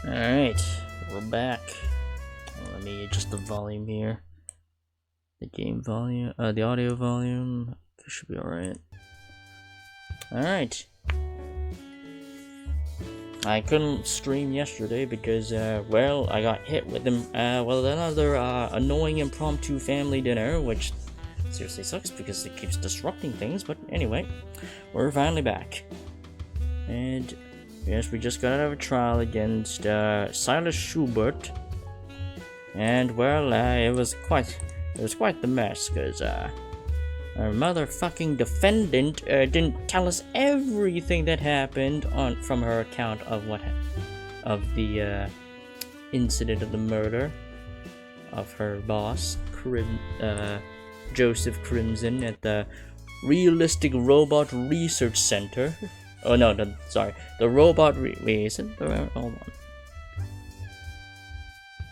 Alright, we're back. Let me adjust the volume here. The game volume, the audio volume. Should be alright. Alright. I couldn't stream yesterday because, well, I got hit with another annoying impromptu family dinner, which seriously sucks because it keeps disrupting things, but anyway, we're finally back. And yes, we just got out of a trial against Silas Schubert, and well, it was quite the mess because our motherfucking defendant didn't tell us everything that happened from her account of the incident of the murder of her boss, Joseph Crimson, at the Realistic Robot Research Center. Oh no, sorry. The robot hold on.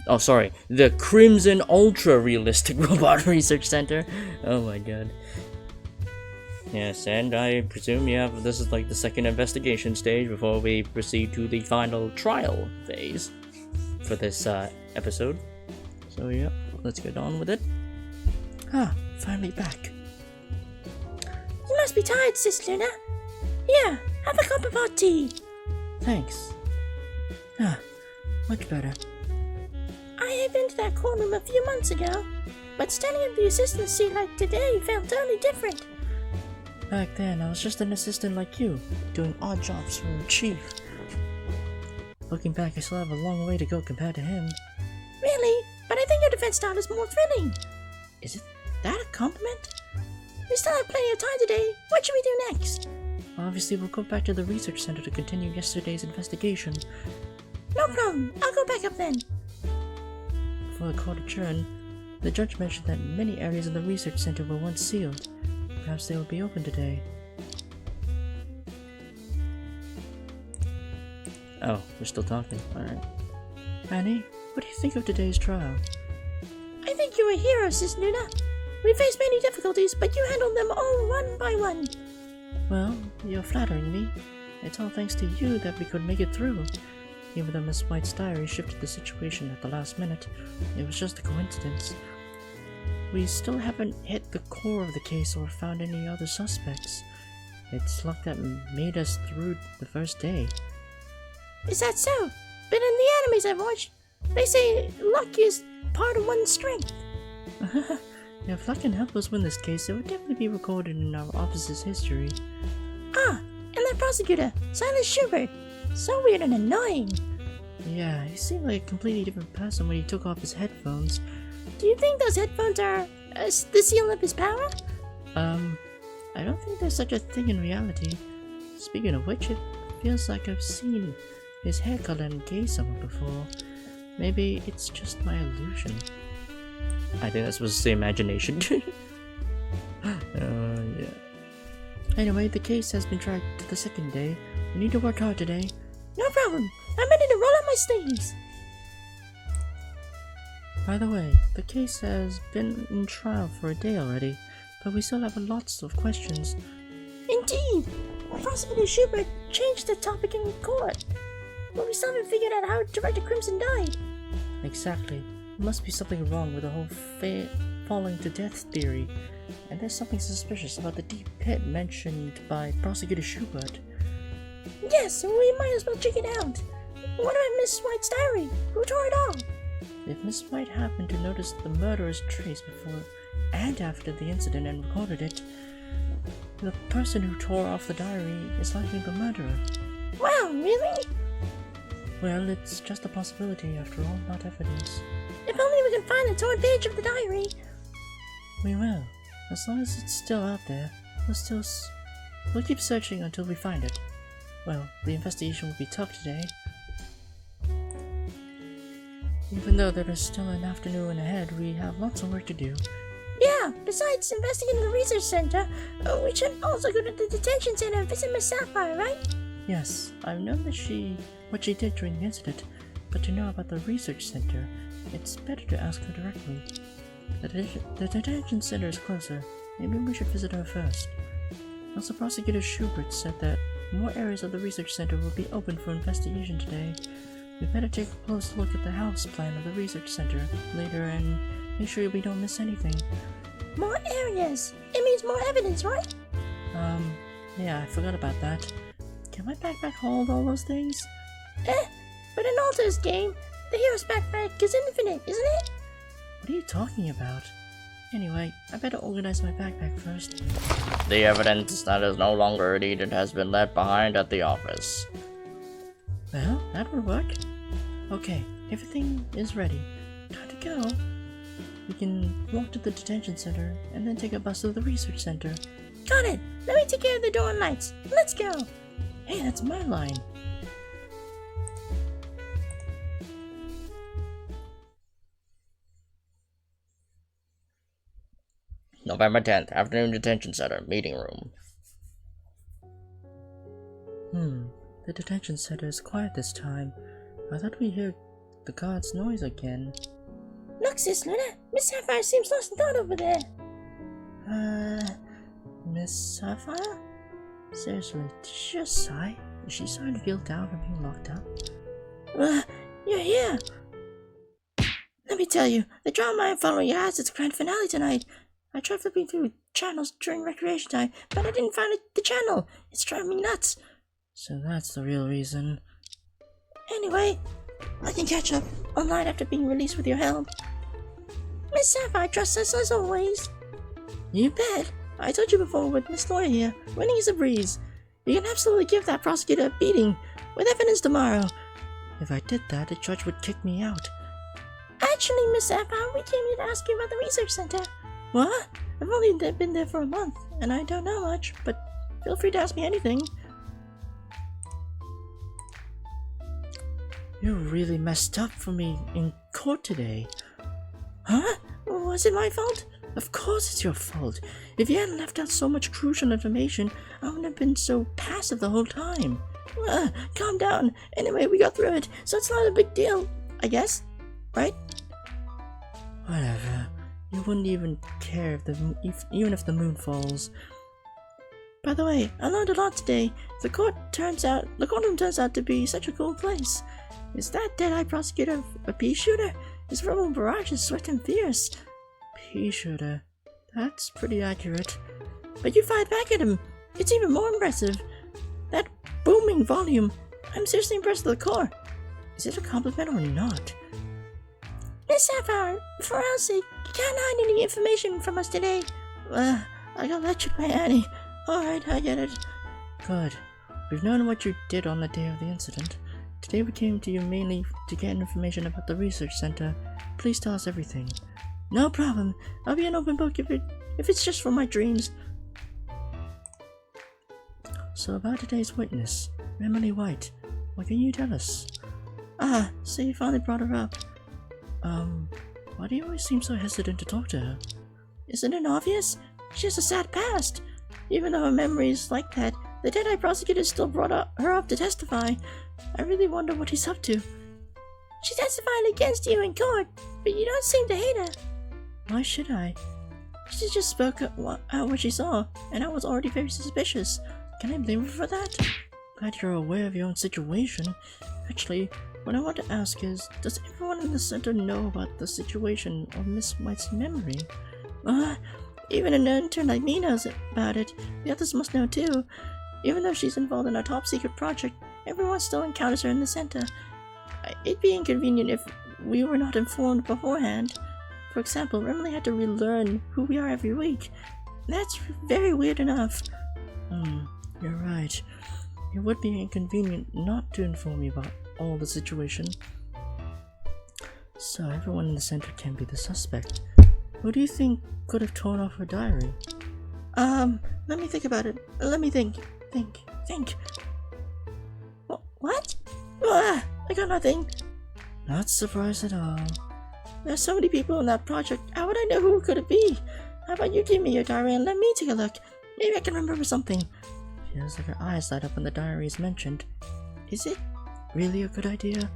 Oh, sorry. The Crimson Ultra Realistic Robot Research Center. Oh my god. Yes, and I presume this is like the second investigation stage before we proceed to the final trial phase for this episode. So yeah, let's get on with it. Finally back. You must be tired, Sis Luna. Here, have a cup of hot tea. Thanks. Much better. I had been to that courtroom a few months ago, but standing in the assistant's seat like today felt totally different. Back then, I was just an assistant like you, doing odd jobs for the chief. Looking back, I still have a long way to go compared to him. Really? But I think your defense style is more thrilling. Is it that a compliment? We still have plenty of time today. What should we do next? Obviously, we'll go back to the research center to continue yesterday's investigation. No problem. I'll go back up then. Before the court adjourned, the judge mentioned that many areas of the research center were once sealed. Perhaps they will be open today. Oh, we're still talking. Alright. Annie, what do you think of today's trial? I think you're a hero, Sis Luna. We faced many difficulties, but you handled them all one by one. Well, you're flattering me. It's all thanks to you that we could make it through. Even though Miss White's diary shifted the situation at the last minute, it was just a coincidence. We still haven't hit the core of the case or found any other suspects. It's luck that made us through the first day. Is that so? But in the animes I've watched, they say luck is part of one's strength. If luck can help us win this case, it would definitely be recorded in our office's history. And that prosecutor, Silas Schubert. So weird and annoying. Yeah, he seemed like a completely different person when he took off his headphones. Do you think those headphones are the seal of his power? I don't think there's such a thing in reality. Speaking of which, it feels like I've seen his hair color and gaze somewhere before. Maybe it's just my illusion. I think that's supposed to say imagination. Yeah. Anyway, the case has been dragged to the second day. We need to work hard today. No problem. I'm ready to roll up my sleeves. By the way, the case has been in trial for a day already, but we still have lots of questions. Indeed. Prosecutor Schubert changed the topic in court, but we still haven't figured out how Director Crimson died. Exactly. There must be something wrong with the whole falling to death theory, and there's something suspicious about the deep pit mentioned by Prosecutor Schubert. Yes, we might as well check it out. What about Miss White's diary? Who tore it off? If Miss White happened to notice the murderer's trace before and after the incident and recorded it, the person who tore off the diary is likely the murderer. Wow, really? Well, it's just a possibility after all, not evidence. If only we can find the torn page of the diary. We will. As long as it's still out there, we'll keep searching until we find it. Well, the investigation will be tough today. Even though there is still an afternoon ahead, we have lots of work to do. Yeah, besides investigating the research center, we should also go to the detention center and visit Miss Sapphire, right? Yes, I've known what she did during the incident, but to know about the research center, it's better to ask her directly. The detention center is closer. Maybe we should visit her first. Also, Prosecutor Schubert said that more areas of the research center will be open for investigation today. We better take a close look at the house plan of the research center later and make sure we don't miss anything. More areas! It means more evidence, right? Yeah, I forgot about that. Can my backpack hold all those things? But in Alta's game, the hero's backpack is infinite, isn't it? What are you talking about? Anyway, I better organize my backpack first. The evidence that is no longer needed has been left behind at the office. Well, that would work. Okay, everything is ready. Time to go. We can walk to the detention center and then take a bus to the research center. Got it! Let me take care of the door and lights. Let's go! Hey, that's my line. November 10th, afternoon detention center, meeting room. The detention center is quiet this time. I thought we'd hear the guard's noise again. Look, Sis Luna, Miss Sapphire seems lost in thought over there. Miss Sapphire? Seriously, did she just sigh? Is she starting to feel down from being locked up? You're here. Let me tell you, the drama I'm following has its grand finale tonight. I tried flipping through channels during recreation time, but I didn't find the channel. It's driving me nuts. So that's the real reason. Anyway, I can catch up online after being released with your help. Miss Sapphire trusts us as always. You bet. I told you before with Miss Laura here, winning is a breeze. You can absolutely give that prosecutor a beating, with evidence tomorrow. If I did that, the judge would kick me out. Actually, Miss Sapphire, we came here to ask you about the research center. What? I've only been there for a month, and I don't know much, but feel free to ask me anything. You really messed up for me in court today. Huh? Was it my fault? Of course it's your fault. If you hadn't left out so much crucial information, I wouldn't have been so passive the whole time. Calm down. Anyway, we got through it, so it's not a big deal, I guess. Right? Whatever. You wouldn't even care even if the moon falls. By the way, I learned a lot today. The courtroom turns out to be such a cool place. Is that dead-eye prosecutor a pea shooter? His verbal barrage is swift and fierce. Pea shooter. That's pretty accurate. But you fight back at him. It's even more impressive. That booming volume. I'm seriously impressed to the core. Is it a compliment or not? Miss Sapphire, for our sake, you can't hide any information from us today. I got lectured by Annie. Alright, I get it. Good. We've known what you did on the day of the incident. Today we came to you mainly to get information about the research center. Please tell us everything. No problem. I'll be an open book if it's just for my dreams. So about today's witness, Emily White, what can you tell us? So you finally brought her up. Why do you always seem so hesitant to talk to her? Isn't it obvious? She has a sad past. Even though her memory is like that, the dead-eye prosecutor still brought her up to testify. I really wonder what he's up to. She testified against you in court, but you don't seem to hate her. Why should I? She just spoke out what she saw, and I was already very suspicious. Can I blame her for that? Glad you're aware of your own situation. Actually, what I want to ask is, does everyone in the center know about the situation of Miss White's memory? Even an intern like me knows about it. The others must know too. Even though she's involved in a top-secret project, everyone still encounters her in the center. It'd be inconvenient if we were not informed beforehand. For example, Remley had to relearn who we are every week. That's very weird enough. You're right. It would be inconvenient not to inform me about all the situation. So everyone in the center can be the suspect. Who do you think could have torn off her diary? Let me think about it. Let me think. Think. What? I got nothing. Not surprised at all. There's so many people in that project. How would I know who could it be? How about you give me your diary and let me take a look? Maybe I can remember something. Feels like her eyes light up when the diary is mentioned. Is it really a good idea?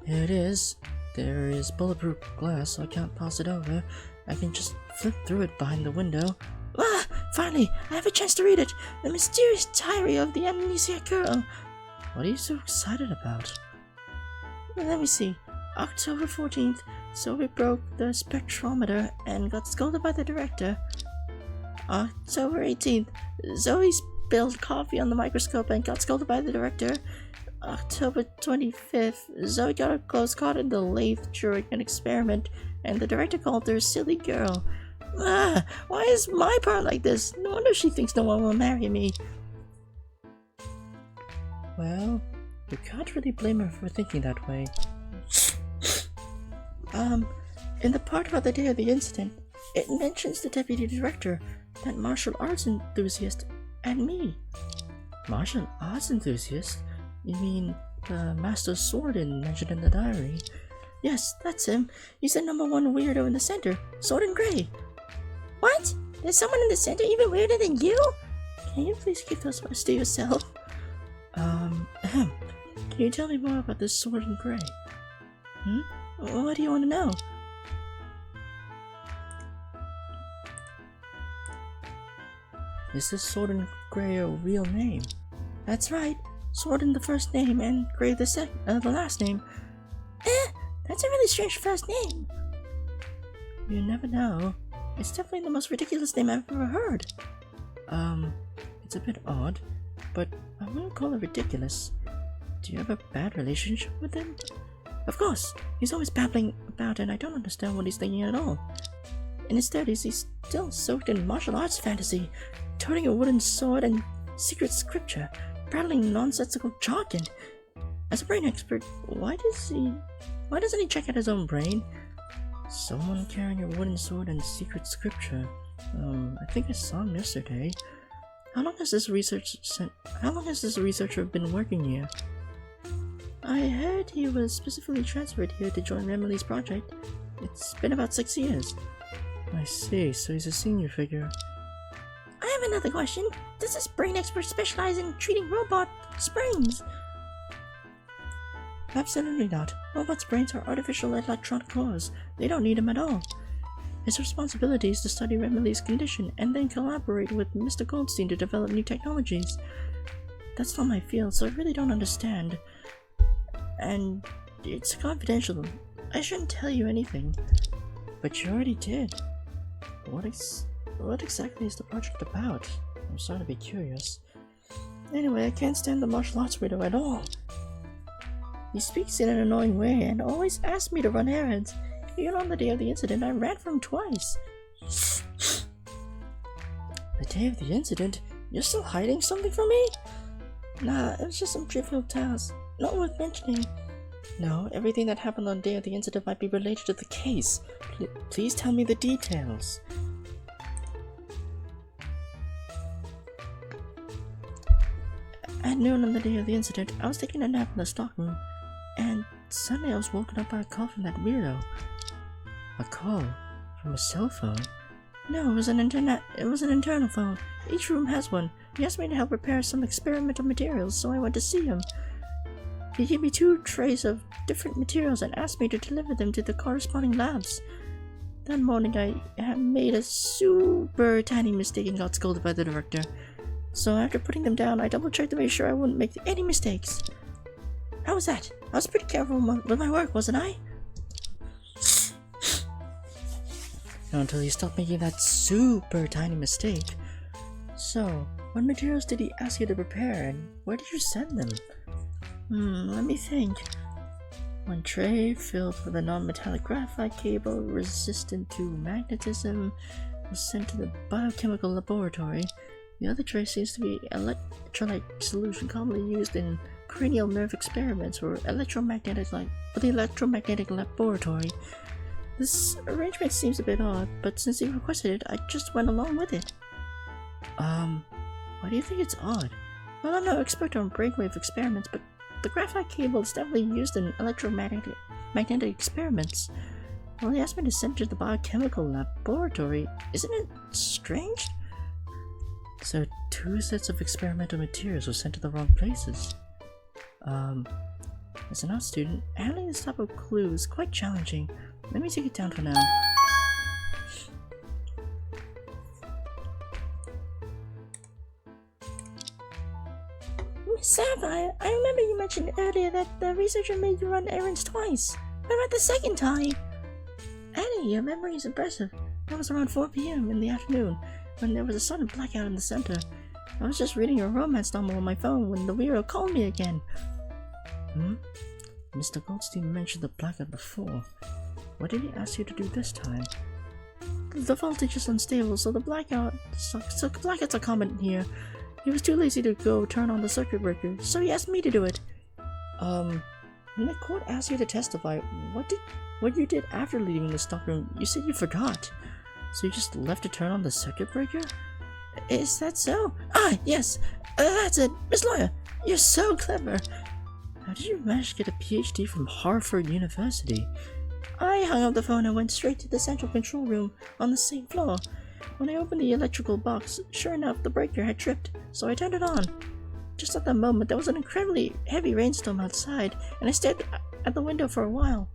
Here it is. There is bulletproof glass, so I can't pass it over. I can just flip through it behind the window. Ah! Finally! I have a chance to read it! The Mysterious Diary of the Amnesia Girl! What are you so excited about? Let me see. October 14th, Zoe broke the spectrometer and got scolded by the director. October 18th, Zoe spilled coffee on the microscope and got scolded by the director. October 25th, Zoe got her clothes caught in the lathe during an experiment, and the director called her a silly girl. Ah, why is my part like this? No wonder she thinks no one will marry me. Well, you can't really blame her for thinking that way. In the part about the day of the incident, it mentions the deputy director, that martial arts enthusiast, and me. Martial arts enthusiast? You mean the master swordman mentioned in the diary? Yes, that's him. He's the #1 weirdo in the center, Sword and Gray. What? There's someone in the center even weirder than you? Can you please keep those words to yourself? Can you tell me more about this Sword and Gray? What do you want to know? Is this Sword and Gray a real name? That's right. Sword in the first name and Gray the last name. That's a really strange first name. You never know. It's definitely the most ridiculous name I've ever heard. It's a bit odd, but I wouldn't call it ridiculous. Do you have a bad relationship with him? Of course. He's always babbling about and I don't understand what he's thinking at all. In his 30s, he's still soaked in martial arts fantasy, toting a wooden sword and secret scripture, prattling nonsensical jargon. As a brain expert, why doesn't he check out his own brain? Someone carrying a wooden sword and secret scripture. I think I saw him yesterday. How long has this researcher been working here? I heard he was specifically transferred here to join Emily's project. It's been about 6 years. I see, so he's a senior figure. I have another question. Does this brain expert specialize in treating robot brains? Absolutely not. Robots' brains are artificial electronic cores. They don't need them at all. His responsibility is to study Emily's condition and then collaborate with Mr. Goldstein to develop new technologies. That's not my field, so I really don't understand. And it's confidential. I shouldn't tell you anything. But you already did. What exactly is the project about? I'm starting to be curious. Anyway, I can't stand the martial arts widow at all. He speaks in an annoying way and always asks me to run errands. Even on the day of the incident, I ran from him twice. The day of the incident? You're still hiding something from me? Nah, it was just some trivial task. Not worth mentioning. No, everything that happened on the day of the incident might be related to the case. Please tell me the details. At noon on the day of the incident, I was taking a nap in the stockroom, and suddenly I was woken up by a call from that weirdo. A call? From a cell phone? No, it was an internal phone. Each room has one. He asked me to help prepare some experimental materials, so I went to see him. He gave me 2 trays of different materials and asked me to deliver them to the corresponding labs. That morning I had made a super tiny mistake and got scolded by the director. So after putting them down, I double-checked to make sure I wouldn't make any mistakes. How was that? I was pretty careful with my work, wasn't I? Not until he stopped making that super tiny mistake. So, what materials did he ask you to prepare and where did you send them? Let me think. One tray filled with a non-metallic graphite cable resistant to magnetism was sent to the biochemical laboratory. The other tray seems to be electrolyte solution commonly used in cranial nerve experiments for the electromagnetic laboratory. This arrangement seems a bit odd, but since he requested it, I just went along with it. Why do you think it's odd? Well, I'm no expert on brainwave experiments, but the graphite cable is definitely used in magnetic experiments. Well, he asked me to send it to the biochemical laboratory. Isn't it strange? So 2 sets of experimental materials were sent to the wrong places. As an art student, handling this type of clue is quite challenging. Let me take it down for now. Sapphire, I remember you mentioned earlier that the researcher made you run errands twice. What about the second time? Annie, your memory is impressive. That was around 4 p.m. in the afternoon, when there was a sudden blackout in the center. I was just reading a romance novel on my phone when the weirdo called me again. Mr. Goldstein mentioned the blackout before. What did he ask you to do this time? The voltage is unstable, so blackouts are common here. He was too lazy to go turn on the circuit breaker, so he asked me to do it. When the court asked you to testify, what you did after leaving the stockroom, you said you forgot. So you just left to turn on the circuit breaker? Is that so? Ah, yes! That's it! Miss Lawyer, you're so clever! How did you manage to get a PhD from Harvard University? I hung up the phone and went straight to the central control room on the same floor. When I opened the electrical box, sure enough, the breaker had tripped, so I turned it on. Just at that moment, there was an incredibly heavy rainstorm outside, and I stared at the window for a while.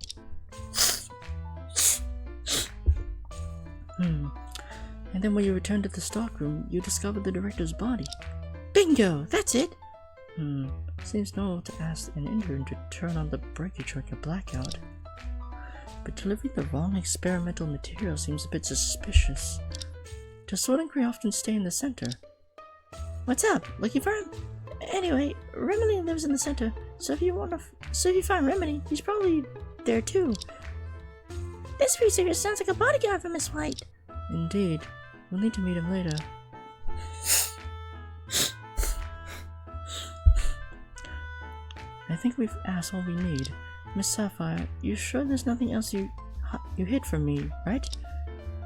And then when you returned to the stockroom, you discovered the director's body. Bingo! That's it! Seems normal to ask an intern to turn on the breaker during a blackout. But delivering the wrong experimental material seems a bit suspicious. Does Sortingray often stay in the center? What's up? Looking for him? Anyway, Remedy lives in the center, so if you find Remedy, he's probably there too. This researcher sounds like a bodyguard for Miss White. Indeed. We'll need to meet him later. I think we've asked all we need. Miss Sapphire, you sure there's nothing else you hid from me, right?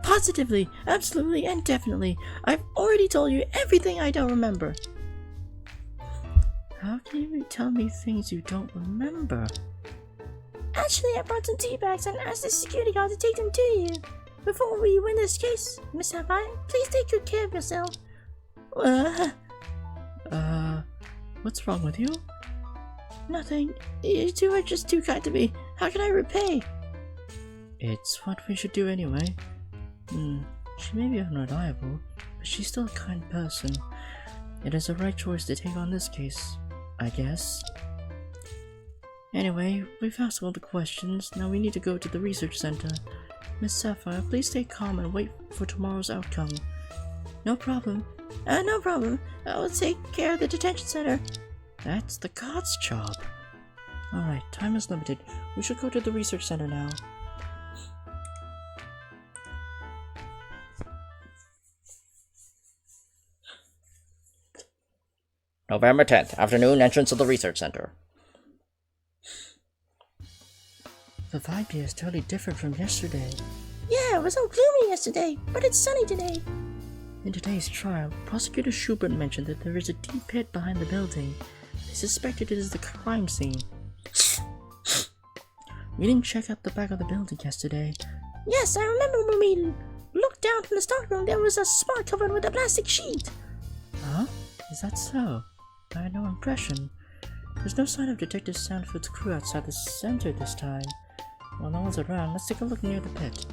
Positively, absolutely, and definitely. I've already told you everything I don't remember. How can you tell me things you don't remember? Actually, I brought some tea bags and asked the security guard to take them to you. Before we win this case, Miss Sapphire, please take good care of yourself. What's wrong with you? Nothing. You two are just too kind to me. How can I repay? It's what we should do anyway. She may be unreliable, but she's still a kind person. It is the right choice to take on this case, I guess. Anyway, we've asked all the questions. Now we need to go to the research center. Miss Sapphire, please stay calm and wait for tomorrow's outcome. No problem. No problem. I'll take care of the detention center. That's the god's job. Alright, time is limited. We should go to the research center now. November 10th, afternoon, entrance of the research center. The vibe here is totally different from yesterday. Yeah, it was so gloomy yesterday, but it's sunny today. In today's trial, Prosecutor Schubert mentioned that there is a deep pit behind the building. They suspected it is the crime scene. We didn't check out the back of the building yesterday. Yes, I remember when we looked down from the stockroom, there was a spot covered with a plastic sheet. Huh? Is that so? I had no impression. There's no sign of Detective Sanford's crew outside the center this time. While no one's around, let's take a look near the pit.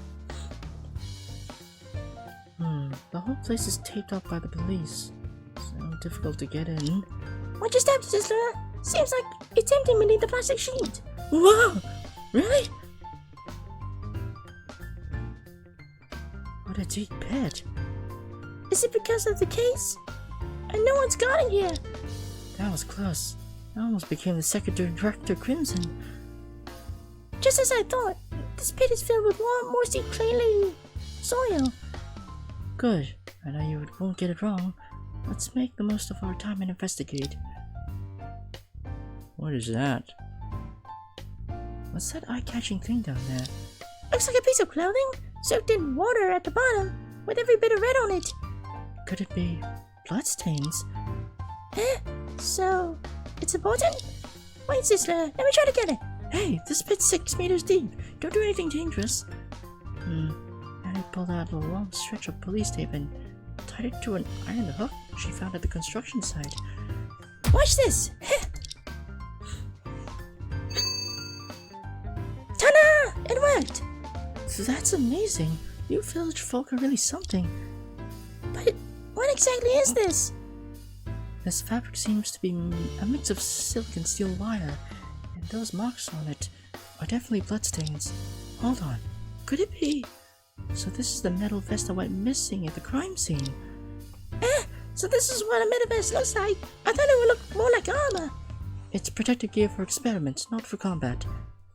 The whole place is taped up by the police. So difficult to get in. What just happened, Sister? Seems like it's empty beneath the plastic sheet. Whoa! Really? What a deep pit. Is it because of the case? And no one's got it yet. That was close. I almost became the Secretary Director Crimson. Just as I thought, this pit is filled with warm, moisty, clay-laden soil. Good. I know you won't get it wrong. Let's make the most of our time and investigate. What is that? What's that eye-catching thing down there? Looks like a piece of clothing, soaked in water at the bottom, with every bit of red on it. Could it be bloodstains? So, it's important? Wait, Sister, let me try to get it. Hey, this pit's 6 meters deep. Don't do anything dangerous. Annie pulled out a long stretch of police tape and tied it to an iron hook she found at the construction site. Watch this! Ta-da! It worked! That's amazing. You village folk are really something. But what exactly is this? This fabric seems to be a mix of silk and steel wire, and those marks on it are definitely bloodstains. Hold on, could it be? So this is the metal vest that went missing at the crime scene. So this is what a metal vest looks like. I thought it would look more like armor. It's protective gear for experiments, not for combat.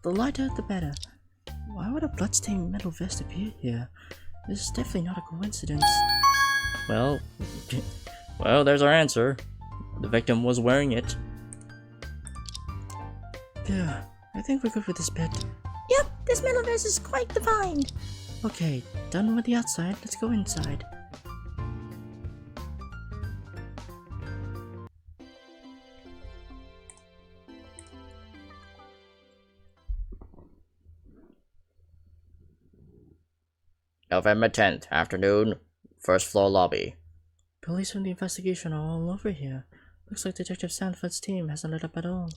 The lighter, the better. Why would a bloodstained metal vest appear here? This is definitely not a coincidence. Well, there's our answer. The victim was wearing it. Yeah, I think we're good with this bit. Yep, this metal vest is quite defined. Okay, done with the outside, let's go inside. November 10th, afternoon, first floor lobby. Police from the investigation are all over here. Looks like Detective Sanford's team hasn't let up at all.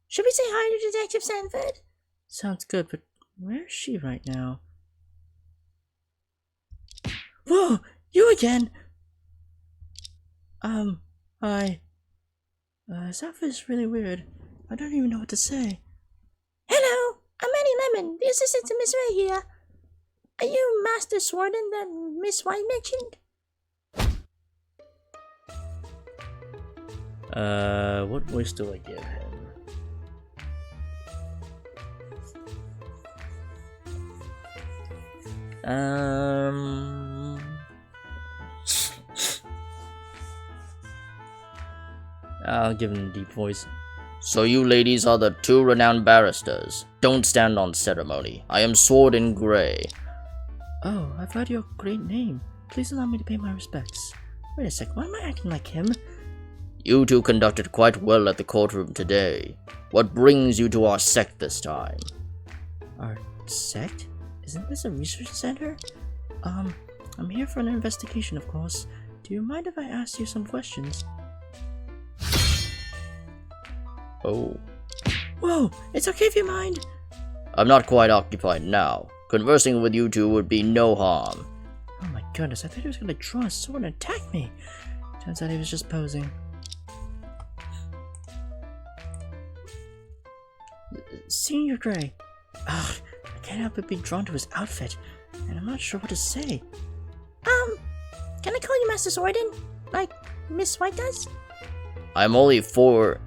Should we say hi to Detective Sanford? Sounds good, but where is she right now? Whoa! You again! Hi. Sanford is really weird. I don't even know what to say. Hello, I'm Annie Lemon, the assistant to Miss Ray here. Are you Master Swarden that Miss White mentioned? What voice do I give him? I'll give him a deep voice. So you ladies are the two renowned barristers. Don't stand on ceremony. I am Sword in Grey. Oh, I've heard your great name. Please allow me to pay my respects. Wait a sec, why am I acting like him? You two conducted quite well at the courtroom today. What brings you to our sect this time? Our sect? Isn't this a research center? I'm here for an investigation, of course. Do you mind if I ask you some questions? Oh. Whoa, it's okay if you mind. I'm not quite occupied now. Conversing with you two would be no harm. Oh my goodness, I thought he was gonna draw a sword and attack me. Turns out he was just posing. Senior Grey. Ugh, I can't help but be drawn to his outfit, and I'm not sure what to say. Can I call you Master Swarden? Like Miss White does? I'm only 4...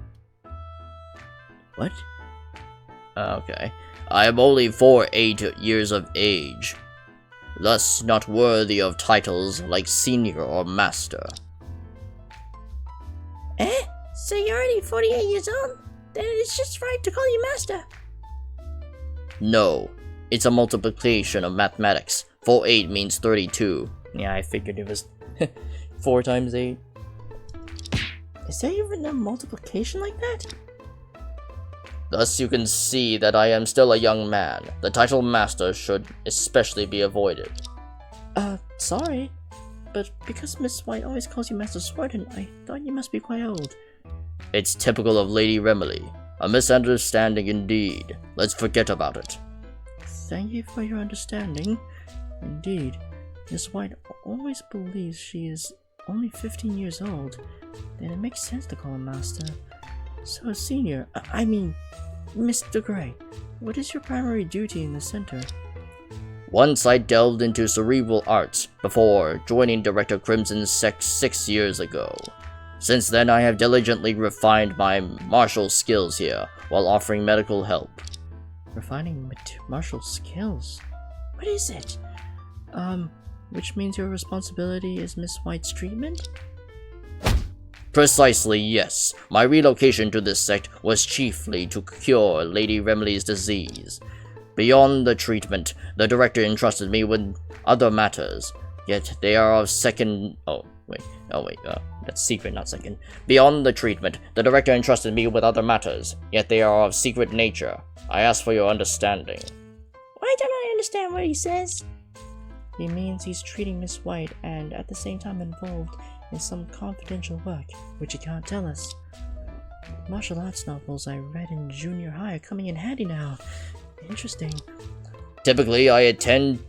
What? Okay. I am only 8 years of age. Thus not worthy of titles like senior or master. So you're already 48 years old? Then it's just right to call you Master. No. It's a multiplication of mathematics. 4 8 means 32. Yeah, I figured it was 4 times 8. Is there even a multiplication like that? Thus you can see that I am still a young man. The title master should especially be avoided. Sorry. But because Miss White always calls you Master Swarden, I thought you must be quite old. It's typical of Lady Remily. A misunderstanding indeed. Let's forget about it. Thank you for your understanding. Indeed, Miss White always believes she is only 15 years old. Then it makes sense to call him Master. So, Senior, I mean, Mr. Grey, what is your primary duty in the center? Once I delved into cerebral arts before joining Director Crimson's sect 6 years ago. Since then, I have diligently refined my martial skills here while offering medical help. Refining martial skills? What is it? Which means your responsibility is Miss White's treatment? Precisely, yes. My relocation to this sect was chiefly to cure Lady Remily's disease. Beyond the treatment, the director entrusted me with other matters, yet they are of second... that's secret, not second. Beyond the treatment, the director entrusted me with other matters, yet they are of secret nature. I ask for your understanding. Why don't I understand what he says? He means he's treating Miss White and at the same time involved in some confidential work, which he can't tell us. Martial arts novels I read in junior high are coming in handy now. Interesting. Typically, I attend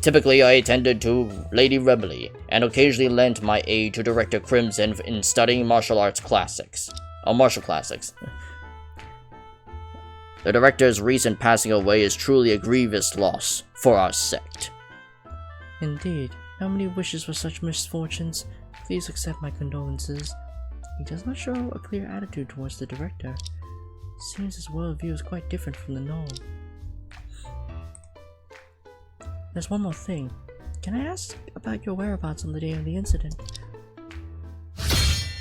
Typically, I attended to Lady Remley, and occasionally lent my aid to Director Crimson in studying martial classics. The Director's recent passing away is truly a grievous loss for our sect. Indeed. How many wishes for such misfortunes? Please accept my condolences. He does not show a clear attitude towards the Director. Seems his worldview is quite different from the norm. There's one more thing. Can I ask about your whereabouts on the day of the incident?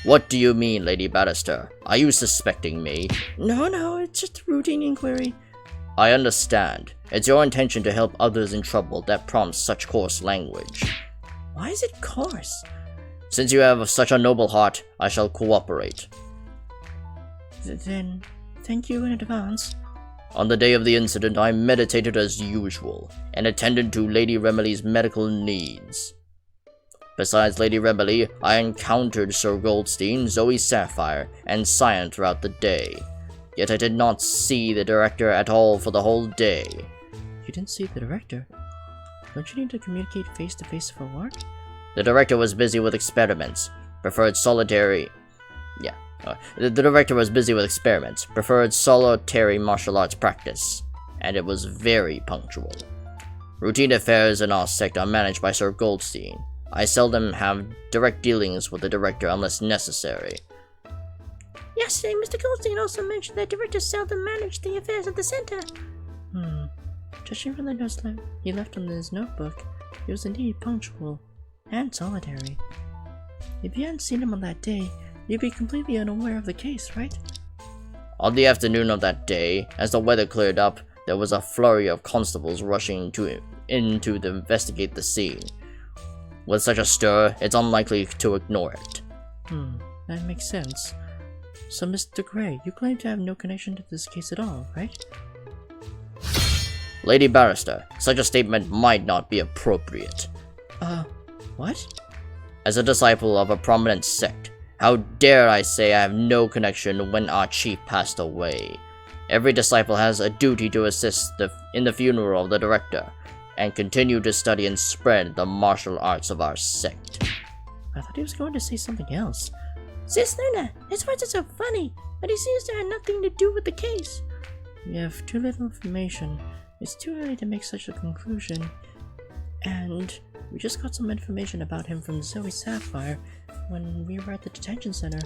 What do you mean, Lady Bannister? Are you suspecting me? No, it's just a routine inquiry. I understand. It's your intention to help others in trouble that prompts such coarse language. Why is it coarse? Since you have such a noble heart, I shall cooperate. Then, thank you in advance. On the day of the incident, I meditated as usual, and attended to Lady Remley's medical needs. Besides Lady Remley, I encountered Sir Goldstein, Zoe Sapphire, and Cyan throughout the day. Yet I did not see the Director at all for the whole day. You didn't see the Director? Don't you need to communicate face-to-face for work? The Director was busy with experiments, preferred solitary martial arts practice, and it was very punctual. Routine affairs in our sect are managed by Sir Goldstein. I seldom have direct dealings with the Director unless necessary. Yesterday, Mr. Goldstein also mentioned that directors seldom manage the affairs of the center. Judging from the notes he left on his notebook, he was indeed punctual and solitary. If you hadn't seen him on that day, you'd be completely unaware of the case, right? On the afternoon of that day, as the weather cleared up, there was a flurry of constables rushing in to investigate the scene. With such a stir, it's unlikely to ignore it. That makes sense. So, Mr. Gray, you claim to have no connection to this case at all, right? Lady Barrister, such a statement might not be appropriate. What? As a disciple of a prominent sect, how dare I say I have no connection when our chief passed away? Every disciple has a duty to assist in the funeral of the Director, and continue to study and spread the martial arts of our sect. I thought he was going to say something else. Sis Luna, his words are so funny, but he seems to have nothing to do with the case. We have too little information. It's too early to make such a conclusion. And we just got some information about him from Zoe Sapphire when we were at the detention center.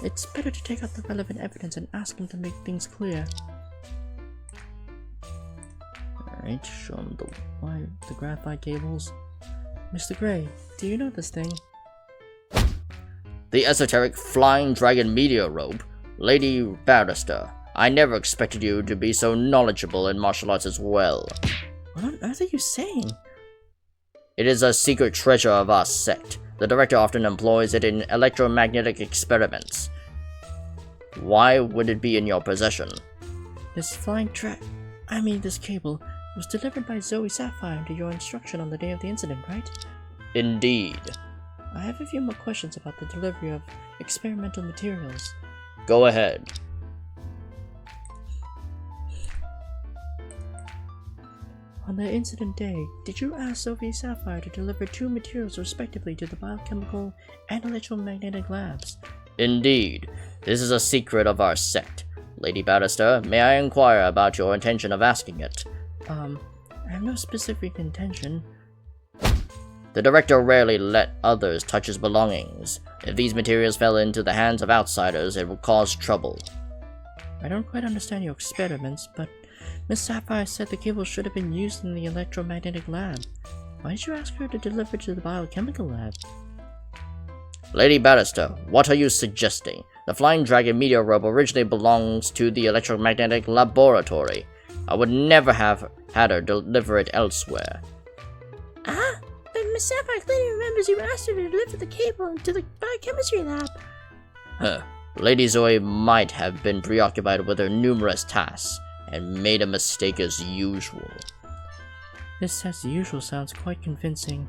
It's better to take out the relevant evidence and ask him to make things clear. Alright, show him the graphite cables. Mr. Gray, do you know this thing? The esoteric flying dragon meteor robe? Lady Barrister, I never expected you to be so knowledgeable in martial arts as well. What on earth are you saying? It is a secret treasure of our sect. The Director often employs it in electromagnetic experiments. Why would it be in your possession? This this cable was delivered by Zoe Sapphire to your instruction on the day of the incident, right? Indeed. I have a few more questions about the delivery of experimental materials. Go ahead. On the incident day, did you ask Zoe Sapphire to deliver 2 materials respectively to the biochemical and electromagnetic labs? Indeed. This is a secret of our sect. Lady Barrister, may I inquire about your intention of asking it? I have no specific intention. The Director rarely let others touch his belongings. If these materials fell into the hands of outsiders, it would cause trouble. I don't quite understand your experiments, but Miss Sapphire said the cable should have been used in the electromagnetic lab. Why did you ask her to deliver to the biochemical lab? Lady Barrister, what are you suggesting? The Flying Dragon meteor robe originally belongs to the electromagnetic laboratory. I would never have had her deliver it elsewhere. But Miss Sapphire clearly remembers you asked her to deliver the cable to the biochemistry lab. Lady Zoe might have been preoccupied with her numerous tasks, and made a mistake as usual. This as usual sounds quite convincing.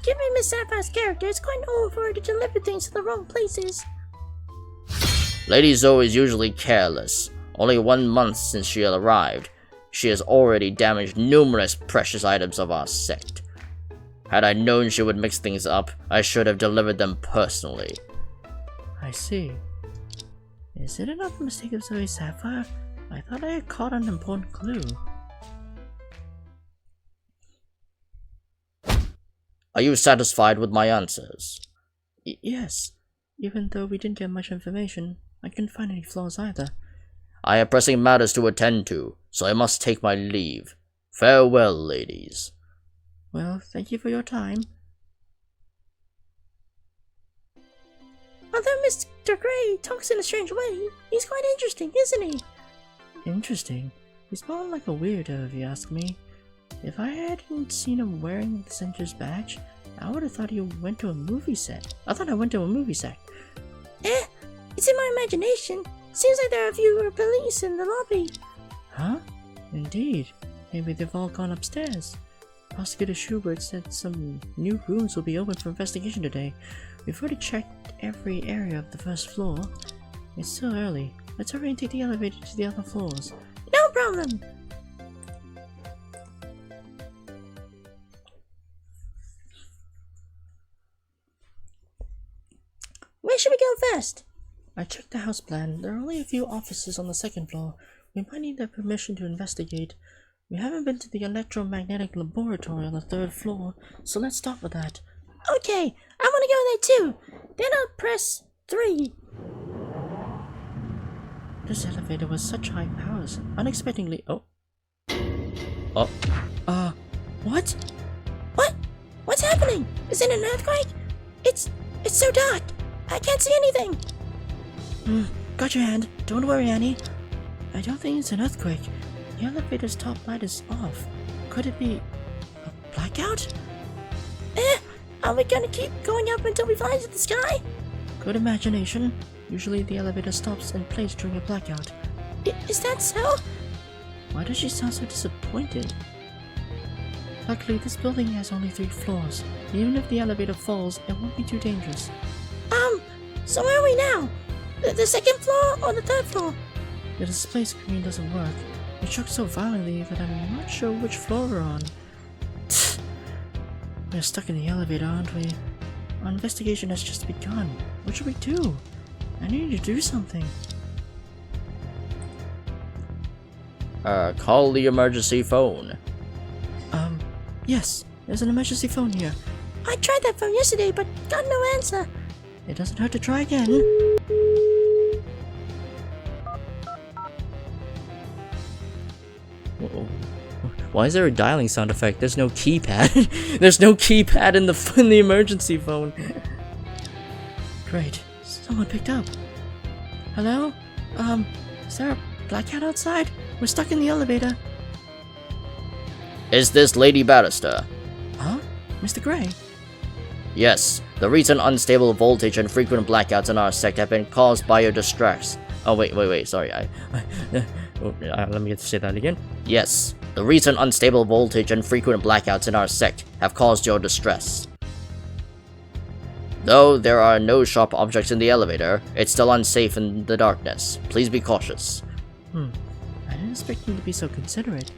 Given Miss Sapphire's character, it's quite normal for her to deliver things to the wrong places. Lady Zoe is usually careless. Only 1 month since she arrived. she has already damaged numerous precious items of our sect. Had I known she would mix things up, I should have delivered them personally. I see. Is it another mistake of Zoe Sapphire? I thought I had caught an important clue. Are you satisfied with my answers? Yes. Even though we didn't get much information, I couldn't find any flaws either. I have pressing matters to attend to, so I must take my leave. Farewell, ladies. Well, thank you for your time. Although Mr. Gray talks in a strange way, he's quite interesting, isn't he? Interesting? He's more like a weirdo, if you ask me. If I hadn't seen him wearing the Center's badge, I would have thought he went to a movie set. I thought I went to a movie set. It's in my imagination. Seems like there are fewer police in the lobby. Huh? Indeed. Maybe they've all gone upstairs. Prosecutor Schubert said some new rooms will be open for investigation today. We've already checked every area of the first floor. It's still early. Let's hurry and take the elevator to the other floors. No problem! Where should we go first? I checked the house plan. There are only a few offices on the second floor. We might need their permission to investigate. We haven't been to the electromagnetic laboratory on the third floor, so let's start with that. Okay, I want to go there too. Then I'll press 3. This elevator was such high powers. Unexpectedly. Oh. What? What? What's happening? Is it an earthquake? It's so dark. I can't see anything. Got your hand. Don't worry, Annie. I don't think it's an earthquake. The elevator's top light is off. Could it be a blackout? Are we gonna keep going up until we fly to the sky? Good imagination. Usually the elevator stops in place during a blackout. Is that so? Why does she sound so disappointed? Luckily, this building has only 3 floors. Even if the elevator falls, it won't be too dangerous. So where are we now? The second floor or the third floor? The display screen doesn't work. It shook so violently that I'm not sure which floor we're on. We're stuck in the elevator, aren't we? Our investigation has just begun. What should we do? I need to do something. Call the emergency phone. Yes, there's an emergency phone here. I tried that phone yesterday, but got no answer. It doesn't hurt to try again. Why is there a dialing sound effect? There's no keypad. There's no keypad in the emergency phone. Great. Someone picked up. Hello? Is there a blackout outside? We're stuck in the elevator. Is this Lady Barrister? Huh? Mr. Gray? Yes, the recent unstable voltage and frequent blackouts in our sect have been caused by your distress. Oh, wait, sorry, let me say that again. Yes, the recent unstable voltage and frequent blackouts in our sect have caused your distress. Though there are no sharp objects in the elevator, it's still unsafe in the darkness. Please be cautious. I didn't expect him to be so considerate.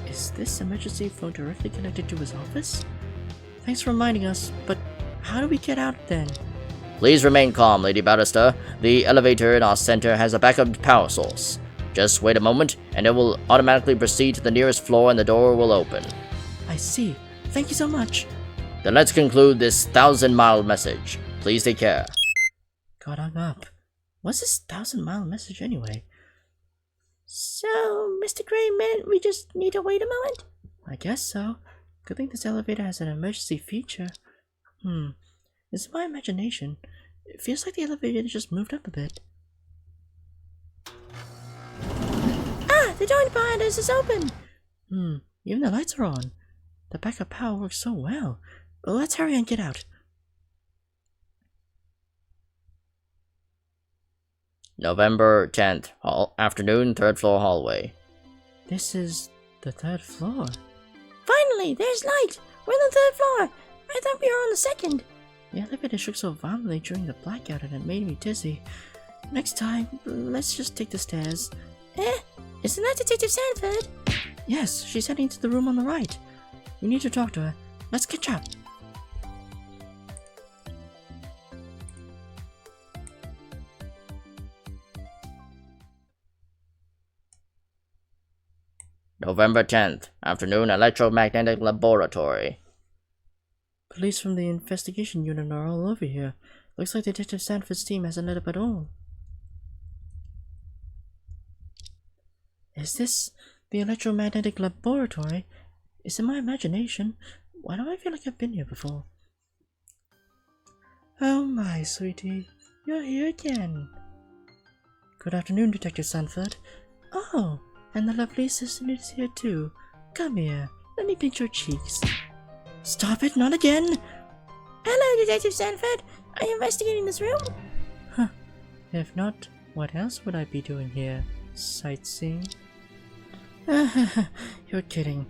Is this emergency phone directly connected to his office? Thanks for reminding us, but how do we get out then? Please remain calm, Lady Barrister. The elevator in our center has a backup power source. Just wait a moment, and it will automatically proceed to the nearest floor and the door will open. I see. Thank you so much. Then let's conclude this 1,000-mile message. Please take care. Got hung up. What's this 1,000-mile message anyway? So, Mr. Gray meant we just need to wait a moment? I guess so. Good thing this elevator has an emergency feature. It's my imagination. It feels like the elevator just moved up a bit. The door behind us is open! Even the lights are on. The backup power works so well. Let's hurry and get out. November 10th, afternoon, 3rd floor hallway. This is the 3rd floor. Finally, there's light! We're on the 3rd floor! I thought we were on the 2nd. The elevator shook so violently during the blackout and it made me dizzy. Next time, let's just take the stairs. Isn't that Detective Sanford? Yes, she's heading to the room on the right. We need to talk to her. Let's catch up. November 10th, afternoon, electromagnetic laboratory. Police from the investigation unit are all over here. Looks like Detective Sanford's team hasn't let up at all. Is this the electromagnetic laboratory? Is it my imagination? Why do I feel like I've been here before? Oh my, sweetie. You're here again. Good afternoon, Detective Sanford. Oh, and the lovely assistant is here too. Come here. Let me pinch your cheeks. Stop it, not again! Hello, Detective Sanford. Are you investigating this room? Huh. If not, what else would I be doing here? Sightseeing? You're kidding.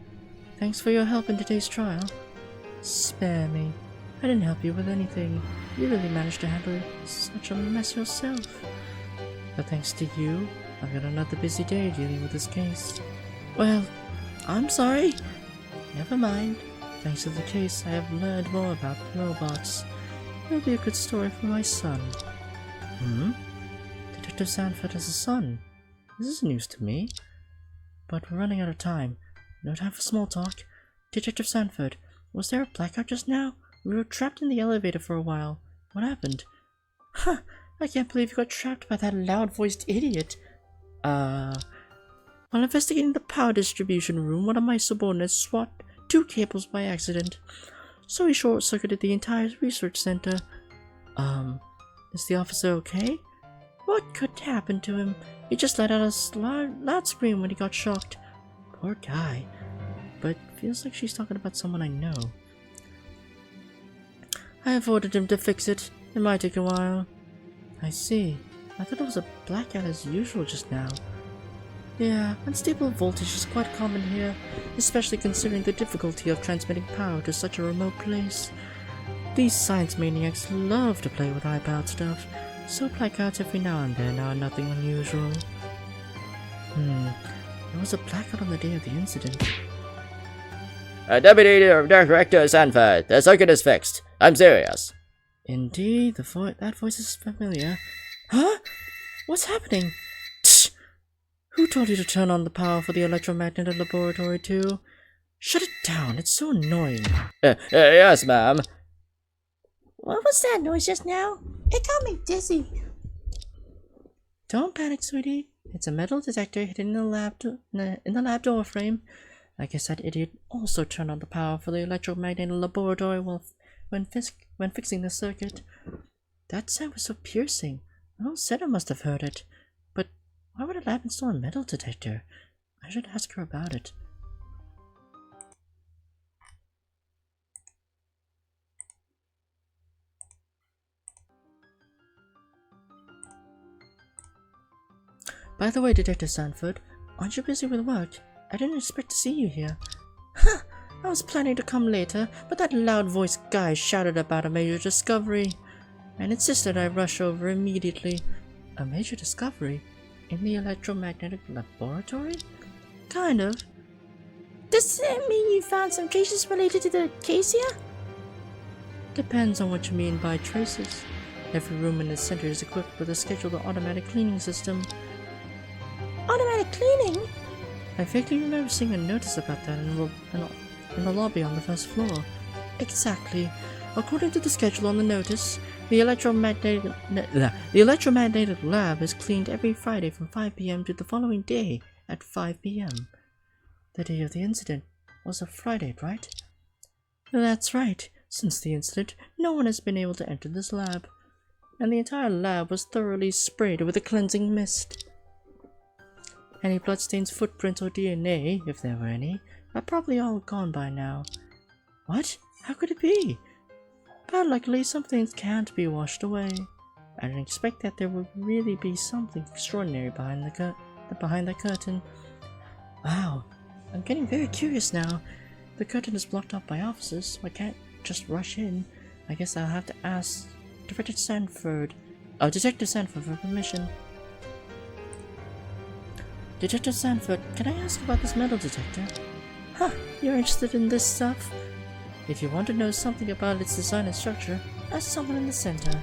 Thanks for your help in today's trial. Spare me. I didn't help you with anything. You really managed to handle such a mess yourself. But thanks to you, I've got another busy day dealing with this case. Well, I'm sorry. Never mind. Thanks to the case, I have learned more about robots. It'll be a good story for my son. Detective Sanford has a son. This is news to me. But we're running out of time. No time for small talk. Detective Sanford, was there a blackout just now? We were trapped in the elevator for a while. What happened? Huh, I can't believe you got trapped by that loud-voiced idiot. While investigating the power distribution room, one of my subordinates swapped 2 cables by accident. So he short-circuited the entire research center. Is the officer okay? What could happen to him? He just let out a loud scream when he got shocked. Poor guy. But feels like she's talking about someone I know. I have ordered him to fix it. It might take a while. I see. I thought it was a blackout as usual just now. Yeah, unstable voltage is quite common here, especially considering the difficulty of transmitting power to such a remote place. These science maniacs love to play with high-powered stuff, so blackouts every now and then are nothing unusual. There was a blackout on the day of the incident. Deputy Director Sanford, the circuit is fixed. I'm serious. Indeed, that voice is familiar. Huh? What's happening? Tch! Who told you to turn on the power for the electromagnetic laboratory too? Shut it down, it's so annoying. Yes, ma'am. What was that noise just now? It got me dizzy. Don't panic, sweetie. It's a metal detector hidden in the lab door frame. I guess that idiot also turned on the power for the electromagnetic laboratory when fixing the circuit. That sound was so piercing. Well, Senna must have heard it. But why would a lab install a metal detector? I should ask her about it. By the way, Detective Sanford, aren't you busy with work? I didn't expect to see you here. Huh! I was planning to come later, but that loud-voiced guy shouted about a major discovery and insisted I rush over immediately. A major discovery? In the electromagnetic laboratory? Kind of. Does that mean you found some traces related to the case here? Depends on what you mean by traces. Every room in the center is equipped with a scheduled automatic cleaning system. Automatic cleaning? I vaguely remember seeing a notice about that in the lobby on the first floor. Exactly. According to the schedule on the notice, the electromagnetic lab is cleaned every Friday from 5 p.m. to the following day at 5 p.m. The day of the incident was a Friday, right? That's right. Since the incident, no one has been able to enter this lab, and the entire lab was thoroughly sprayed with a cleansing mist. Any bloodstains, footprints, or DNA, if there were any, are probably all gone by now. What? How could it be? But luckily, some things can't be washed away. I didn't expect that there would really be something extraordinary behind the curtain. Wow, I'm getting very curious now. The curtain is blocked off by officers, so I can't just rush in. I guess I'll have to ask Detective Sanford for permission. Detective Sanford, can I ask about this metal detector? Huh, you're interested in this stuff? If you want to know something about its design and structure, ask someone in the center.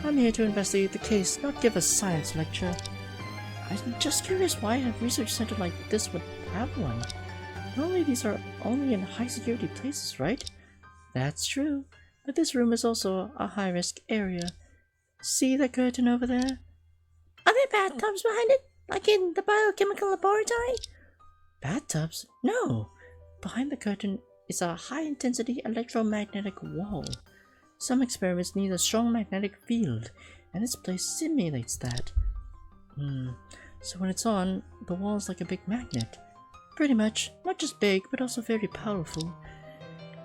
I'm here to investigate the case, not give a science lecture. I'm just curious why a research center like this would have one. Normally these are only in high security places, right? That's true, but this room is also a high risk area. See that curtain over there? Are there bathtubs behind it? Like in the biochemical laboratory? Bathtubs? No! Behind the curtain is a high-intensity electromagnetic wall. Some experiments need a strong magnetic field, and this place simulates that. So when it's on, the wall is like a big magnet. Pretty much. Not just big, but also very powerful.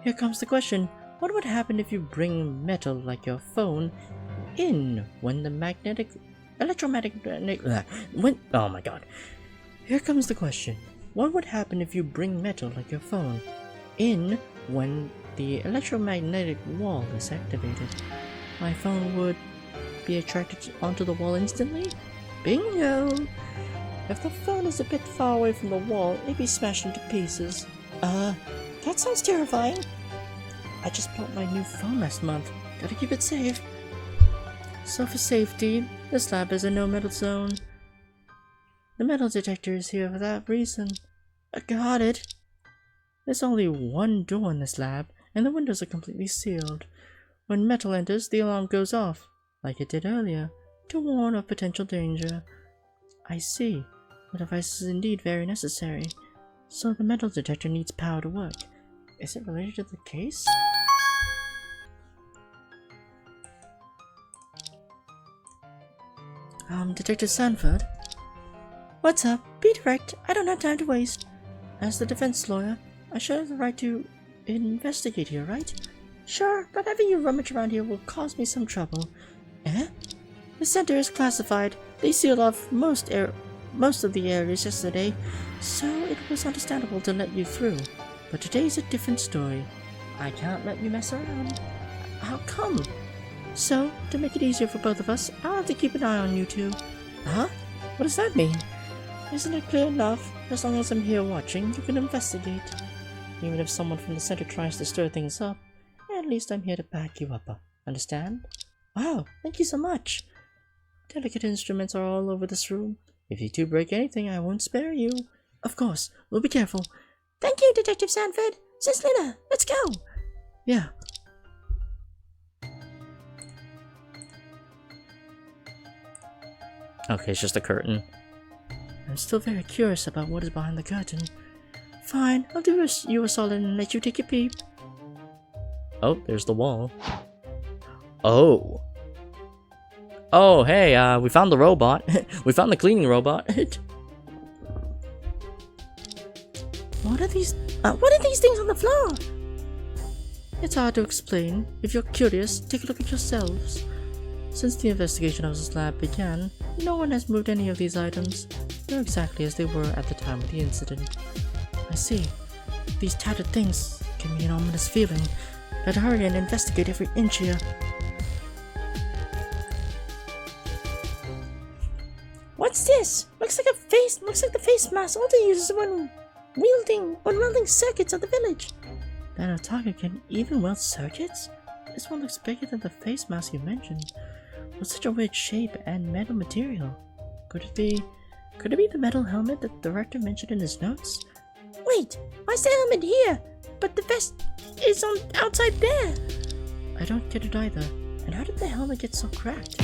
Here comes the question. What would happen if you bring metal like your phone in when the oh my god. Here comes the question. What would happen if you bring metal like your phone in when the electromagnetic wall is activated? My phone would be attracted onto the wall instantly? Bingo! If the phone is a bit far away from the wall, it'd be smashed into pieces. That sounds terrifying. I just bought my new phone last month. Gotta keep it safe. So for safety, this lab is a no metal zone. The metal detector is here for that reason. I got it. There's only one door in this lab, and the windows are completely sealed. When metal enters, the alarm goes off, like it did earlier, to warn of potential danger. I see. The device is indeed very necessary. So the metal detector needs power to work. Is it related to the case? Detective Sanford? What's up? Be direct. I don't have time to waste. As the defense lawyer, I should have the right to investigate here, right? Sure, but having you rummage around here will cause me some trouble. Eh? The center is classified. They sealed off most of the areas yesterday, so it was understandable to let you through. But today's a different story. I can't let you mess around. How come? So, to make it easier for both of us, I'll have to keep an eye on you two. Huh? What does that mean? Isn't it clear enough? As long as I'm here watching, you can investigate. Even if someone from the center tries to stir things up, at least I'm here to back you up. Understand? Wow, thank you so much. Delicate instruments are all over this room. If you two break anything, I won't spare you. Of course, we'll be careful. Thank you, Detective Sanford. Sis Lina, let's go. Yeah. Okay, it's just a curtain. I'm still very curious about what is behind the curtain. Fine, I'll do you a solid and let you take a peep. Oh, there's the wall. Oh. Oh, hey, we found the robot. We found the cleaning robot. What are these things on the floor? It's hard to explain. If you're curious, take a look at yourselves. Since the investigation of this lab began, no one has moved any of these items. They're exactly as they were at the time of the incident. I see. These tattered things give me an ominous feeling. Better hurry and investigate every inch here. What's this? Looks like the face mask Alta uses when welding circuits of the village. That Otaka can even weld circuits? This one looks bigger than the face mask you mentioned. With such a weird shape and metal material. Could it be the metal helmet that the director mentioned in his notes? Wait, why's the helmet here? But the vest is outside there. I don't get it either. And how did the helmet get so cracked?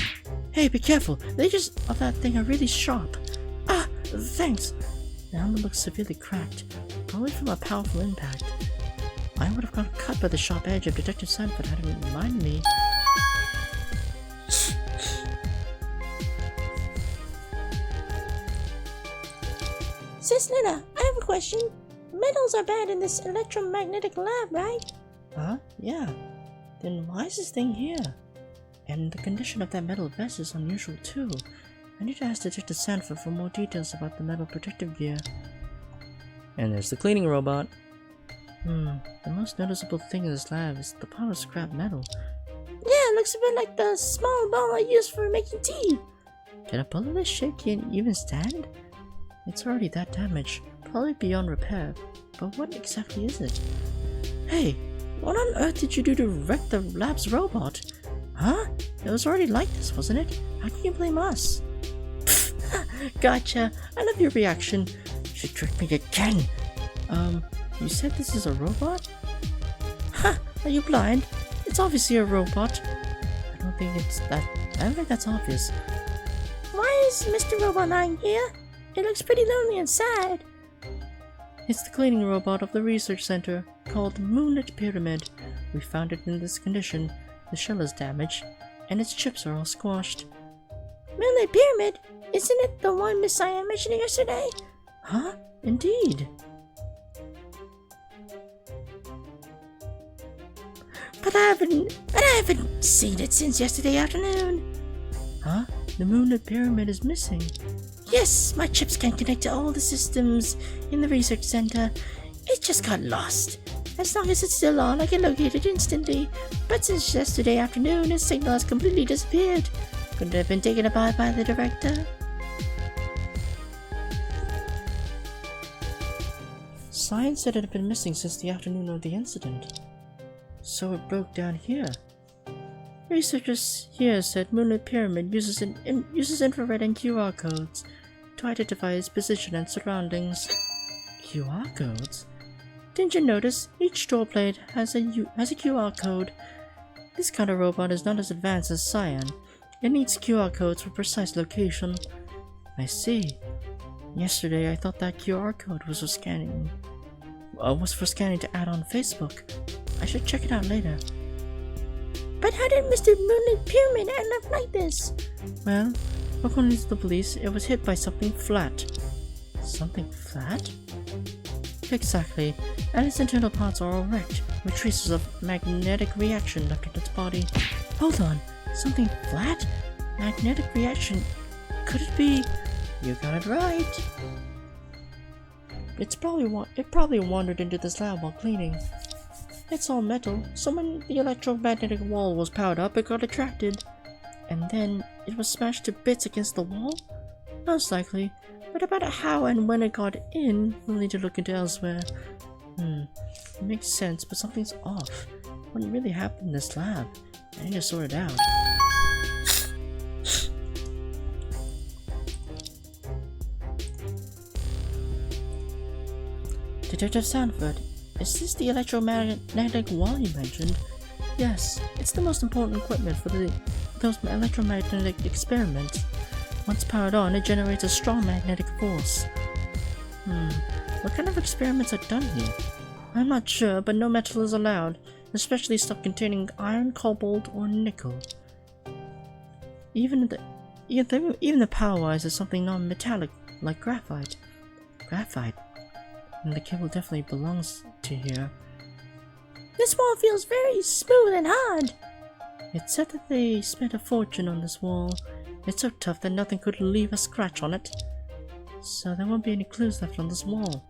Hey, be careful. The edges of that thing are really sharp. Ah, thanks. The helmet looks severely cracked, probably from a powerful impact. I would have got cut by the sharp edge if Detective Sanford hadn't reminded me. Sis Lina, I have a question. Metals are bad in this electromagnetic lab, right? Huh? Yeah. Then why is this thing here? And the condition of that metal vest is unusual too. I need to ask Detective Sanford for more details about the metal protective gear. And there's the cleaning robot. The most noticeable thing in this lab is the pile of scrap metal. Yeah, it looks a bit like the small bowl I use for making tea. Can a bullet this shape even stand? It's already that damaged, probably beyond repair, but what exactly is it? Hey, what on earth did you do to wreck the lab's robot? Huh? It was already like this, wasn't it? How can you blame us? Gotcha. I love your reaction. You tricked me again. You said this is a robot? Ha! Are you blind? It's obviously a robot. I don't think that's obvious. Why is Mr. Robot lying here? It looks pretty lonely and sad. It's the cleaning robot of the research center, called Moonlit Pyramid. We found it in this condition. The shell is damaged, and its chips are all squashed. Moonlit Pyramid? Isn't it the one Miss Cyan mentioned yesterday? Huh? Indeed. But I haven't seen it since yesterday afternoon. Huh? The Moonlit Pyramid is missing. Yes, my chips can't connect to all the systems in the research center. It just got lost. As long as it's still on, I can locate it instantly. But since yesterday afternoon, its signal has completely disappeared. Could it have been taken apart by the director? Science said it had been missing since the afternoon of the incident. So it broke down here. Researchers here said Moonlit Pyramid uses infrared and QR codes to identify its position and surroundings. QR codes? Didn't you notice? Each door plate has a QR code. This kind of robot is not as advanced as Cyan. It needs QR codes for precise location. I see. Yesterday I thought that QR code was for scanning. To add on Facebook. I should check it out later. But how did Mr. Moonlit Pyramid end up like this? Well, according to the police, it was hit by something flat. Something flat? Exactly, and its internal parts are all wrecked, with traces of magnetic reaction left in its body. Hold on, something flat? Magnetic reaction? Could it be? You got it right. It probably wandered into this lab while cleaning. It's all metal, so when the electromagnetic wall was powered up, it got attracted. And then it was smashed to bits against the wall? Most likely, but about how and when it got in, we'll need to look into elsewhere. It makes sense, but something's off. What really happened in this lab? I need to sort it out. Detective Sanford, is this the electromagnetic wall you mentioned? Yes, it's the most important equipment for those electromagnetic experiments. Once powered on, it generates a strong magnetic force. What kind of experiments are done here? I'm not sure, but no metal is allowed, especially stuff containing iron, cobalt, or nickel. Even the power wires is something non-metallic, like graphite. Graphite? And the cable definitely belongs to here. This wall feels very smooth and hard. It's said that they spent a fortune on this wall. It's so tough that nothing could leave a scratch on it. So there won't be any clues left on this wall.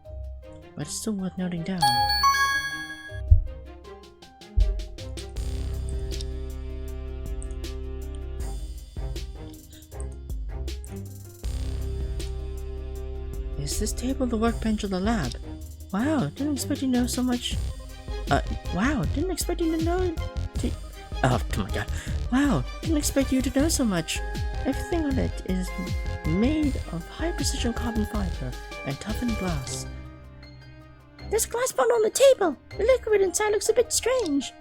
But it's still worth noting down. Is this table the workbench of the lab? Wow, didn't expect you to know so much. Wow, didn't expect you to know. Oh my god. Wow, didn't expect you to know so much. Everything on it is made of high precision carbon fiber and toughened glass. There's a glass bottle on the table. The liquid inside looks a bit strange.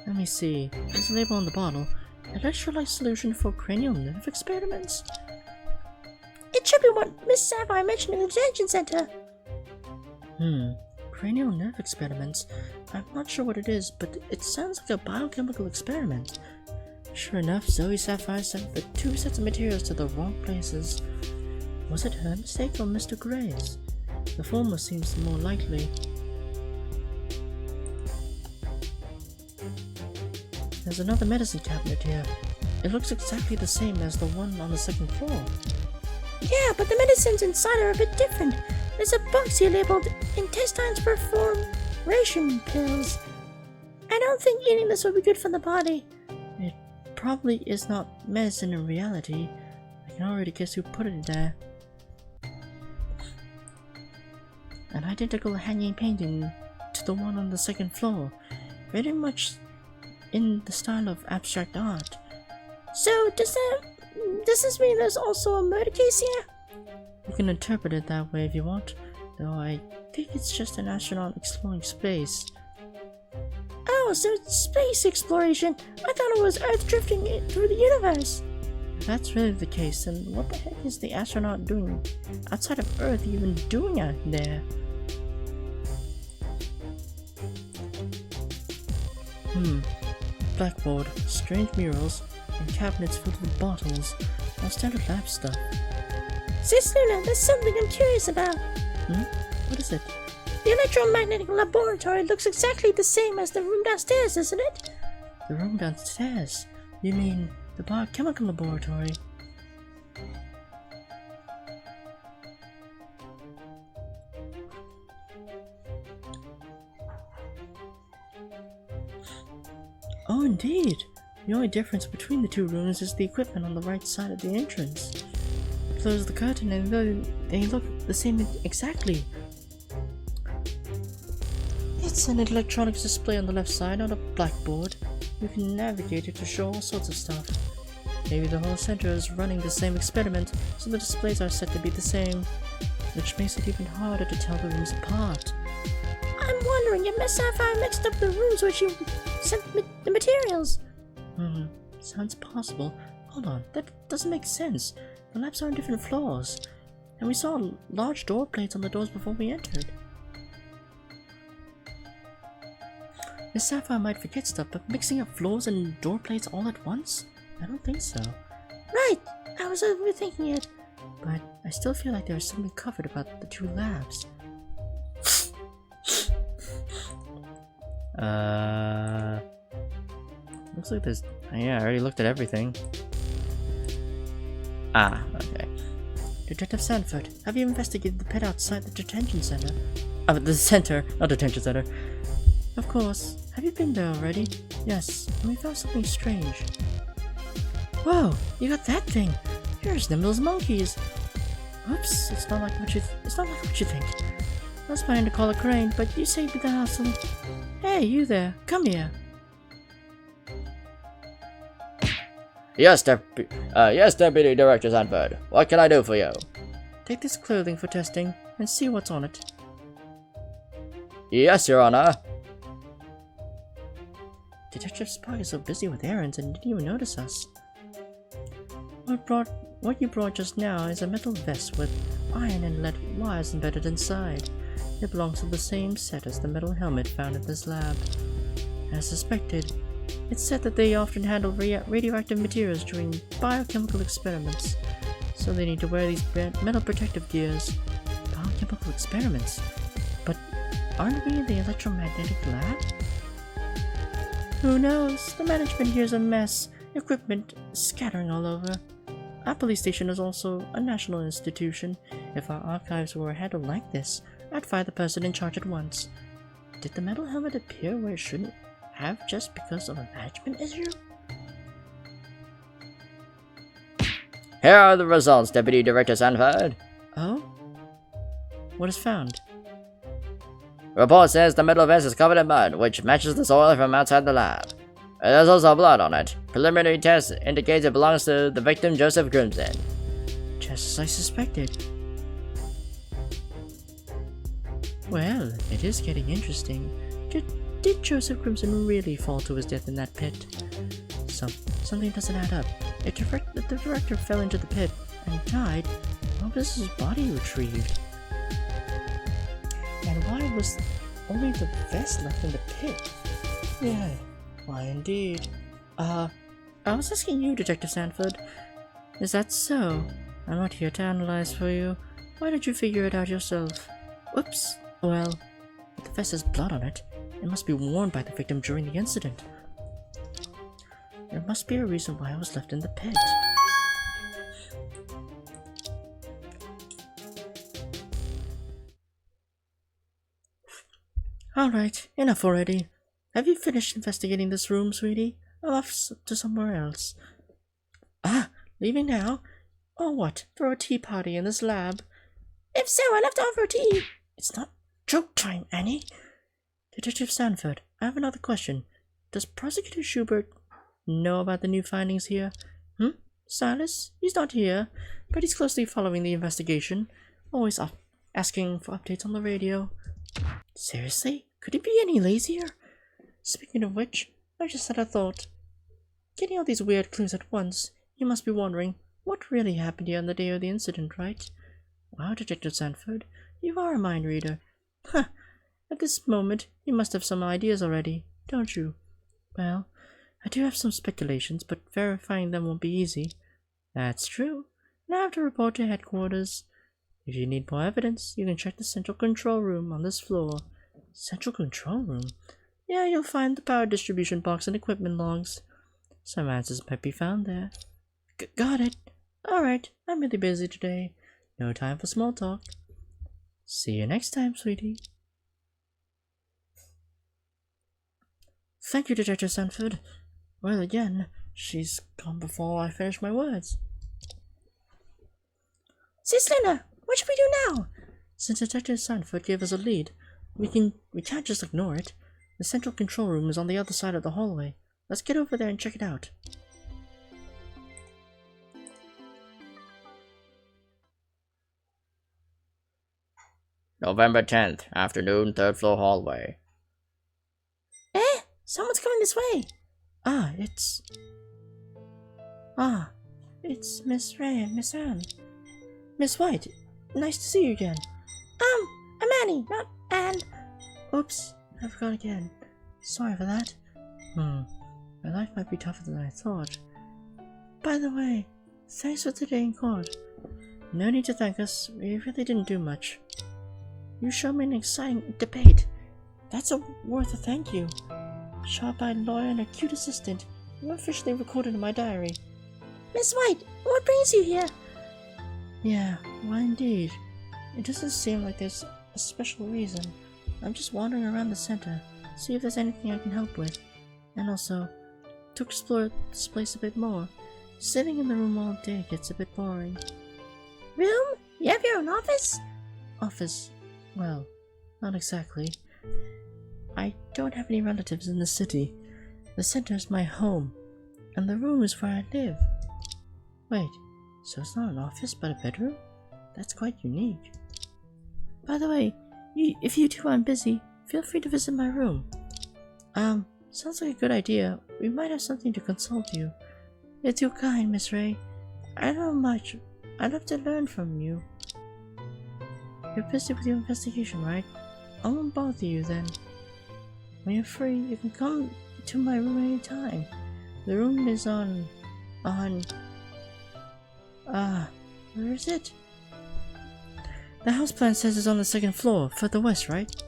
Let me see. There's a label on the bottle. Electrolyte solution for cranial nerve experiments. It should be what Miss Sapphire mentioned in the detention center. Cranial nerve experiments. I'm not sure what it is, but it sounds like a biochemical experiment. Sure enough, Zoe Sapphire sent the 2 sets of materials to the wrong places. Was it her mistake or Mr. Gray's? The former seems more likely. There's another medicine cabinet here. It looks exactly the same as the one on the 2nd floor. Yeah, but the medicines inside are a bit different. There's a box here labeled Intestines Perforation Pills. I don't think eating this would be good for the body. It probably is not medicine in reality. I can already guess who put it there. An identical hanging painting to the one on the second floor, very much in the style of abstract art. So, does this mean there's also a murder case here? You can interpret it that way if you want, though I think it's just an astronaut exploring space. Oh, so it's space exploration. I thought it was Earth drifting through the universe. If that's really the case, then what the heck is the astronaut doing outside of Earth even doing out there? Blackboard, strange murals, and cabinets filled with bottles, all standard lab stuff. Sis Luna, there's something I'm curious about. What is it? The electromagnetic laboratory looks exactly the same as the room downstairs, isn't it? The room downstairs? You mean the biochemical laboratory? Oh, indeed. The only difference between the two rooms is the equipment on the right side of the entrance. Close the curtain and they look the same exactly. It's an electronics display on the left side on a blackboard. You can navigate it to show all sorts of stuff. Maybe the whole center is running the same experiment, so the displays are set to be the same, which makes it even harder to tell the rooms apart. I'm wondering if Miss Sapphire mixed up the rooms where she sent the materials. Sounds possible. Hold on, that doesn't make sense. The labs are on different floors, and we saw large door plates on the doors before we entered. Miss Sapphire might forget stuff, but mixing up floors and door plates all at once? I don't think so. Right, I was overthinking it. But I still feel like there's something covered about the two labs. Looks like there's... Yeah, I already looked at everything. Ah, okay. Detective Sanford, have you investigated the pit outside the detention center? The center, not detention center. Of course. Have you been there already? Yes, and we found something strange. Whoa, you got that thing! You're as nimble as monkeys! Oops, it's not like what you think. I was planning to call a crane, but you saved me the hassle. Hey, you there, come here. Yes, Deputy Director Sanford. What can I do for you? Take this clothing for testing, and see what's on it. Yes, Your Honor. Detective Spock is so busy with errands and didn't even notice us. What you brought just now is a metal vest with iron and lead wires embedded inside. It belongs to the same set as the metal helmet found in this lab. As suspected, it's said that they often handle radioactive materials during biochemical experiments, so they need to wear these metal protective gears. Biochemical experiments? But aren't we in the electromagnetic lab? Who knows? The management here's a mess. Equipment scattering all over. Our police station is also a national institution. If our archives were handled like this, I'd fire the person in charge at once. Did the metal helmet appear where it shouldn't have just because of a management issue? Here are the results, Deputy Director Sanford. Oh? What is found? Report says the metal vest is covered in mud, which matches the soil from outside the lab. There's also blood on it. Preliminary test indicates it belongs to the victim, Joseph Crimson. Just as I suspected. Well, it is getting interesting. Did Joseph Crimson really fall to his death in that pit? Something doesn't add up. If the director fell into the pit and died, why was his body retrieved? And why was only the vest left in the pit? Yeah, why indeed. I was asking you, Detective Sanford. Is that so? I'm not here to analyze for you. Why don't you figure it out yourself? Whoops. Well, if the vest has blood on it, it must be worn by the victim during the incident. There must be a reason why I was left in the pit. Alright, enough already. Have you finished investigating this room, sweetie? I'm off to somewhere else. Ah, leaving now? Or what? Throw a tea party in this lab? If so, I left over tea. It's not joke time, Annie. Detective Sanford, I have another question. Does Prosecutor Schubert know about the new findings here? Silas? He's not here, but he's closely following the investigation. Always up asking for updates on the radio. Seriously? Could he be any lazier? Speaking of which, I just had a thought. Getting all these weird clues at once, you must be wondering what really happened here on the day of the incident, right? Wow, Detective Sanford, you are a mind reader. Huh. At this moment, you must have some ideas already, don't you? Well, I do have some speculations, but verifying them won't be easy. That's true. Now I have to report to headquarters. If you need more evidence, you can check the central control room on this floor. Central control room? Yeah, you'll find the power distribution box and equipment logs. Some answers might be found there. Got it. Alright, I'm really busy today. No time for small talk. See you next time, sweetie. Thank you, Detective Sanford. Well, again, she's gone before I finish my words. Sis Linda, what should we do now? Since Detective Sanford gave us a lead, we can't just ignore it. The central control room is on the other side of the hallway. Let's get over there and check it out. November 10th, afternoon, 3rd floor hallway. Someone's coming this way. It's Miss Ray and Miss Anne. Miss White, nice to see you again. I'm Annie, not Anne. Oops, I forgot again. Sorry for that. My life might be tougher than I thought. By the way, thanks for today in court. No need to thank us, we really didn't do much. You showed me an exciting debate. That's worth a thank you. Shot by a lawyer and a cute assistant. You're officially recorded in my diary. Miss White, what brings you here? Yeah, well indeed. It doesn't seem like there's a special reason. I'm just wandering around the center, see if there's anything I can help with. And also, to explore this place a bit more. Sitting in the room all day gets a bit boring. Room? You have your own office? Office? Well, not exactly. I don't have any relatives in the city. The center is my home, and the room is where I live. Wait, so it's not an office but a bedroom? That's quite unique. By the way, if you two aren't busy, feel free to visit my room. Sounds like a good idea. We might have something to consult you. You're too kind, Miss Ray. I don't know much. I'd love to learn from you. You're busy with your investigation, right? I won't bother you then. When you're free, you can come to my room anytime. The room is where is it? The house plan says it's on the 2nd floor, further west, right?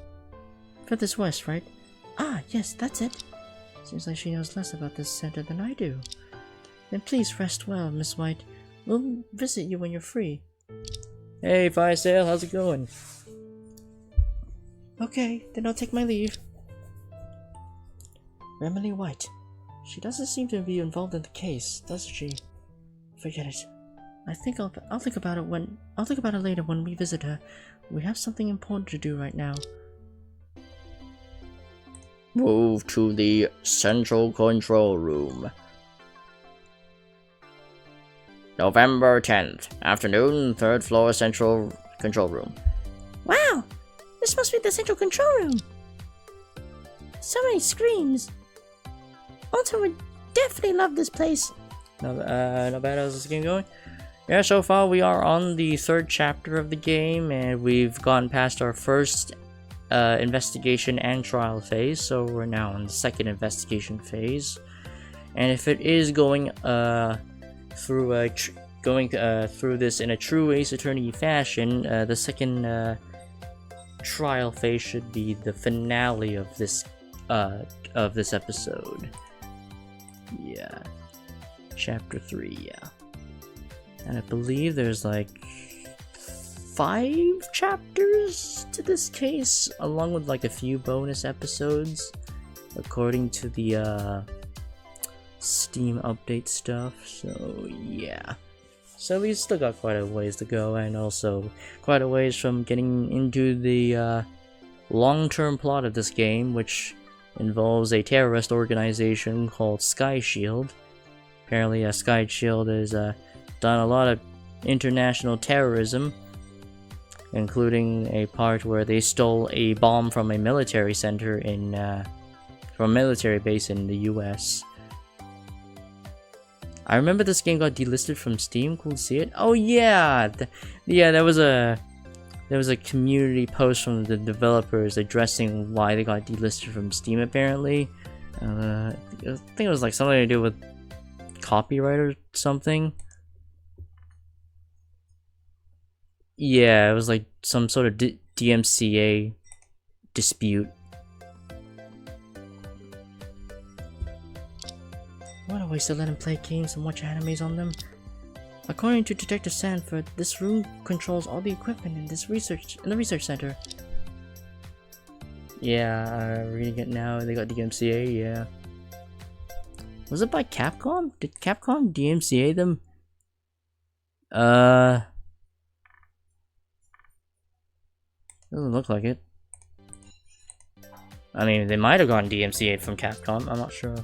Furthest west, right? Yes, that's it. Seems like she knows less about this center than I do. Then please rest well, Miss White. We'll visit you when you're free. Hey, Fire Sale, how's it going? Okay, then I'll take my leave. Emily White. She doesn't seem to be involved in the case, does she? Forget it. I'll think about it later when we visit her. We have something important to do right now. Move to the central control room. November 10th, afternoon, 3rd floor central control room. Wow, this must be the central control room. So many screens. Alta would definitely love this place. Not bad. How's this game going? Yeah, so far we are on the 3rd chapter of the game, and we've gone past our first investigation and trial phase, so we're now in the 2nd investigation phase. And if it is going through through this in a true Ace Attorney fashion, the 2nd trial phase should be the finale of this episode. Yeah, chapter 3. Yeah, and I believe there's like 5 chapters to this case, along with like a few bonus episodes, according to the Steam update stuff. So yeah, So we still got quite a ways to go, and also quite a ways from getting into the long-term plot of this game, which involves a terrorist organization called Sky Shield. Apparently, Sky Shield has done a lot of international terrorism, including a part where they stole a bomb from a military center in from a military base in the US. I remember this game got delisted from Steam. Cool to see it. Oh yeah, there was a community post from the developers addressing why they got delisted from Steam. Apparently, I think it was like something to do with copyright or something. Yeah, it was like some sort of DMCA dispute. What a waste to let him play games and watch animes on them. According to Detective Sanford, this room controls all the equipment in the research center. Yeah, reading it now. They got DMCA. Yeah. Was it by Capcom? Did Capcom DMCA them? Doesn't look like it. I mean, they might have gone DMCA from Capcom. I'm not sure.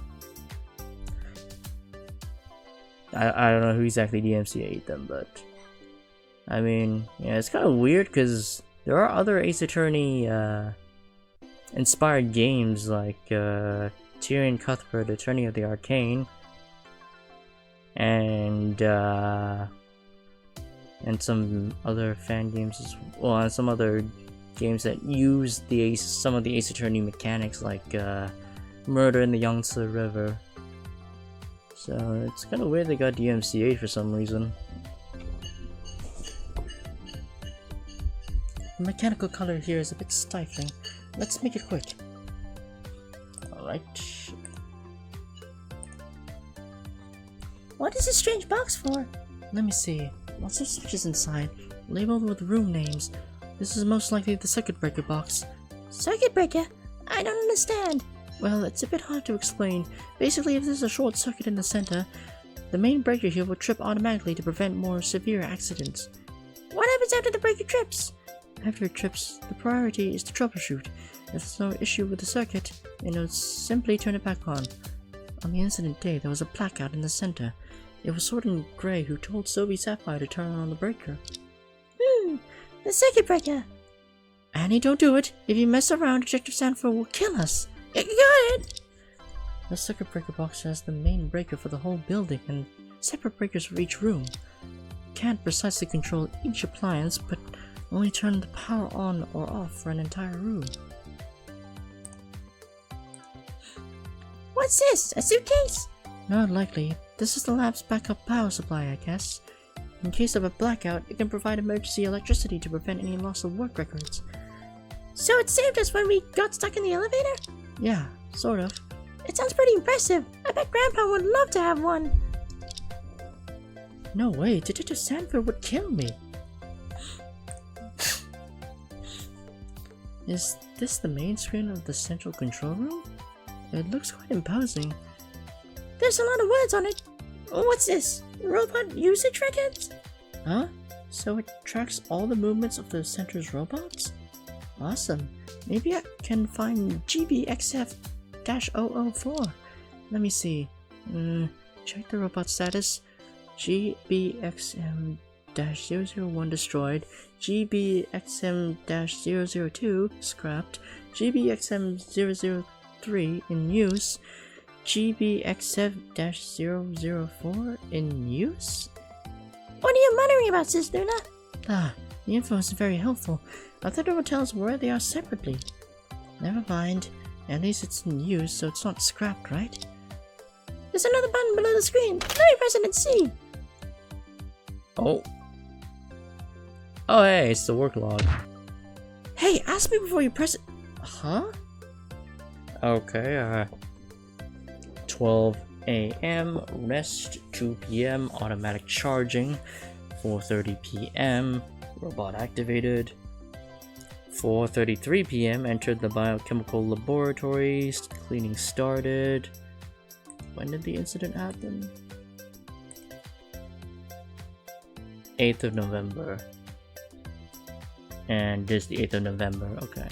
I don't know who exactly DMCA'd them, but I mean, yeah, it's kind of weird because there are other Ace Attorney inspired games like Tyrion Cuthbert, Attorney of the Arcane, and some other fan games as well, and some other games that use some of the Ace Attorney mechanics, like Murder in the Yangtze River. So it's kind of weird they got DMCA for some reason. The mechanical color here is a bit stifling. Let's make it quick. Alright. What is this strange box for? Let me see. Lots of switches inside, labeled with room names. This is most likely the circuit breaker box. Circuit breaker? I don't understand. Well, it's a bit hard to explain. Basically, if there's a short circuit in the center, the main breaker here will trip automatically to prevent more severe accidents. What happens after the breaker trips? After it trips, the priority is to troubleshoot. If there's no issue with the circuit, it'll simply turn it back on. On the incident day, there was a blackout in the center. It was Sword Gray who told Sophie Sapphire to turn on the breaker. The circuit breaker. Annie, don't do it. If you mess around, Detective Sanford will kill us. You got it. The circuit breaker box has the main breaker for the whole building and separate breakers for each room. You can't precisely control each appliance, but only turn the power on or off for an entire room. What's this? A suitcase? Not likely. This is the lab's backup power supply, I guess. In case of a blackout, it can provide emergency electricity to prevent any loss of work records. So it saved us when we got stuck in the elevator? Yeah, sort of. It sounds pretty impressive. I bet Grandpa would love to have one. No way, Detective Sanford would kill me. Is this the main screen of the central control room? It looks quite imposing. There's a lot of words on it. What's this? Robot usage records? Huh? So it tracks all the movements of the center's robots? Awesome. Maybe I can find GBXF-004. Let me see. Check the robot status. GBXM-001 destroyed. GBXM-002 scrapped. GBXM-003 in use. GBXF-004 in use? What are you muttering about, Sis Luna? Ah, the info is very helpful. I thought it would tell us where they are separately. Never mind. At least it's in use, so it's not scrapped, right? There's another button below the screen. Let me press it and see. Oh. Oh, hey, it's the work log. Hey, ask me before you press it. Huh? Okay, 12 a.m. rest, 2 p.m. automatic charging, 4:30 p.m. robot activated, 4:33 p.m. entered the biochemical laboratory, cleaning started. When did the incident happen? 8th of November. And this the 8th of November, okay.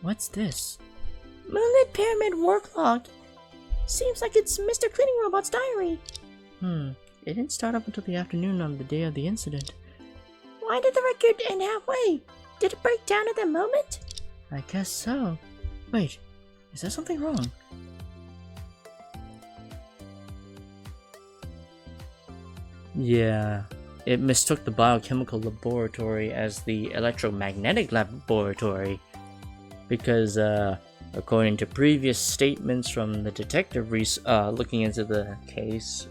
What's this? Moonlit Pyramid work log. Seems like it's Mr. Cleaning Robot's diary. It didn't start up until the afternoon on the day of the incident. Why did the record end halfway? Did it break down at that moment? I guess so. Wait, is there something wrong? Yeah, it mistook the biochemical laboratory as the electromagnetic laboratory. Because, according to previous statements from the detective looking into the case,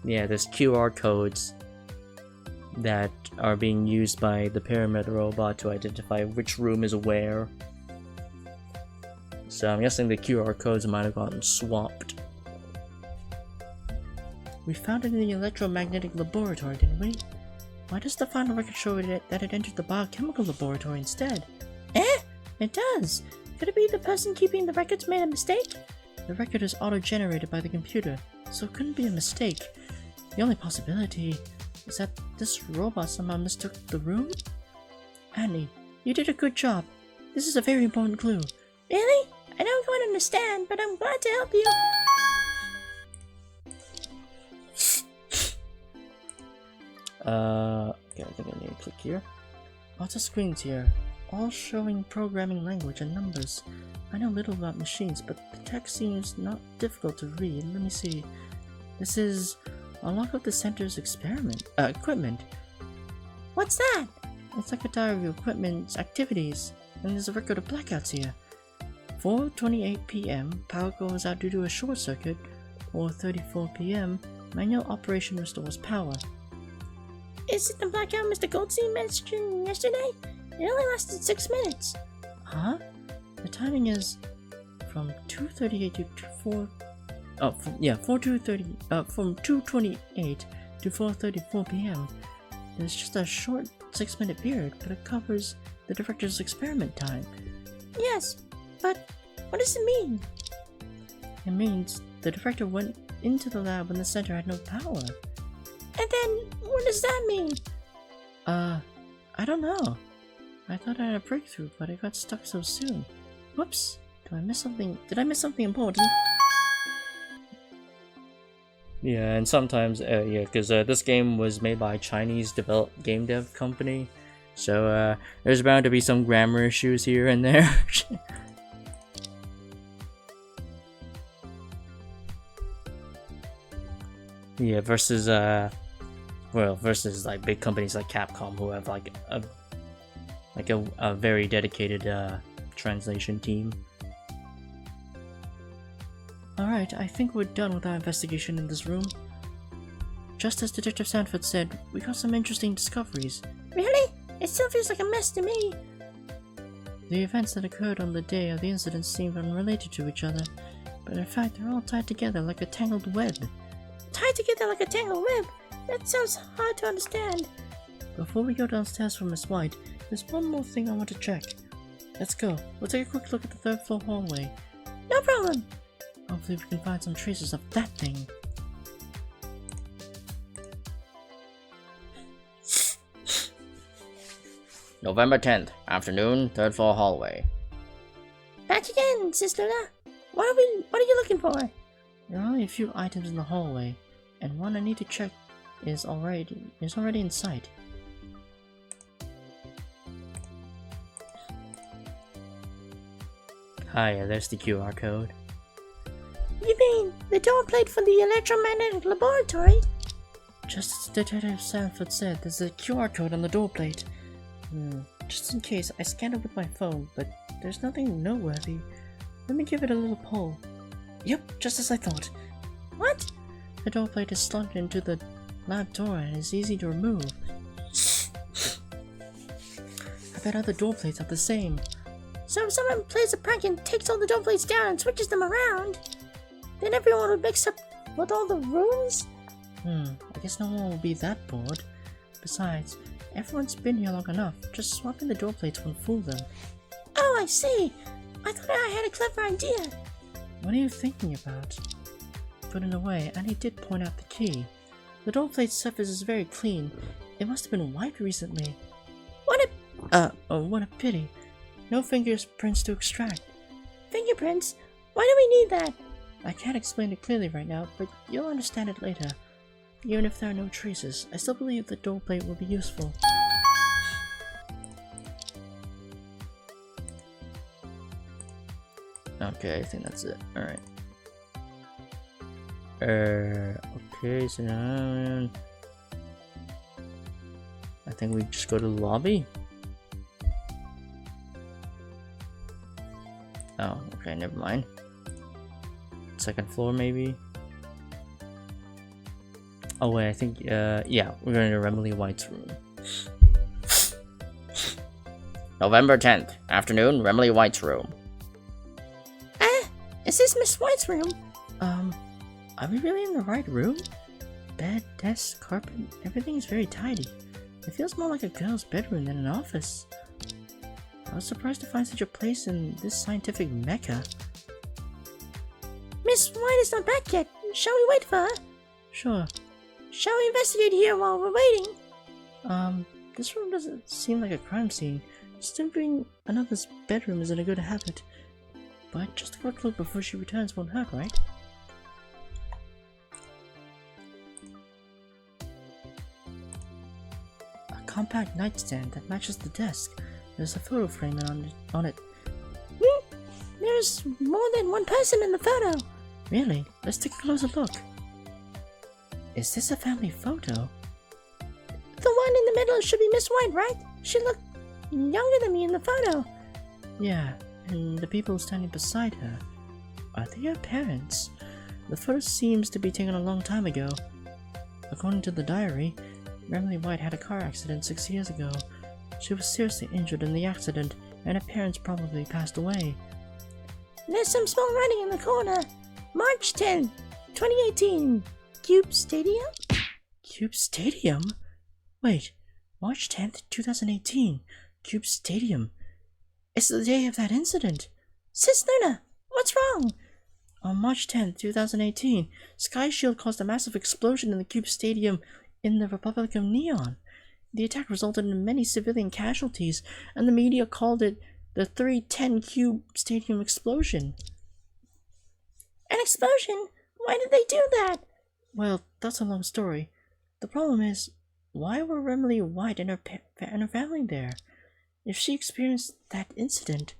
yeah, there's QR codes that are being used by the pyramid robot to identify which room is where. So I'm guessing the QR codes might have gotten swapped. We found it in the electromagnetic laboratory, didn't we? Why does the final record show that it entered the biochemical laboratory instead? It does. Could it be the person keeping the records made a mistake? The record is auto-generated by the computer, so it couldn't be a mistake. The only possibility is that this robot somehow mistook the room? Annie, you did a good job. This is a very important clue. Really? I don't quite understand, but I'm glad to help you. Okay, I think I need to click here. Lots of screens here, all showing programming language and numbers. I know little about machines, but the text seems not difficult to read. Let me see. This is a log of the center's equipment. What's that? It's like a diary of equipment's activities, and there's a record of blackouts here. 4:28 p.m. power goes out due to a short circuit. 4:34 p.m. manual operation restores power. Is it the blackout Mr. Goldstein mentioned yesterday? It only lasted 6 minutes. Huh? The timing is from 2:38 to 4. Oh, from 2:28 to 4:34 p.m. It's just a short 6-minute period, but it covers the director's experiment time. Yes, but what does it mean? It means the director went into the lab when the center had no power. And then, what does that mean? I don't know. I thought I had a breakthrough, but I got stuck so soon. Whoops! Did I miss something important? Yeah, and sometimes, yeah, because this game was made by a Chinese game dev company, so there's bound to be some grammar issues here and there. Yeah, versus like big companies like Capcom who have like a very dedicated translation team. Alright, I think we're done with our investigation in this room. Just as Detective Sanford said, we got some interesting discoveries. Really? It still feels like a mess to me. The events that occurred on the day of the incident seemed unrelated to each other, but in fact they're all tied together like a tangled web. Tied together like a tangled web? That sounds hard to understand. Before we go downstairs for Miss White, there's one more thing I want to check. Let's go. We'll take a quick look at the 3rd floor hallway. No problem. Hopefully we can find some traces of that thing. November 10th, afternoon, 3rd floor hallway. Back again, Sister Luna. What are you looking for? There are only a few items in the hallway, and one I need to check is already in sight. Hiya, there's the QR code. You mean the door plate for the electromagnetic laboratory? Just as Detective Sanford said, there's a QR code on the door plate. Just in case, I scanned it with my phone, but there's nothing noteworthy. Let me give it a little pull. Yep, just as I thought. What? The door plate is slotted into the lab door and is easy to remove. I bet other door plates are the same. So if someone plays a prank and takes all the door plates down and switches them around, then everyone would mix up with all the rooms? I guess no one will be that bored. Besides, everyone's been here long enough. Just swapping the door plates won't fool them. Oh, I see. I thought I had a clever idea. What are you thinking about? put it away, and he did point out the key. The door plate surface is very clean. It must have been wiped recently. What What a pity. No fingerprints to extract. fingerprints? Why do we need that? I can't explain it clearly right now, but you'll understand it later. Even if there are no traces, I still believe the door plate will be useful. Okay, I think that's it. Alright. Okay, so now I think we just go to the lobby. Oh, okay, never mind. Second floor, maybe. Oh wait, I think yeah, we're going to Emily White's room. November 10th, afternoon, Remley White's room. Is this Miss White's room? Are we really in the right room? Bed, desk, carpet, everything is very tidy. It feels more like a girl's bedroom than an office. I was surprised to find such a place in this scientific mecca. Miss White is not back yet. Shall we wait for her? Sure. Shall we investigate here while we're waiting? This room doesn't seem like a crime scene. Disturbing another's bedroom isn't a good habit. But just a quick look before she returns won't hurt, right? A compact nightstand that matches the desk. There's a photo frame on it. There's more than one person in the photo. Really? Let's take a closer look. Is this a family photo? The one in the middle should be Miss White, right? She looked younger than me in the photo. Yeah, and the people standing beside her. Are they her parents? The photo seems to be taken a long time ago. According to the diary, Emily White had a car accident 6 years ago. She was seriously injured in the accident, and her parents probably passed away. There's some small writing in the corner. March 10th, 2018. Cube Stadium? Cube Stadium? Wait, March 10th, 2018. Cube Stadium. It's the day of that incident. Sis Luna, what's wrong? On March 10th, 2018, Sky Shield caused a massive explosion in the Cube Stadium in the Republic of Neon. The attack resulted in many civilian casualties, and the media called it the 310 Cube Stadium explosion. An explosion? Why did they do that? Well, that's a long story. The problem is, why were Emily White and her family there? If she experienced that incident,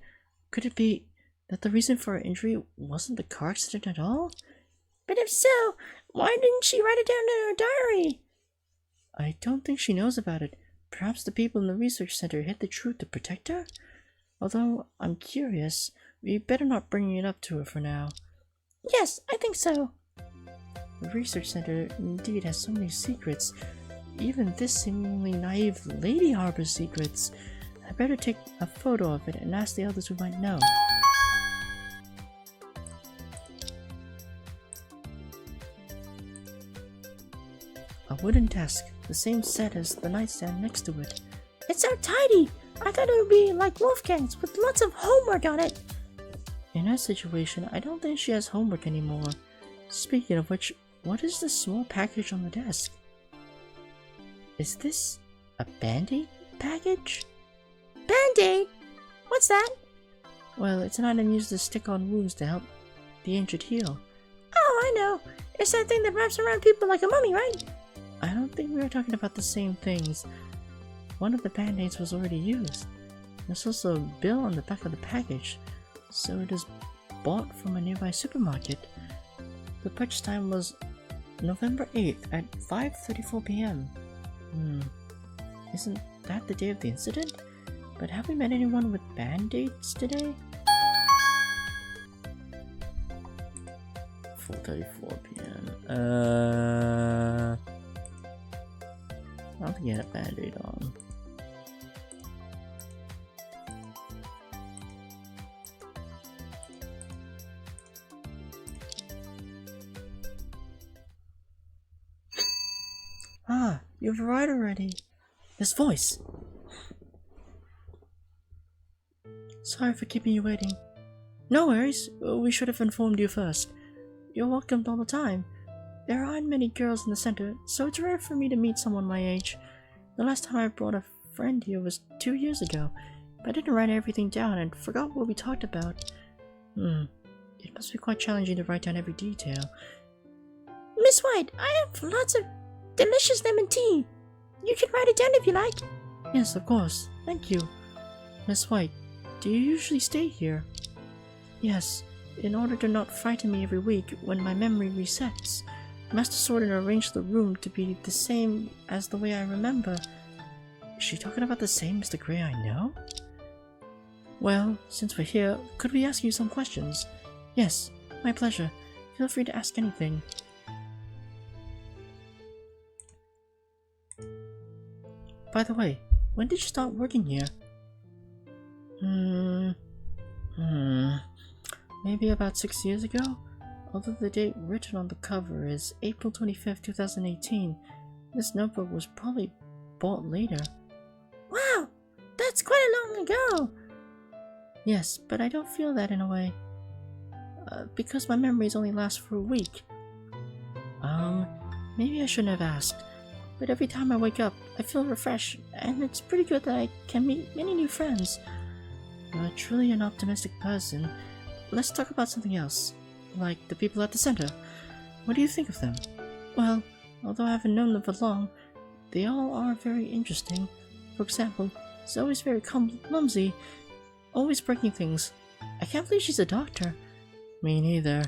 could it be that the reason for her injury wasn't the car accident at all? But if so, why didn't she write it down in her diary? I don't think she knows about it. Perhaps the people in the research center hid the truth to protect her? Although I'm curious, we better not bring it up to her for now. Yes, I think so. The research center indeed has so many secrets. Even this seemingly naive lady harbors secrets. I better take a photo of it and ask the others who might know. A wooden desk, the same set as the nightstand next to it. It's so tidy. I thought it would be like Wolfgang's with lots of homework on it. In her situation, I don't think she has homework anymore. Speaking of which, what is this small package on the desk? Is this a Band-Aid package? Band-Aid? What's that? Well, it's an item used to stick on wounds to help the injured heal. Oh, I know. It's that thing that wraps around people like a mummy, right? I don't think we are talking about the same things. One of the Band-Aids was already used. There's also a bill on the back of the package, so it is bought from a nearby supermarket. The purchase time was November 8th at 5:34 p.m. Isn't that the day of the incident? But have we met anyone with Band-Aids today? 4:34 p.m. I don't think he had a Band-Aid on. Ah, you've arrived already. This voice. Sorry for keeping you waiting. No worries, we should have informed you first. you're welcomed all the time. There aren't many girls in the center, so it's rare for me to meet someone my age. The last time I brought a friend here was 2 years ago, but I didn't write everything down and forgot what we talked about. It must be quite challenging to write down every detail. Miss White, I have lots of delicious lemon tea. You can write it down if you like. Yes, of course. Thank you. Miss White, do you usually stay here? Yes, in order to not frighten me every week when my memory resets. Master Sworden arranged the room to be the same as the way I remember. Is she talking about the same Mr. Grey I know? Well, since we're here, could we ask you some questions? Yes, my pleasure. Feel free to ask anything. By the way, when did you start working here? Maybe about 6 years ago? Although the date written on the cover is April 25th, 2018, this notebook was probably bought later. Wow, that's quite long ago. Yes, but I don't feel that in a way. Because my memories only last for a week. Maybe I shouldn't have asked. But every time I wake up, I feel refreshed, and it's pretty good that I can meet many new friends. You're truly an optimistic person. Let's talk about something else. Like the people at the center. What do you think of them? Well, although I haven't known them for long, they all are very interesting. For example, Zoe's very clumsy, always breaking things. I can't believe she's a doctor. Me neither.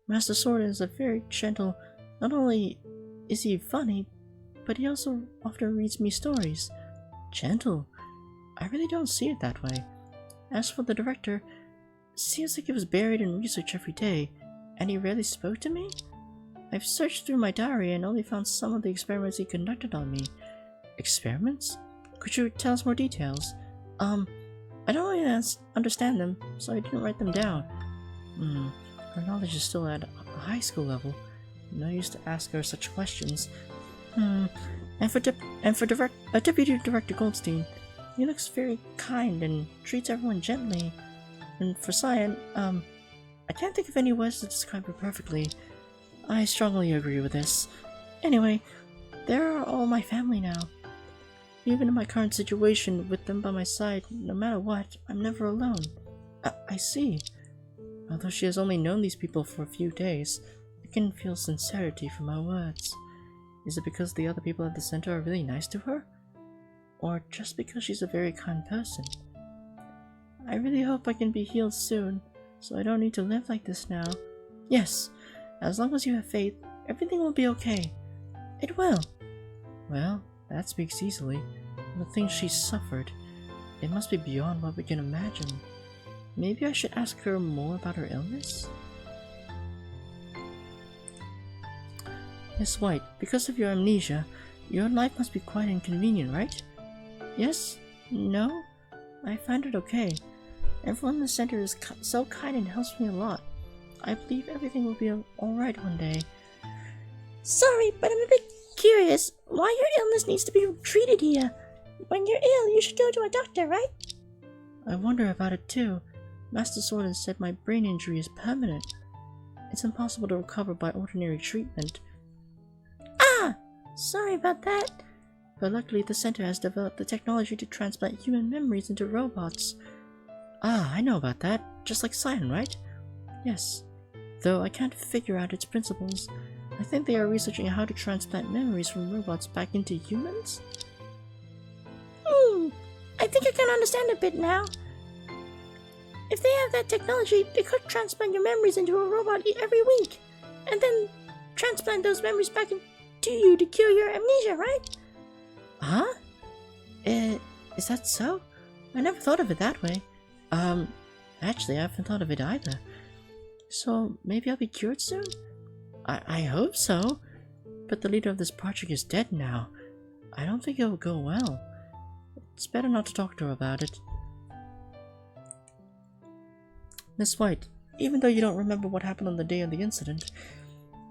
Master Sword is a very gentle. Not only is he funny, but he also often reads me stories. Gentle? I really don't see it that way. As for the director, seems like he was buried in research every day, and he rarely spoke to me? I've searched through my diary and only found some of the experiments he conducted on me. Experiments? Could you tell us more details? I don't really understand them, so I didn't write them down. Her knowledge is still at a high school level. No use to ask her such questions. And for Deputy Director Goldstein, he looks very kind and treats everyone gently. And for Cyan, I can't think of any words to describe her perfectly. I strongly agree with this. Anyway, there are all my family now. Even in my current situation, with them by my side, no matter what, I'm never alone. I see. Although she has only known these people for a few days, I can feel sincerity from her words. Is it because the other people at the center are really nice to her? Or just because she's a very kind person? I really hope I can be healed soon, so I don't need to live like this now. Yes, as long as you have faith, everything will be okay. It will. Well, that speaks easily. The things she suffered, it must be beyond what we can imagine. Maybe I should ask her more about her illness? Miss White, because of your amnesia, your life must be quite inconvenient, right? Yes? No? I find it okay. Everyone in the center is so kind and helps me a lot. I believe everything will be alright one day. Sorry, but I'm a bit curious why your illness needs to be treated here. When you're ill, you should go to a doctor, right? I wonder about it too. Master Sworden said my brain injury is permanent. It's impossible to recover by ordinary treatment. Sorry about that. But luckily the center has developed the technology to transplant human memories into robots. I know about that. Just like Cyan, right? Yes. Though I can't figure out its principles. I think they are researching how to transplant memories from robots back into humans? I think I can understand a bit now. If they have that technology, they could transplant your memories into a robot every week, and then transplant those memories back into you to cure your amnesia, right? Huh? Is that so? I never thought of it that way. Actually, I haven't thought of it either. So, maybe I'll be cured soon? I hope so. But the leader of this project is dead now. I don't think it will go well. It's better not to talk to her about it. Miss White, even though you don't remember what happened on the day of the incident,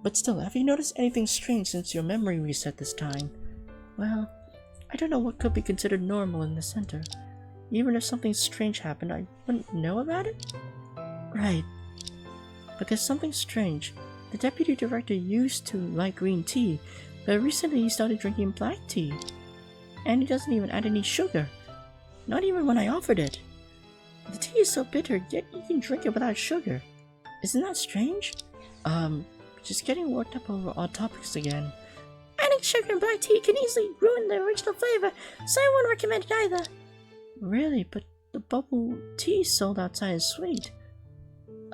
but still, have you noticed anything strange since your memory reset this time? Well, I don't know what could be considered normal in the center. Even if something strange happened, I wouldn't know about it? Right. But there's something strange. The deputy director used to like green tea, but recently he started drinking black tea. And he doesn't even add any sugar. Not even when I offered it. The tea is so bitter, yet you can drink it without sugar. Isn't that strange? Just getting worked up over odd topics again. Adding sugar in black tea can easily ruin the original flavor, so I wouldn't recommend it either. Really? But the bubble tea sold outside is sweet.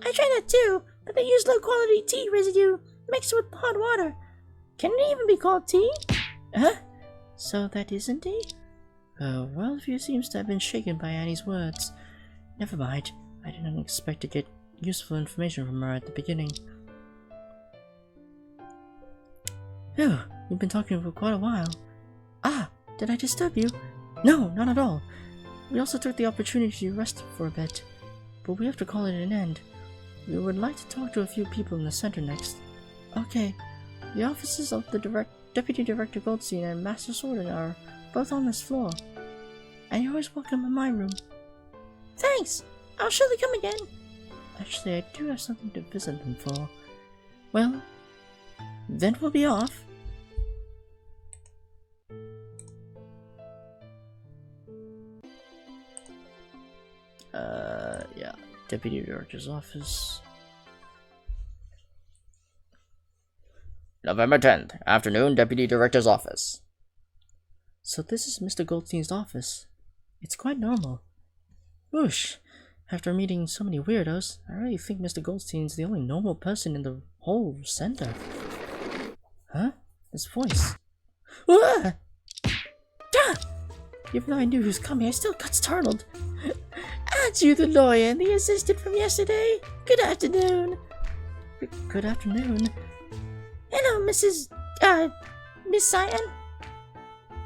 I tried that too, but they use low-quality tea residue mixed with hot water. Can it even be called tea? Huh? So that isn't tea? Worldview seems to have been shaken by Annie's words. Never mind. I didn't expect to get useful information from her at the beginning. Phew, you've been talking for quite a while. Ah, did I disturb you? No, not at all. We also took the opportunity to rest for a bit, but we have to call it an end. We would like to talk to a few people in the center next. Okay, the offices of the Deputy Director Goldstein and Master Sworden are both on this floor. And you're always welcome in my room. Thanks! I'll surely come again. Actually, I do have something to visit them for. Well, then we'll be off. Yeah, Deputy Director's office. November 10th, afternoon, Deputy Director's office. So this is Mr. Goldstein's office. It's quite normal. Whoosh! After meeting so many weirdos, I really think Mr. Goldstein's the only normal person in the whole center. Huh? This voice. Ah! Ah! Even though I knew he was coming, I still got startled. Aren't you the lawyer and the assistant from yesterday? Good afternoon. Good afternoon. Hello, Miss Cyan.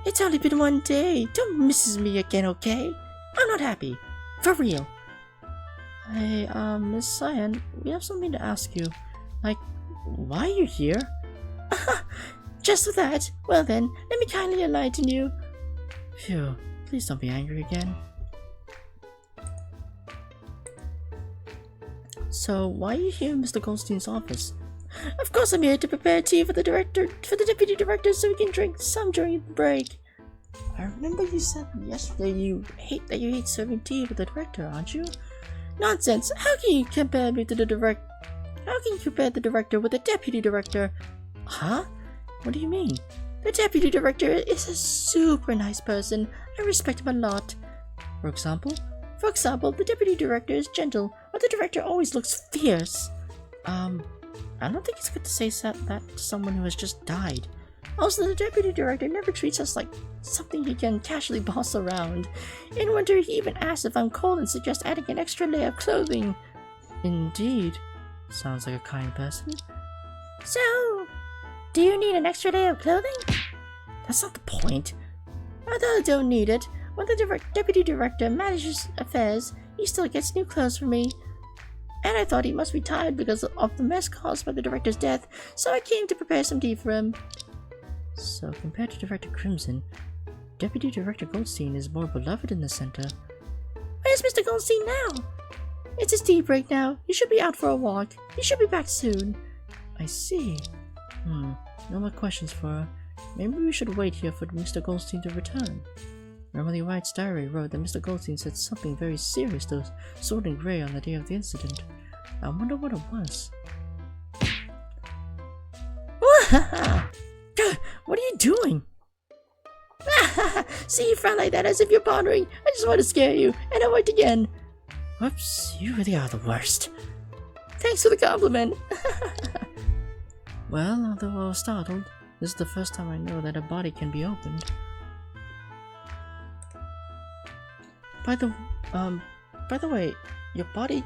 It's only been one day. Don't Mrs. me again, okay? I'm not happy. For real. Hey, Miss Cyan, we have something to ask you. Like, why are you here? Just for that. Well then, let me kindly enlighten you. Phew, please don't be angry again. So, why are you here in Mr. Goldstein's office? Of course I'm here to prepare tea for the deputy director so we can drink some during the break. I remember you said yesterday you hate serving tea with the director, aren't you? Nonsense! How can you compare me to the director? How can you compare the director with the deputy director? Huh? What do you mean? The deputy director is a super nice person. I respect him a lot. For example? For example, the deputy director is gentle, but the director always looks fierce. I don't think it's good to say that to someone who has just died. Also, the deputy director never treats us like something he can casually boss around. In winter, he even asks if I'm cold and suggests adding an extra layer of clothing. Indeed. Sounds like a kind person. So, do you need an extra layer of clothing? That's not the point. Although I don't need it, when the deputy director manages affairs, he still gets new clothes for me. And I thought he must be tired because of the mess caused by the director's death, so I came to prepare some tea for him. So, compared to Director Crimson, Deputy Director Goldstein is more beloved in the center. Where's Mr. Goldstein now? It's his tea break now. He should be out for a walk. He should be back soon. I see. No more questions for her. Maybe we should wait here for Mr. Goldstein to return. Remedy White's diary wrote that Mr. Goldstein said something very serious to Sword and Grey on the day of the incident. I wonder what it was. What are you doing? See you frown like that as if you're pondering. I just want to scare you, and it worked again. Whoops, you really are the worst. Thanks for the compliment. Well, although I was startled, this is the first time I know that a body can be opened. By the way, your body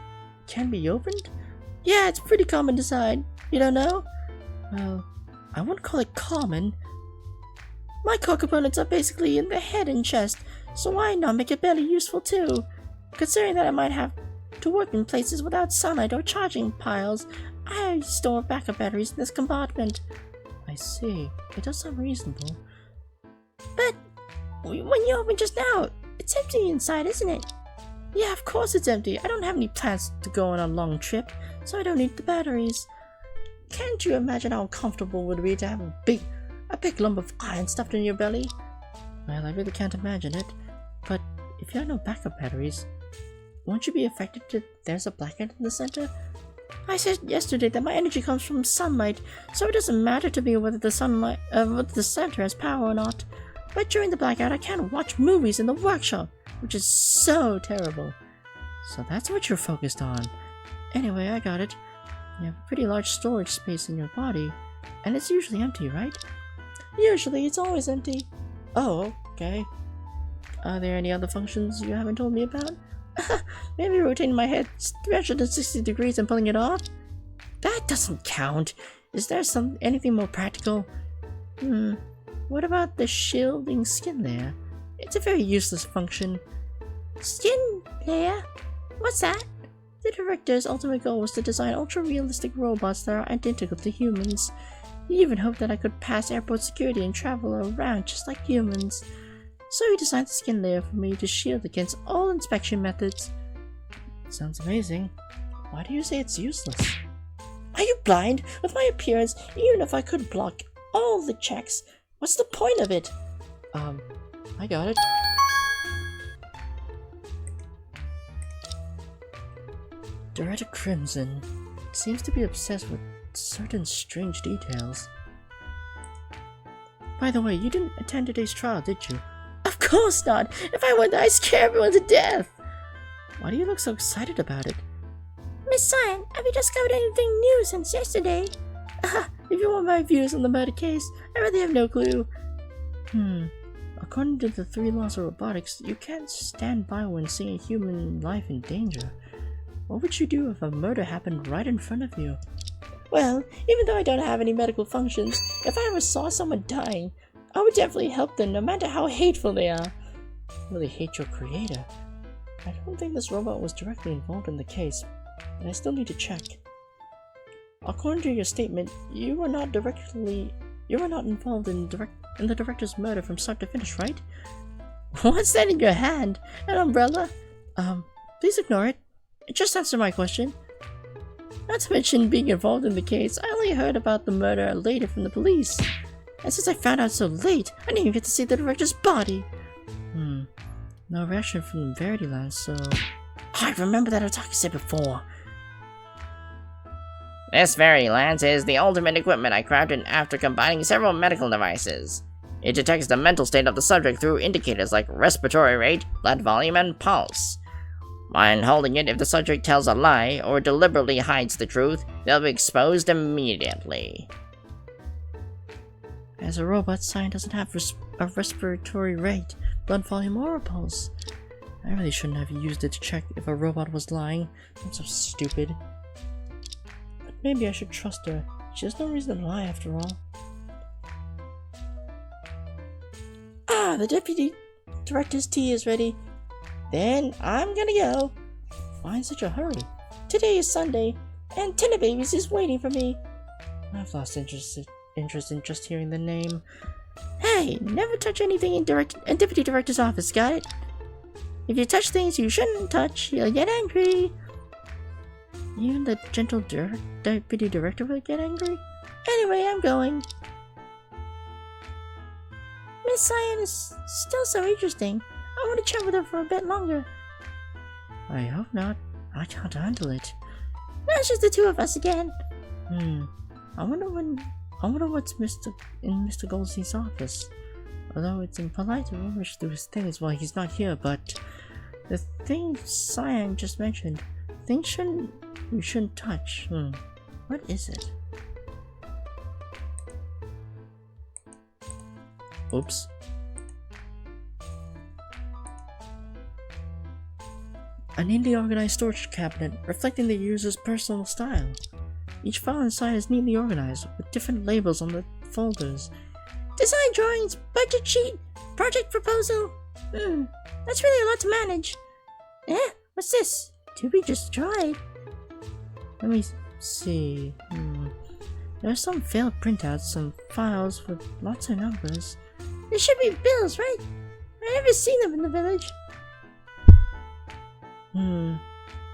can be opened? Yeah, it's pretty common to sign. You don't know? Well, I wouldn't call it common. My core components are basically in the head and chest, so why not make it barely useful too? Considering that I might have to work in places without sunlight or charging piles, I store backup batteries in this compartment. I see. It does sound reasonable. But when you opened just now, it's empty inside, isn't it? Yeah, of course it's empty. I don't have any plans to go on a long trip, so I don't need the batteries. Can't you imagine how uncomfortable it would be to have a big lump of iron stuffed in your belly? Well, I really can't imagine it. But if you have no backup batteries, won't you be affected if there's a blackout in the center? I said yesterday that my energy comes from sunlight, so it doesn't matter to me whether the center has power or not. But during the blackout, I can't watch movies in the workshop, which is so terrible. So that's what you're focused on. Anyway, I got it. You have a pretty large storage space in your body, and it's usually empty, right? Usually, it's always empty. Oh, okay. Are there any other functions you haven't told me about? Maybe rotating my head 360 degrees and pulling it off? That doesn't count. Is there anything more practical? What about the shielding skin layer? It's a very useless function. Skin layer? What's that? The director's ultimate goal was to design ultra-realistic robots that are identical to humans. He even hoped that I could pass airport security and travel around just like humans. So he designed the skin layer for me to shield against all inspection methods. Sounds amazing. Why do you say it's useless? Are you blind? With my appearance, even if I could block all the checks, what's the point of it? I got it. Director Crimson seems to be obsessed with certain strange details. By the way, you didn't attend today's trial, did you? Of course not! If I went, I'd scare everyone to death! Why do you look so excited about it? Miss Cyan, have you discovered anything new since yesterday? If you want my views on the murder case, I really have no clue. According to the 3 laws of robotics, you can't stand by when seeing a human life in danger. What would you do if a murder happened right in front of you? Well, even though I don't have any medical functions, if I ever saw someone dying, I would definitely help them no matter how hateful they are. I really hate your creator. I don't think this robot was directly involved in the case, but I still need to check. According to your statement, you were not involved in the director's murder from start to finish, right? What's that in your hand? An umbrella? Please ignore it. Just answer my question. Not to mention being involved in the case, I only heard about the murder later from the police. And since I found out so late, I didn't even get to see the director's body. No reaction from Verity Land, so... I remember that Otaki said before. This Verity Lance is the ultimate equipment I crafted after combining several medical devices. It detects the mental state of the subject through indicators like respiratory rate, blood volume, and pulse. When holding it, if the subject tells a lie or deliberately hides the truth, they'll be exposed immediately. As a robot, Cyan doesn't have a respiratory rate, blood volume, or a pulse. I really shouldn't have used it to check if a robot was lying. I'm so stupid. But maybe I should trust her. She has no reason to lie after all. Ah, the deputy director's tea is ready. Then I'm gonna go. Why in such a hurry? Today is Sunday, and Tenna Babies is waiting for me. I've lost interest in just hearing the name. Hey, never touch anything in deputy director's office, got it? If you touch things you shouldn't touch, he'll get angry. Even the gentle deputy director will get angry? Anyway, I'm going. Miss Cyan is still so interesting. I want to chat with her for a bit longer. I hope not. I can't handle it. Now it's just the 2 of us again. I wonder what's in Mr. Goldstein's office. Although it's impolite to rummage through his things while he's not here, but the thing Cyan just mentioned, things we shouldn't touch. What is it? Oops. A neatly organized storage cabinet reflecting the user's personal style. Each file inside is neatly organized with different labels on the folders. Design drawings, budget sheet, project proposal. That's really a lot to manage. What's this? To be destroyed. Let me see. There are some failed printouts, some files with lots of numbers. There should be bills, right? I've never seen them in the village.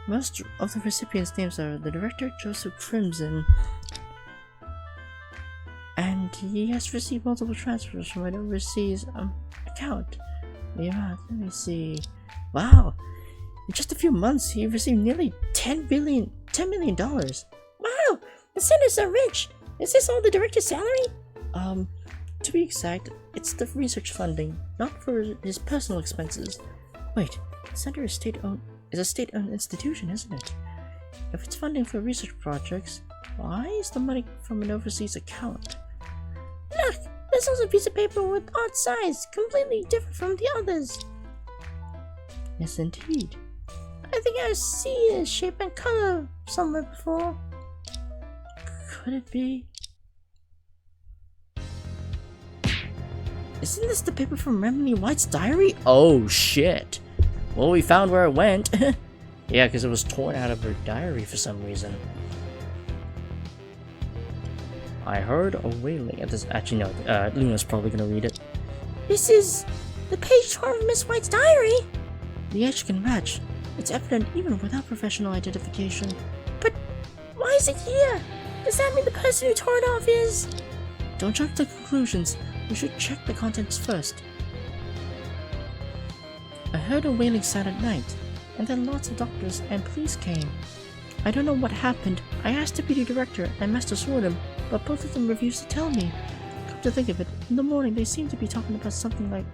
Most of the recipients' names are the director, Joseph Crimson. and he has received multiple transfers from an overseas account. The amount, let me see. Wow! In just a few months, he received nearly $10 million. Wow! The center's so rich! Is this all the director's salary? To be exact, it's the research funding, not for his personal expenses. Wait, the center is a state-owned institution, isn't it? If it's funding for research projects, why is the money from an overseas account? Look! There's also a piece of paper with odd size, completely different from the others. Yes, indeed. I think I've seen its shape and color somewhere before. Could it be? Isn't this the paper from Remedy White's diary? Oh shit. Well, we found where it went. Yeah, because it was torn out of her diary for some reason. I heard a wailing at this. Actually, no, Luna's probably gonna read it. This is the page torn from Miss White's diary. The edge can match. It's evident even without professional identification. But why is it here? Does that mean the person who tore it off is... Don't jump to conclusions. We should check the contents first. I heard a wailing sound at night, and then lots of doctors and police came. I don't know what happened. I asked Deputy Director and Master Swordham, but both of them refused to tell me. Come to think of it, in the morning they seemed to be talking about something like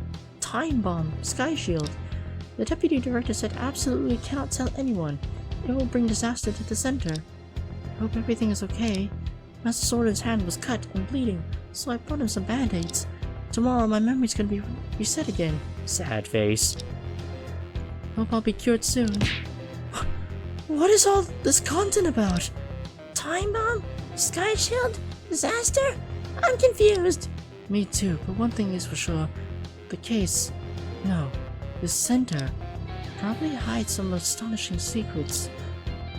time bomb, sky shield. The Deputy Director said absolutely cannot tell anyone. It will bring disaster to the center. I hope everything is okay. Master Swordham's hand was cut and bleeding, so I brought him some band-aids. Tomorrow my memory's gonna be reset again. Sad face. Hope I'll be cured soon. What is all this content about? Time bomb? Sky shield? Disaster? I'm confused. Me too, but one thing is for sure. The case... No. The center probably hides some astonishing secrets.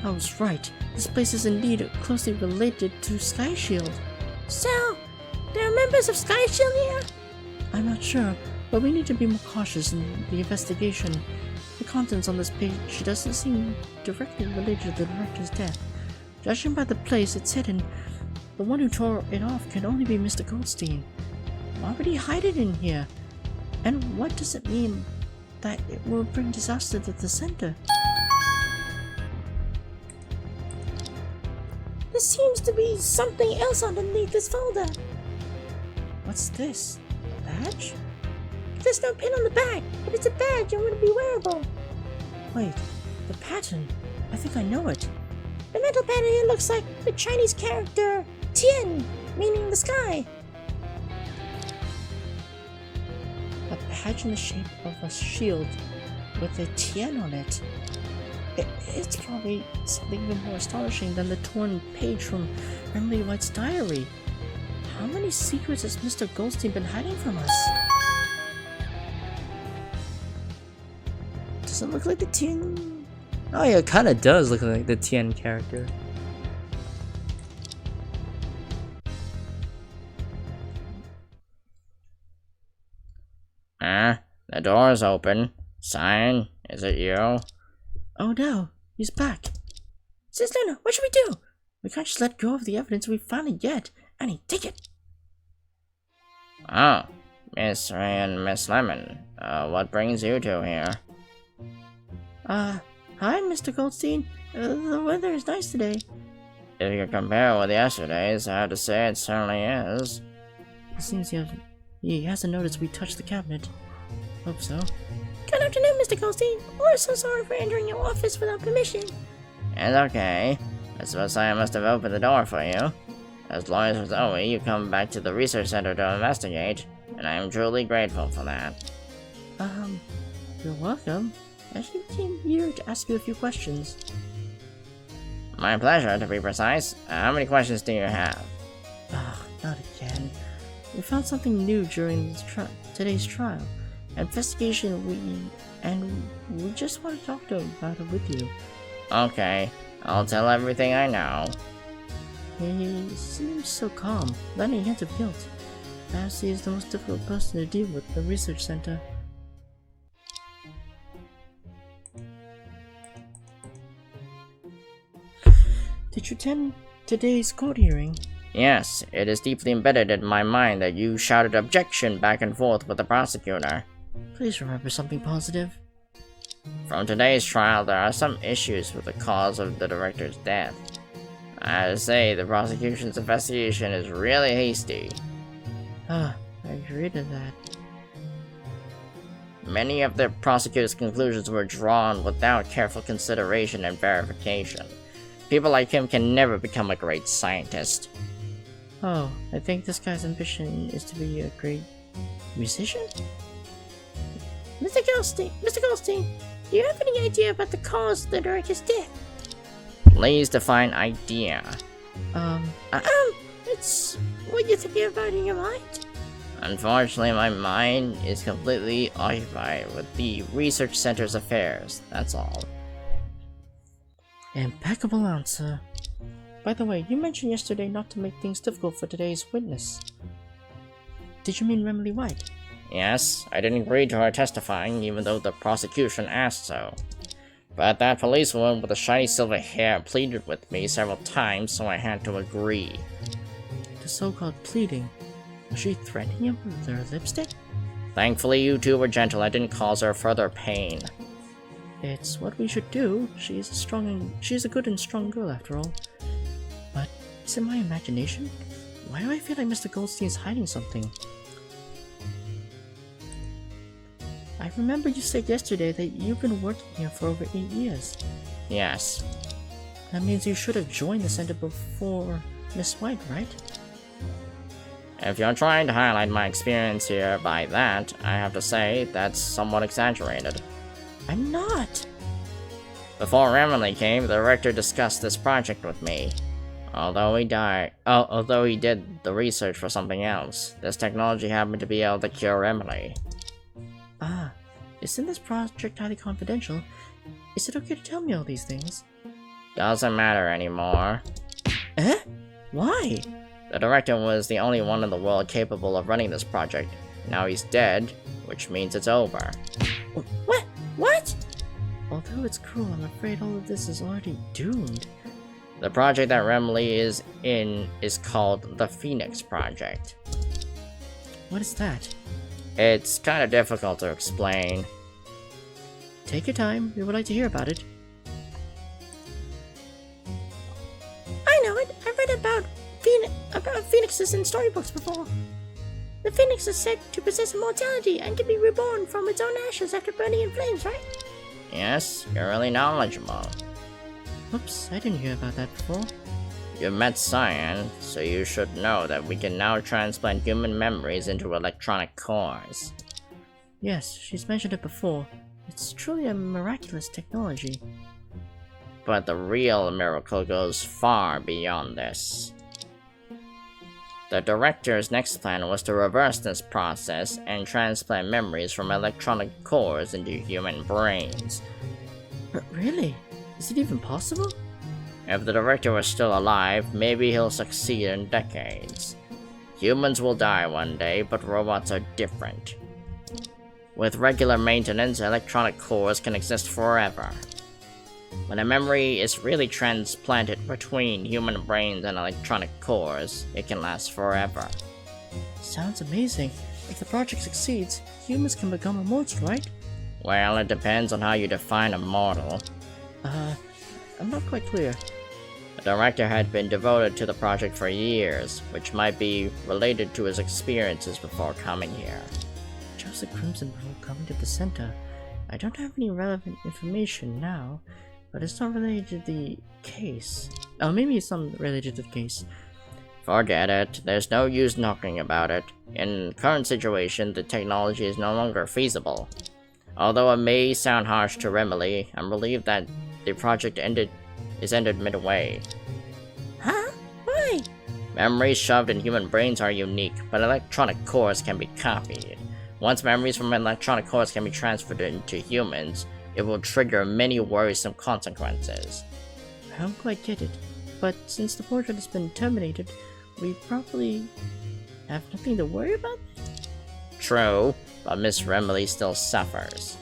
I was right. This place is indeed closely related to Sky Shield. So, there are members of Sky Shield here? I'm not sure, but we need to be more cautious in the investigation. The contents on this page doesn't seem directly related to the director's death. Judging by the place it's hidden, the one who tore it off can only be Mr. Goldstein. Why would he hide it in here? And what does it mean that it will bring disaster to the center? There seems to be something else underneath this folder. What's this? A badge? There's no pin on the back. If it's a badge, it wouldn't be wearable. Wait, the pattern. I think I know it. The metal pattern here looks like the Chinese character Tian, meaning the sky. A badge in the shape of a shield with a Tian on it. It's probably something even more astonishing than the torn page from Emily White's diary. How many secrets has Mr. Goldstein been hiding from us? Doesn't look like the Tian. Oh yeah, it kinda does look like the Tian character. The door's open. Sign, is it you? Oh no, he's back. Sis Luna, what should we do? We can't just let go of the evidence we found it yet. Annie, take it. Oh, Miss Ray and Miss Lemon. What brings you two here? Hi, Mr. Goldstein. The weather is nice today. If you compare with yesterday's, I have to say it certainly is. It seems he hasn't noticed we touched the cabinet. Hope so. Good afternoon, Mr. Goldstein. We're so sorry for entering your office without permission. It's okay. I suppose I must have opened the door for you. As long as with Zoe, you come back to the research center to investigate, and I am truly grateful for that. You're welcome. I actually came here to ask you a few questions. My pleasure, to be precise. How many questions do you have? Not again. We found something new during today's trial. Investigation, we just want to talk about it with you. Okay, I'll tell everything I know. He seems so calm, not a hint of guilt. Perhaps he is the most difficult person to deal with at the research center. Did you attend today's court hearing? Yes, it is deeply embedded in my mind that you shouted objection back and forth with the prosecutor. Please remember something positive. From today's trial, there are some issues with the cause of the director's death. I have to say, the prosecution's investigation is really hasty. I agree to that. Many of the prosecutor's conclusions were drawn without careful consideration and verification. People like him can never become a great scientist. Oh, I think this guy's ambition is to be a great musician? Mr. Goldstein, do you have any idea about the cause of the director's death? Please define idea. It's what you're thinking about in your mind. Unfortunately, my mind is completely occupied with the research center's affairs, that's all. Impeccable answer. By the way, you mentioned yesterday not to make things difficult for today's witness. Did you mean Remily White? Yes, I didn't agree to her testifying even though the prosecution asked so. But that policewoman with the shiny silver hair pleaded with me several times, so I had to agree. The so-called pleading. Was she threatening him with her lipstick? Thankfully, you two were gentle and didn't cause her further pain. It's what we should do. She's a good and strong girl after all. But is it my imagination? Why do I feel like Mr. Goldstein's hiding something? I remember you said yesterday that you've been working here for over 8 years. Yes. That means you should have joined the center before Miss White, right? If you're trying to highlight my experience here by that, I have to say that's somewhat exaggerated. I'm not! Before Remily came, the director discussed this project with me. Although he did the research for something else, this technology happened to be able to cure Remily. Ah, isn't this project highly confidential? Is it okay to tell me all these things? Doesn't matter anymore. Eh? Why? The director was the only one in the world capable of running this project. Now he's dead, which means it's over. What? Although it's cruel, I'm afraid all of this is already doomed. The project that Remily is in is called the Phoenix Project. What is that? It's kind of difficult to explain. Take your time, we would like to hear about it. I know it. I read about phoenixes in storybooks before. The phoenix is said to possess immortality and can be reborn from its own ashes after burning in flames, right? Yes, you're really knowledgeable. Oops, I didn't hear about that before. You met Cyan, so you should know that we can now transplant human memories into electronic cores. Yes, she's mentioned it before. It's truly a miraculous technology. But the real miracle goes far beyond this. The director's next plan was to reverse this process and transplant memories from electronic cores into human brains. Really? Is it even possible? If the director was still alive, maybe he'll succeed in decades. Humans will die one day, but robots are different. With regular maintenance, electronic cores can exist forever. When a memory is really transplanted between human brains and electronic cores, it can last forever. Sounds amazing. If the project succeeds, humans can become immortal, right? Well, it depends on how you define immortal. I'm not quite clear. The director had been devoted to the project for years, which might be related to his experiences before coming here. Chose the Crimson before coming to the center. I don't have any relevant information now, but it's not related to the case. Oh, maybe it's not related to the case. Forget it. There's no use talking about it. In the current situation, the technology is no longer feasible. Although it may sound harsh to Remily, I'm relieved that the project ended midway. Huh? Why? Memories shoved in human brains are unique, but electronic cores can be copied. Once memories from electronic cores can be transferred into humans, it will trigger many worrisome consequences. I don't quite get it, but since the project has been terminated, we probably have nothing to worry about? True, but Miss Remily still suffers.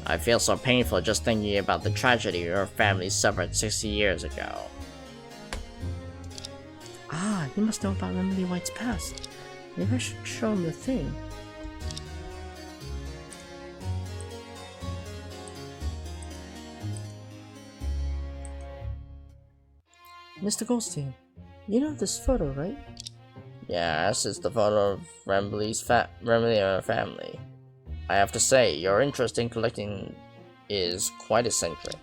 I feel so painful just thinking about the tragedy her family suffered 60 years ago. Ah, you must know about Emily White's past. Maybe I should show him the thing. Mr. Goldstein, you know this photo, right? Yes, it's the photo of Remley and her family. I have to say, your interest in collecting is quite eccentric.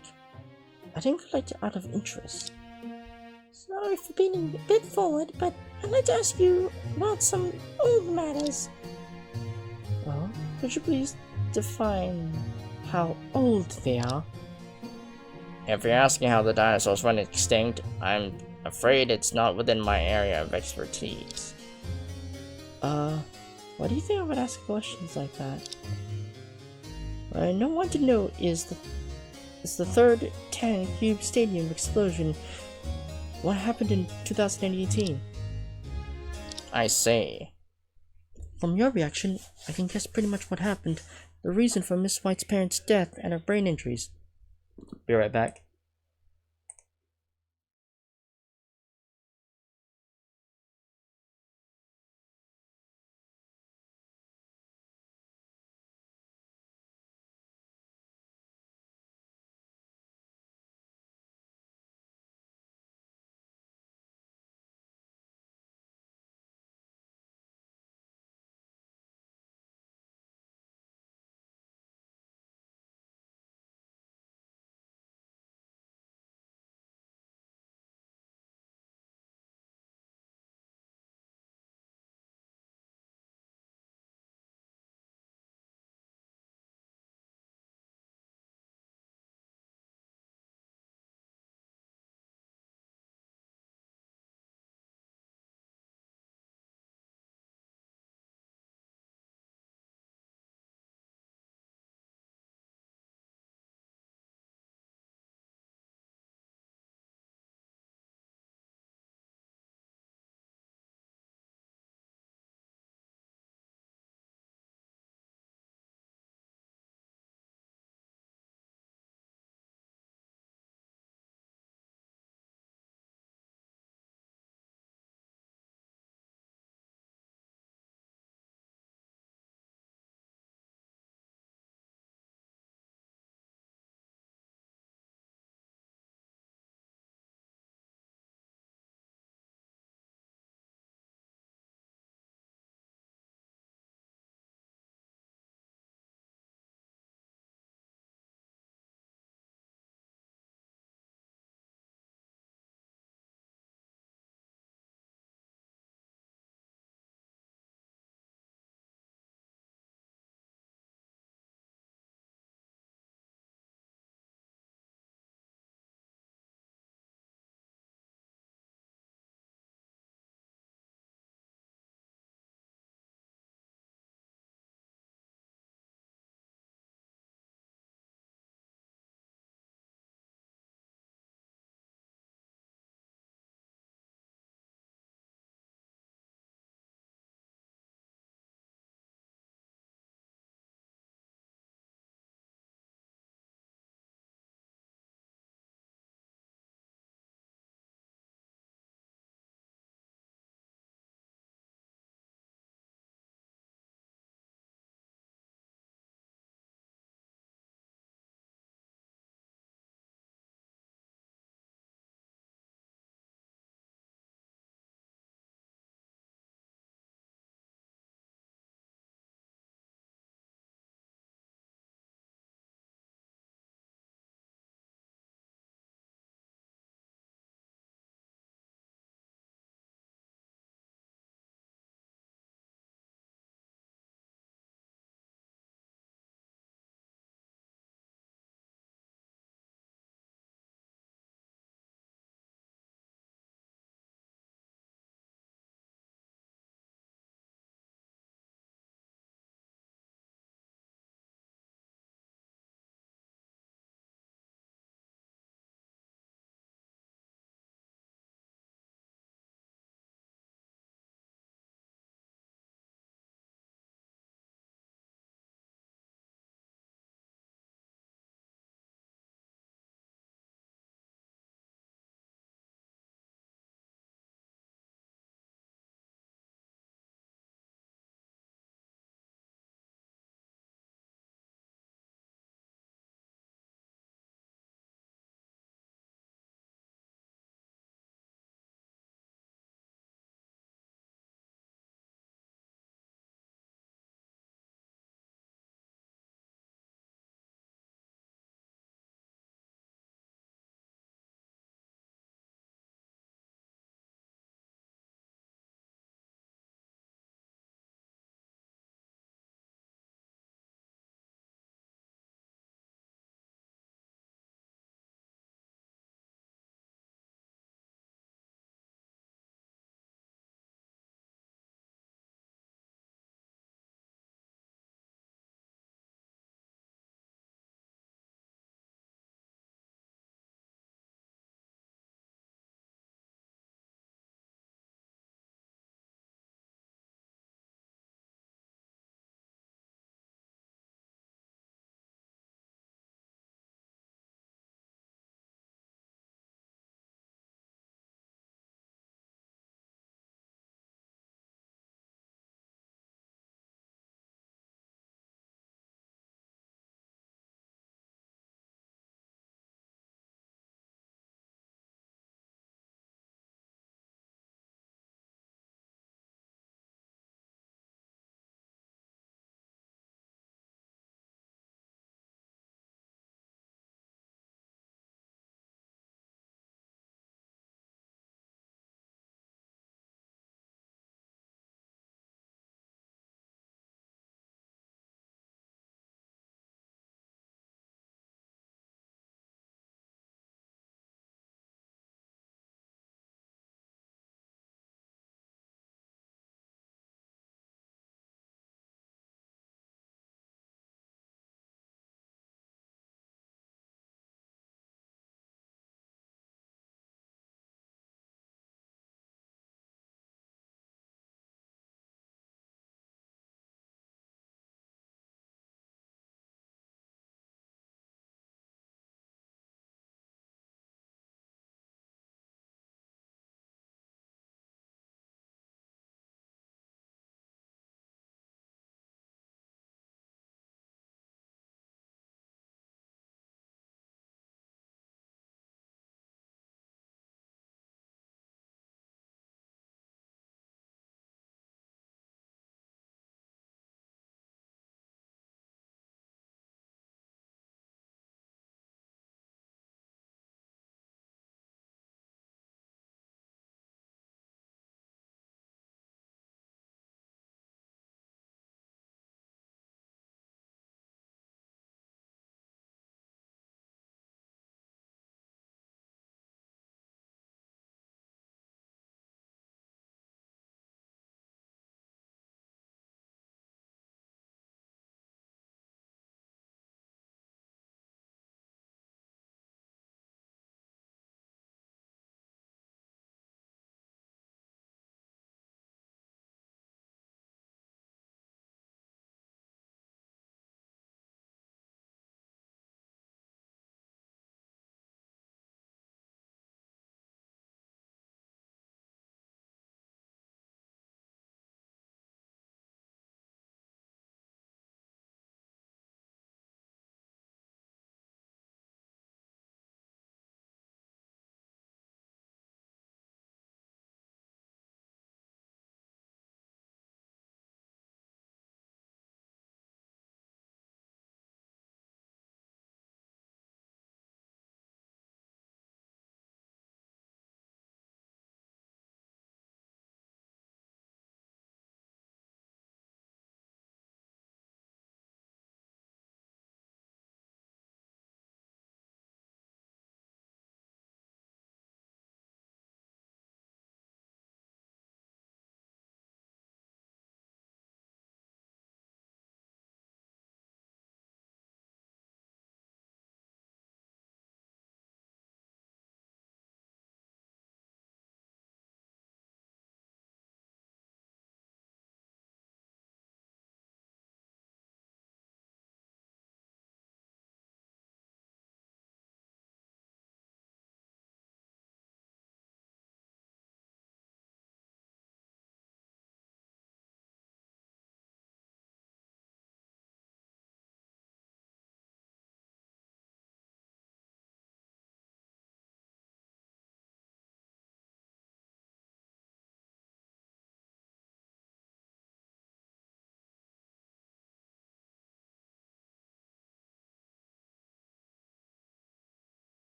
I didn't collect it out of interest. Sorry for being a bit forward, but I'd like to ask you about some old matters. Well, could you please define how old they are? If you're asking how the dinosaurs went extinct, I'm afraid it's not within my area of expertise. Why do you think I would ask questions like that? What I don't want to know is the third 10 Cube Stadium explosion. What happened in 2018? I see. From your reaction, I can guess pretty much what happened. The reason for Miss White's parents' death and her brain injuries. Be right back.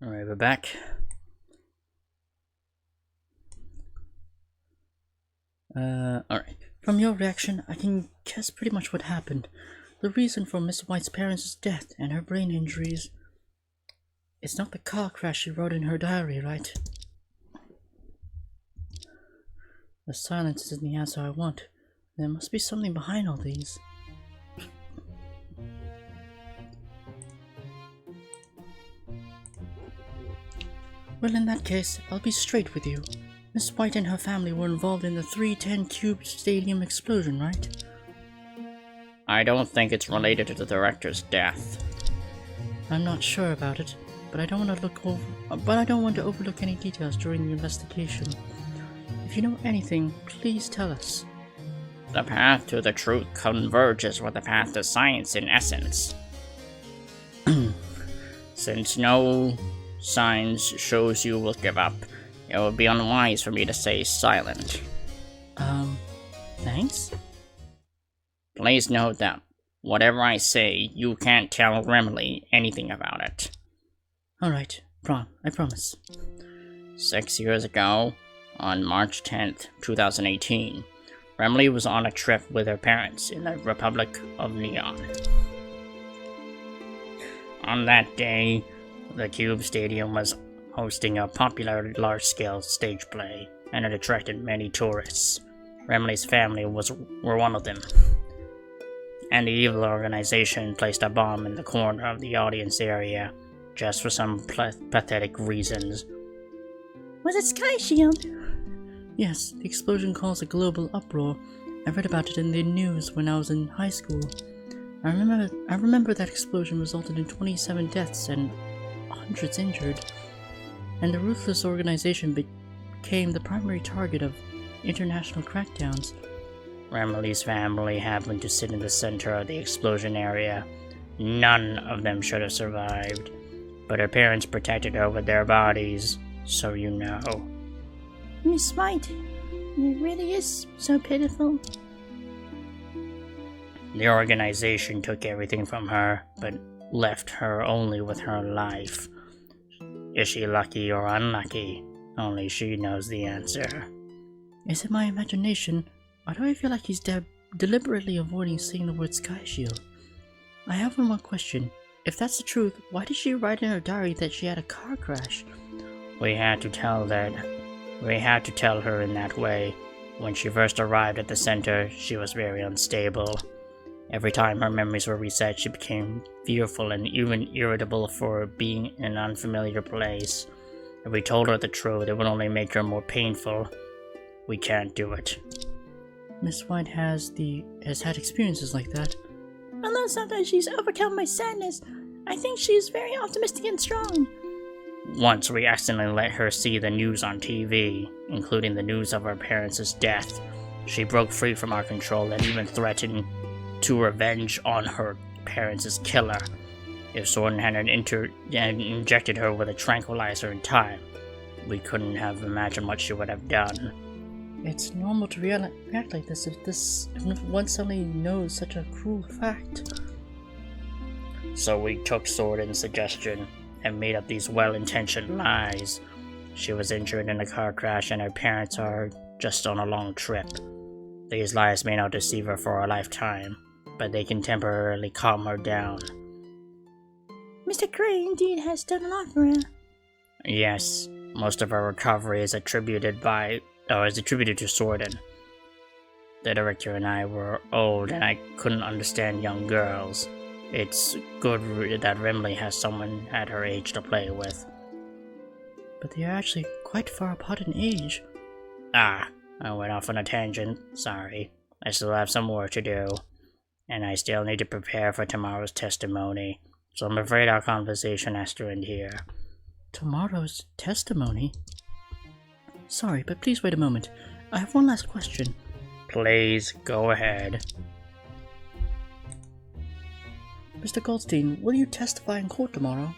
Alright, we're back. Alright. From your reaction, I can guess pretty much what happened. The reason for Miss White's parents' death and her brain injuries. It's not the car crash she wrote in her diary, right? The silence isn't the answer I want. There must be something behind all these. Well, in that case, I'll be straight with you. Miss White and her family were involved in the 310 Cube Stadium explosion, right? I don't think it's related to the director's death. I'm not sure about it, but I don't want to overlook any details during the investigation. If you know anything, please tell us. The path to the truth converges with the path to science in essence. Since no signs shows you will give up, it would be unwise for me to stay silent. Thanks? Please note that whatever I say, you can't tell Remley anything about it. Alright, I promise. 6 years ago, on March 10th, 2018, Remley was on a trip with her parents in the Republic of Neon. On that day, the Cube Stadium was hosting a popular large-scale stage play, and it attracted many tourists. Remley's family were one of them. And the evil organization placed a bomb in the corner of the audience area, just for some pathetic reasons. Was it Sky Shield? Yes, the explosion caused a global uproar. I read about it in the news when I was in high school. I remember that explosion resulted in 27 deaths and hundreds injured, and the ruthless organization became the primary target of international crackdowns. Remley's family happened to sit in the center of the explosion area. None of them should have survived, but her parents protected her with their bodies, so you know. Miss White, it really is so pitiful. The organization took everything from her, but left her only with her life. Is she lucky or unlucky? Only she knows the answer. Is it my imagination, or do I feel like he's deliberately avoiding saying the word Sky Shield? I have one more question. If that's the truth, why did she write in her diary that she had a car crash? We had to tell her in that way. When she first arrived at the center, she was very unstable. Every time her memories were reset, she became fearful and even irritable for being in an unfamiliar place. If we told her the truth, it would only make her more painful. We can't do it. Miss White has had experiences like that. Although sometimes she's overcome by sadness, I think she's very optimistic and strong. Once we accidentally let her see the news on TV, including the news of her parents' death. She broke free from our control and even threatened to revenge on her parents' killer. If Soren hadn't injected her with a tranquilizer in time, we couldn't have imagined what she would have done. It's normal to react like this if one suddenly knows such a cruel fact. So we took Soren's suggestion and made up these well-intentioned lies. She was injured in a car crash and her parents are just on a long trip. These lies may not deceive her for a lifetime, but they can temporarily calm her down. Mr. Gray indeed has done a lot for her. Yes, most of her recovery is attributed to Soren. The director and I were old and I couldn't understand young girls. It's good that Remley has someone at her age to play with. But they are actually quite far apart in age. I went off on a tangent. Sorry. I still have some work to do. And I still need to prepare for tomorrow's testimony. So I'm afraid our conversation has to end here. Tomorrow's testimony? Sorry, but please wait a moment. I have one last question. Please, go ahead. Mr. Goldstein, will you testify in court tomorrow?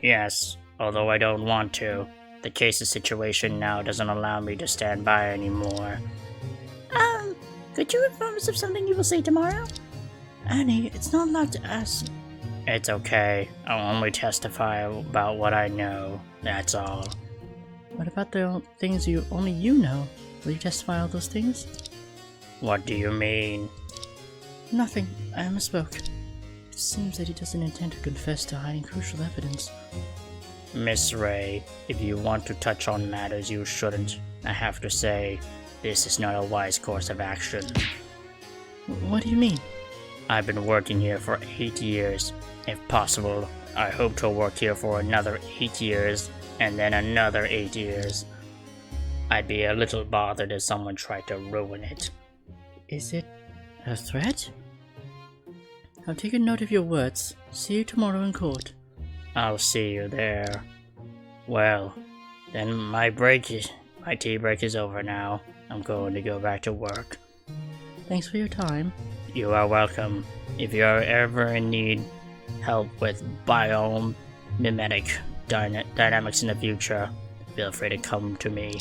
Yes, although I don't want to. The case's situation now doesn't allow me to stand by anymore. Could you inform us of something you will say tomorrow? Annie, it's not allowed to ask. It's okay. I'll only testify about what I know. That's all. What about the things only you know? Will you testify all those things? What do you mean? Nothing. I misspoke. It seems that he doesn't intend to confess to hiding crucial evidence. Miss Ray, if you want to touch on matters you shouldn't, I have to say, this is not a wise course of action. What do you mean? I've been working here for 8 years. If possible, I hope to work here for another 8 years, and then another 8 years. I'd be a little bothered if someone tried to ruin it. Is it a threat? I'll take a note of your words. See you tomorrow in court. I'll see you there. Well, then my tea break is over now. I'm going to go back to work. Thanks for your time. You are welcome. If you are ever in need help with biomimetic dynamics in the future, feel free to come to me.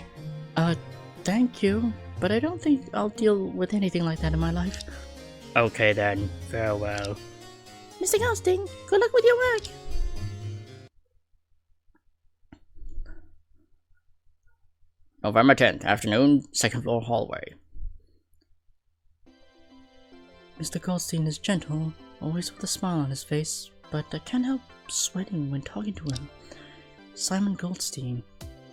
Thank you, but I don't think I'll deal with anything like that in my life. Okay then, farewell. Mr. Ghosting, good luck with your work. November 10th, afternoon, second floor hallway. Mr. Goldstein is gentle, always with a smile on his face, but I can't help sweating when talking to him. Simon Goldstein.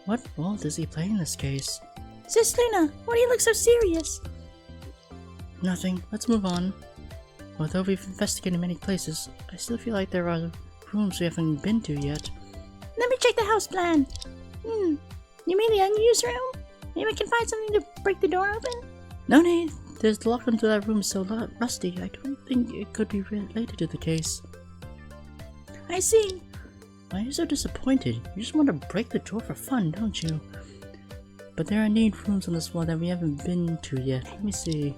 What role does he play in this case? Sis Luna, why do you look so serious? Nothing. Let's move on. Although we've investigated many places, I still feel like there are rooms we haven't been to yet. Let me check the house plan. You mean the unused room? Maybe we can find something to break the door open? No need. The lock into that room is so rusty, I don't think it could be related to the case. I see. Why are you so disappointed? You just want to break the door for fun, don't you? But there are neat rooms on this wall that we haven't been to yet. Let me see.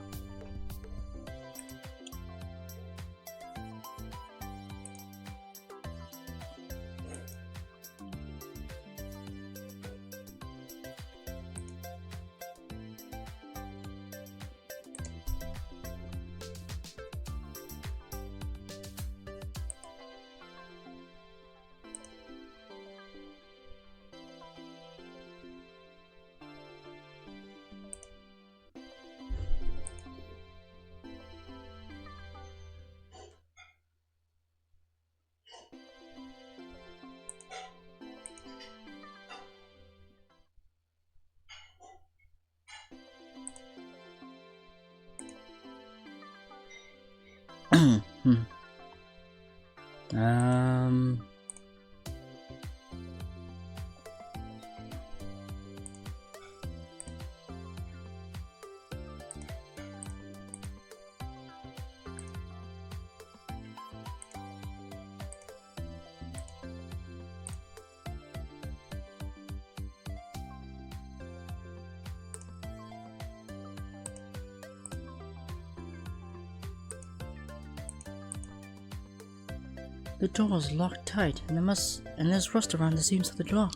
The door is locked tight, and there's rust around the seams of the lock.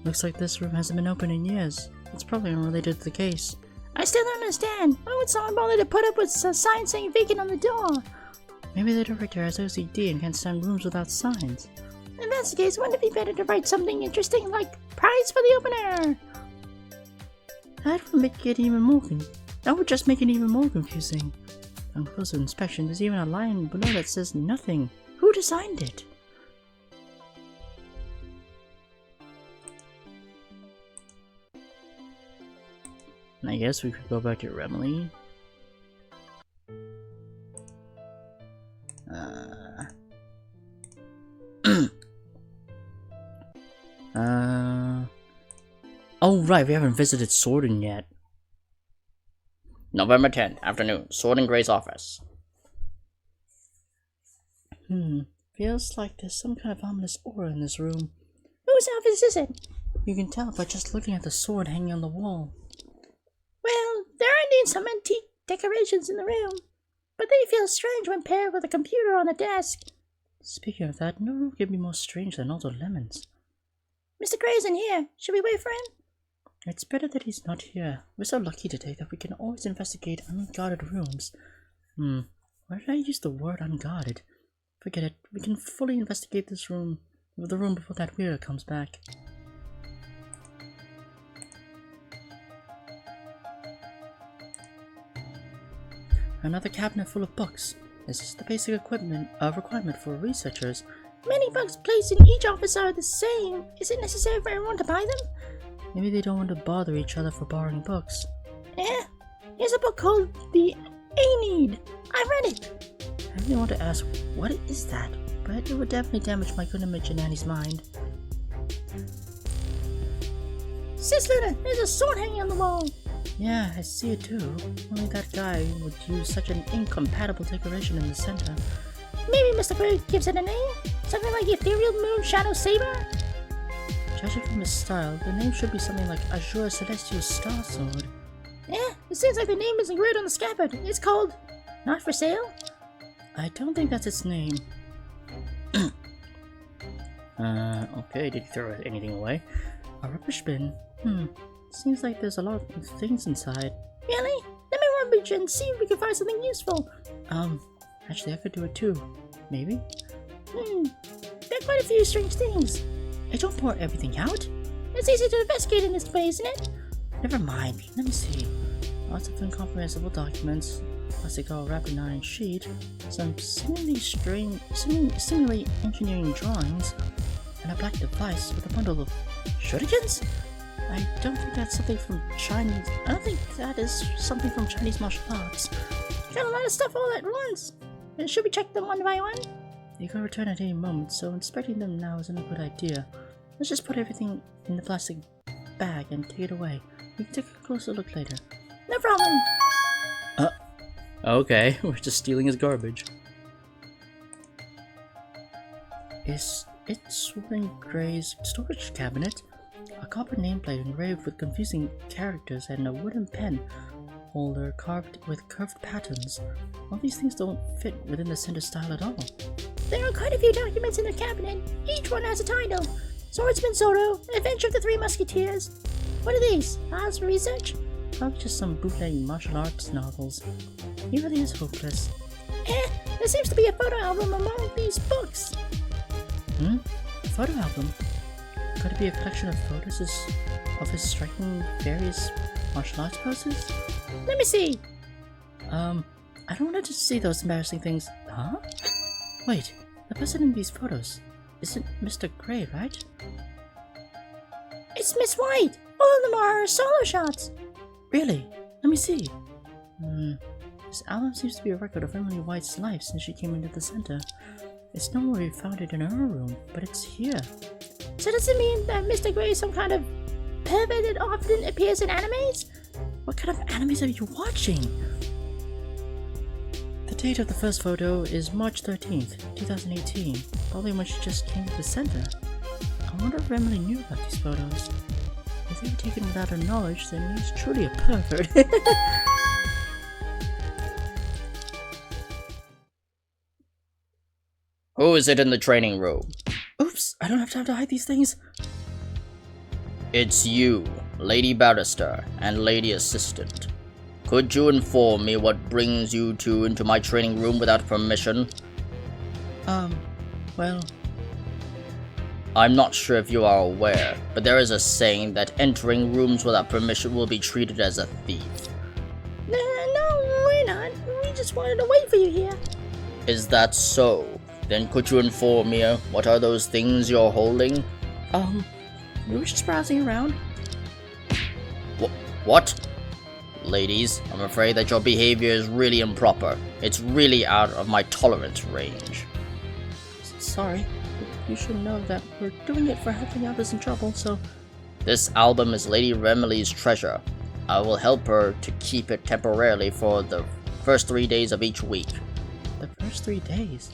Looks like this room hasn't been open in years. It's probably unrelated to the case. I still don't understand. Why would someone bother to put up with a sign saying vacant on the door? Maybe the director has OCD and can't stand rooms without signs. If that's the case, wouldn't it be better to write something interesting like prize for the opener? That would just make it even more confusing. On closer inspection, there's even a line below that says nothing. Who designed it? I guess we could go back to Remley. Oh right, we haven't visited Sorden yet. November 10th, afternoon, Sword & Gray's office. Feels like there's some kind of ominous aura in this room. Whose office is it? You can tell by just looking at the sword hanging on the wall. Well, there are indeed some antique decorations in the room, but they feel strange when paired with a computer on the desk. Speaking of that, no room could be more strange than Aldo Lemons. Mr. Gray's in here. Should we wait for him? It's better that he's not here. We're so lucky today that we can always investigate unguarded rooms. Why did I use the word unguarded? Forget it. We can fully investigate the room before that weirdo comes back. Another cabinet full of books. This is the basic requirement for researchers. Many books placed in each office are the same. Is it necessary for everyone to buy them? Maybe they don't want to bother each other for borrowing books. Here's a book called The Aeneid. I read it. I really want to ask, what is that? But it would definitely damage my good image in Annie's mind. Sis Luna, there's a sword hanging on the wall. Yeah, I see it too. Only that guy would use such an incompatible decoration in the center. Maybe Mr. Gray gives it a name? Something like Ethereal Moon Shadow Saber? Judging from his style, the name should be something like Azure Celestial Star Sword. It seems like the name is engraved on the scabbard. It's called Not For Sale? I don't think that's its name. Okay, did you throw anything away? A rubbish bin? Seems like there's a lot of things inside. Really? Let me rummage and see if we can find something useful. Actually I could do it too. Maybe? There are quite a few strange things. Hey, don't pour everything out. It's easy to investigate in this way, isn't it? Never mind. Let me see. Lots of incomprehensible documents, plastic all wrapped in an iron sheet, some seemingly engineering drawings, and a black device with a bundle of shurikens? I don't think that's something from Chinese. I don't think that is something from Chinese martial arts. Got a lot of stuff all at once. Should we check them one by one? They could return at any moment, so inspecting them now isn't a good idea. Let's just put everything in the plastic bag and take it away. We can take a closer look later. No problem. Okay, we're just stealing his garbage. Is it Swollen Gray's storage cabinet? A copper nameplate engraved with confusing characters and a wooden pen holder carved with curved patterns. All these things don't fit within the center style at all. There are quite a few documents in the cabinet. Each one has a title. Swordsman Zoro, Adventure of the Three Musketeers. What are these? Files for research? Probably just some bootleg martial arts novels. He really is hopeless. There seems to be a photo album among these books. A photo album? Could it be a collection of photos of his striking various martial arts poses? Let me see. I don't want to see those embarrassing things. Huh? Wait, the person in these photos isn't Mr. Gray, right? It's Miss White. All of them are her solo shots. Really? Let me see. This album seems to be a record of Emily White's life since she came into the center. It's not where we found it in her room, but it's here. So does it mean that Mr. Gray is some kind of pervert that often appears in animes? What kind of animes are you watching? The date of the first photo is March 13th, 2018, probably when she just came to the center. I wonder if Emily knew about these photos. If they were taken without her knowledge, then he's truly a pervert. Who is it in the training room? Oops, I don't have time to hide these things. It's you, Lady Barrister and Lady Assistant. Could you inform me what brings you two into my training room without permission? Well... I'm not sure if you are aware, but there is a saying that entering rooms without permission will be treated as a thief. No, we're not. We just wanted to wait for you here. Is that so? Then could you inform me what are those things you're holding? We were just browsing around. What? Ladies, I'm afraid that your behavior is really improper. It's really out of my tolerance range. Sorry. You should know that we're doing it for helping others in trouble, so... This album is Lady Remilly's treasure. I will help her to keep it temporarily for the first 3 days of each week. The first 3 days?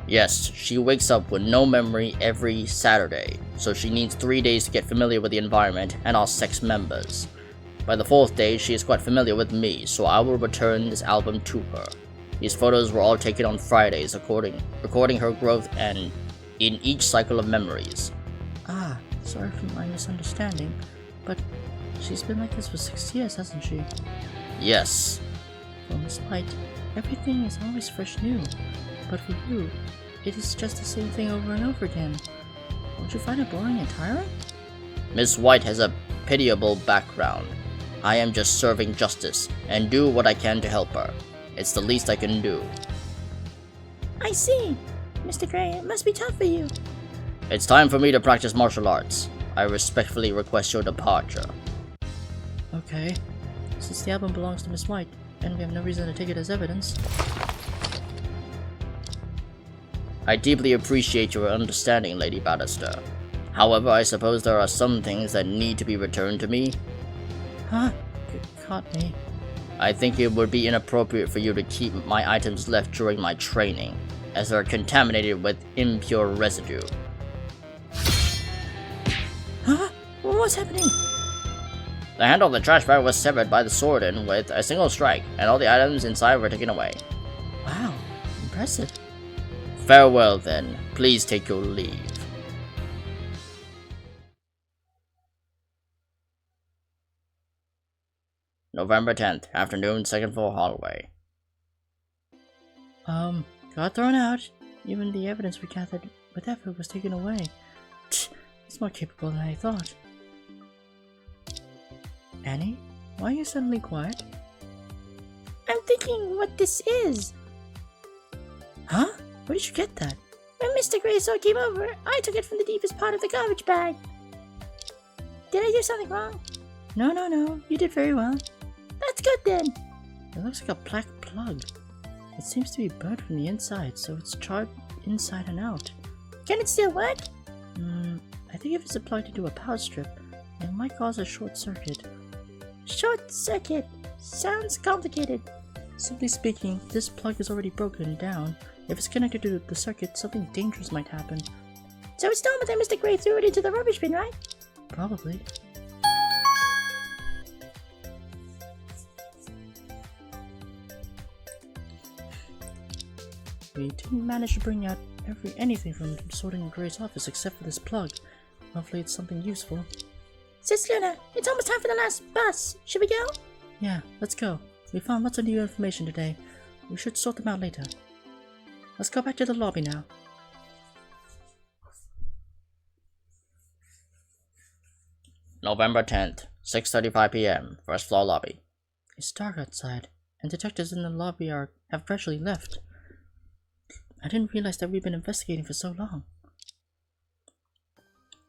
Yes, she wakes up with no memory every Saturday, so she needs 3 days to get familiar with the environment and our sex members. By the 4th day, she is quite familiar with me, so I will return this album to her. These photos were all taken on Fridays, recording her growth and in each cycle of memories. Ah, sorry for my misunderstanding, but she's been like this for 6 years, hasn't she? Yes. Well, Miss White, everything is always fresh new. But for you, it is just the same thing over and over again. Won't you find it boring and tiring? Miss White has a pitiable background. I am just serving justice and do what I can to help her. It's the least I can do. I see. Mr. Gray, it must be tough for you. It's time for me to practice martial arts. I respectfully request your departure. Okay. Since the album belongs to Miss White, and we have no reason to take it as evidence. I deeply appreciate your understanding, Lady Bannister. However, I suppose there are some things that need to be returned to me. Huh? You caught me. I think it would be inappropriate for you to keep my items left during my training, as they are contaminated with impure residue. Huh? What's happening? The handle of the trash bag was severed by the sword and with a single strike, and all the items inside were taken away. Wow, impressive. Farewell then. Please take your leave. November 10th, afternoon, second floor hallway. Got thrown out. Even the evidence we gathered with effort was taken away. It's more capable than I thought. Annie, why are you suddenly quiet? I'm thinking what this is. Huh? Where did you get that? When Mr. Gray saw it came over, I took it from the deepest part of the garbage bag. Did I do something wrong? No. You did very well. That's good then. It looks like a black plug. It seems to be burnt from the inside, so it's charred inside and out. Can it still work? I think if it's plugged into a power strip, it might cause a short circuit. Short circuit. Sounds complicated. Simply speaking, this plug is already broken down. If it's connected to the circuit, something dangerous might happen. So it's normal that Mr. Gray threw it into the rubbish bin, right? Probably. We didn't manage to bring out anything from sorting Gray's office except for this plug. Hopefully it's something useful. Sis Luna, it's almost time for the last bus. Should we go? Yeah, let's go. We found lots of new information today. We should sort them out later. Let's go back to the lobby now. November 10th, 6:35 p.m., first floor lobby. It's dark outside, and detectives in the lobby have gradually left. I didn't realize that we've been investigating for so long.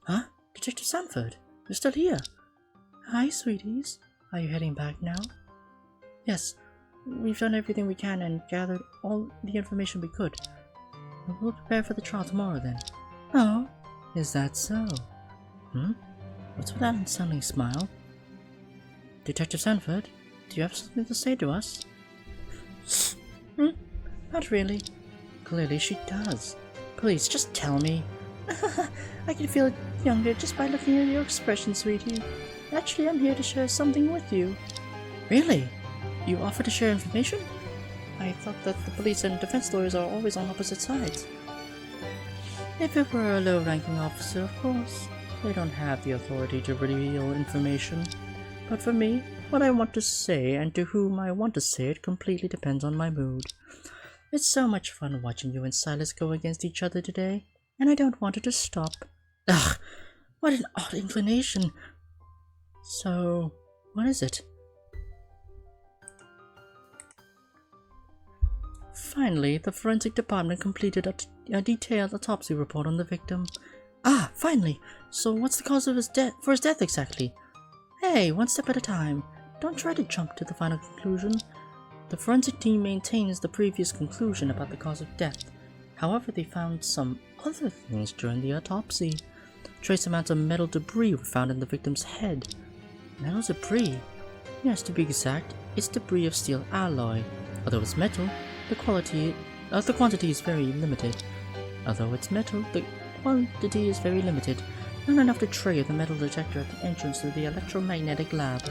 Huh? Detective Sanford, you're still here. Hi, sweeties. Are you heading back now? Yes, we've done everything we can and gathered all the information we could. We'll prepare for the trial tomorrow then. Oh, is that so? What's with that unsettling smile? Detective Sanford, do you have something to say to us? Not really. Clearly she does. Please, just tell me. I can feel younger just by looking at your expression, sweetie. Actually, I'm here to share something with you. Really? You offer to share information? I thought that the police and defense lawyers are always on opposite sides. If it were a low-ranking officer, of course. They don't have the authority to reveal information. But for me, what I want to say and to whom I want to say it completely depends on my mood. It's so much fun watching you and Silas go against each other today, and I don't want it to stop. Ugh, what an odd inclination. So, what is it? Finally, the forensic department completed a detailed autopsy report on the victim. Ah, finally! So what's the cause of his death exactly? Hey, one step at a time. Don't try to jump to the final conclusion. The forensic team maintains the previous conclusion about the cause of death. However, they found some other things during the autopsy. Trace amounts of metal debris were found in the victim's head. Metal debris? Yes, to be exact, it's debris of steel alloy. Although it's metal, the quantity is very limited. Although it's metal, the quantity is very limited. Not enough to trigger the metal detector at the entrance to the electromagnetic lab.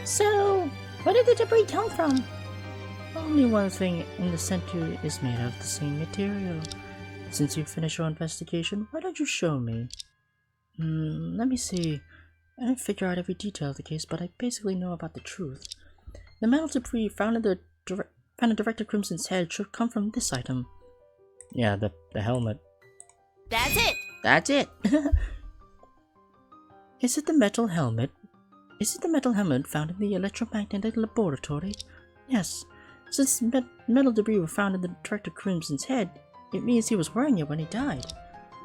So, where did the debris come from? Only one thing in the center is made of the same material. Since you finished your investigation, why don't you show me? Let me see. I didn't figure out every detail of the case, but I basically know about the truth. The metal debris found found on Director Crimson's head should come from this item. Yeah, the helmet. That's it! That's it! Is it the metal helmet? Is it the metal helmet found in the electromagnetic laboratory? Yes. Since metal debris were found in the Director Crimson's head, it means he was wearing it when he died.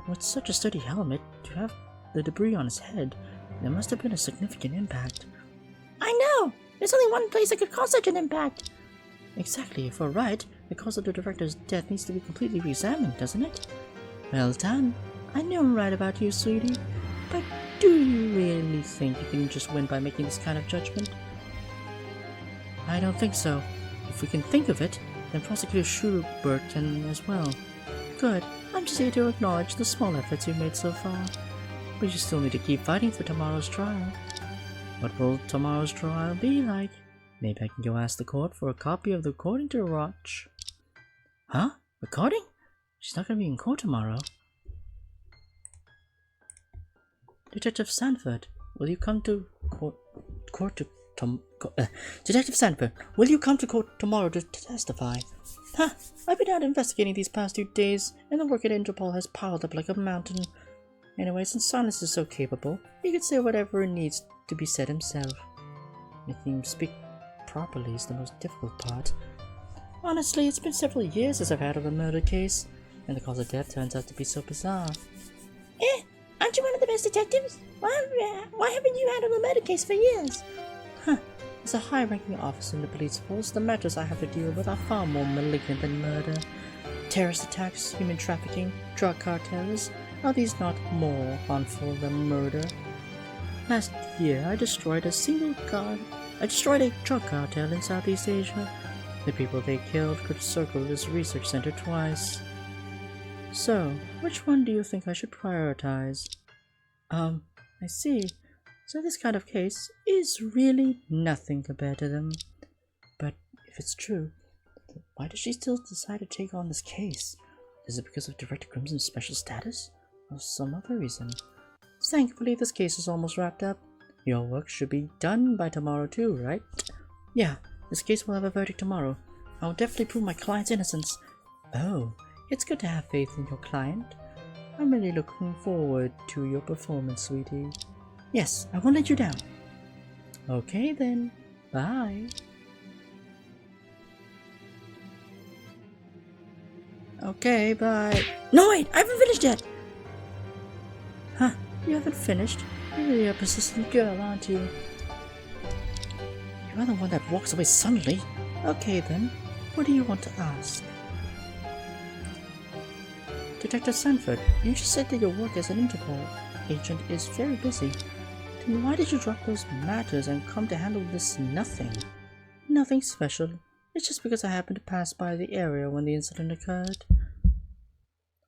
With such a sturdy helmet, to have the debris on his head, there must have been a significant impact. I know! There's only one place that could cause such an impact. Exactly, if we're right, the cause of the director's death needs to be completely re-examined, doesn't it? Well done. I know I'm right about you, sweetie. But do you really think you can just win by making this kind of judgment? I don't think so. If we can think of it, then Prosecutor Schubert can as well. Good. I'm just here to acknowledge the small efforts you've made so far. But you still need to keep fighting for tomorrow's trial. What will tomorrow's trial be like? Maybe I can go ask the court for a copy of the recording to watch. Huh? Recording? She's not gonna be in court tomorrow. Detective Sanford, will you come to Detective Sanford, will you come to court tomorrow to testify? Huh, I've been out investigating these past 2 days, and the work at Interpol has piled up like a mountain. Anyway, since Silence is so capable, he could say whatever needs to be said himself. Making him speak properly is the most difficult part. Honestly, it's been several years since I've handled a murder case, and the cause of death turns out to be so bizarre. Aren't you one of the best detectives? Why haven't you handled a murder case for years? Huh. As a high-ranking officer in the police force, the matters I have to deal with are far more malignant than murder. Terrorist attacks, human trafficking, drug cartels, are these not more harmful than murder? Last year, I destroyed a drug cartel in Southeast Asia. The people they killed could circle this research center twice. So, which one do you think I should prioritize? I see. So this kind of case is really nothing compared to them. But if it's true, why does she still decide to take on this case? Is it because of Director Crimson's special status? Or some other reason? Thankfully, this case is almost wrapped up. Your work should be done by tomorrow too, right? Yeah, this case will have a verdict tomorrow. I'll definitely prove my client's innocence. Oh, it's good to have faith in your client. I'm really looking forward to your performance, sweetie. Yes, I won't let you down. Okay then, bye. Okay, bye. No wait, I haven't finished yet! Huh, you haven't finished? You're really a persistent girl, aren't you? You're the one that walks away suddenly. Okay then, what do you want to ask? Detective Sanford, you just said that your work as an Interpol agent is very busy. Then why did you drop those matters and come to handle this nothing? Nothing special. It's just because I happened to pass by the area when the incident occurred.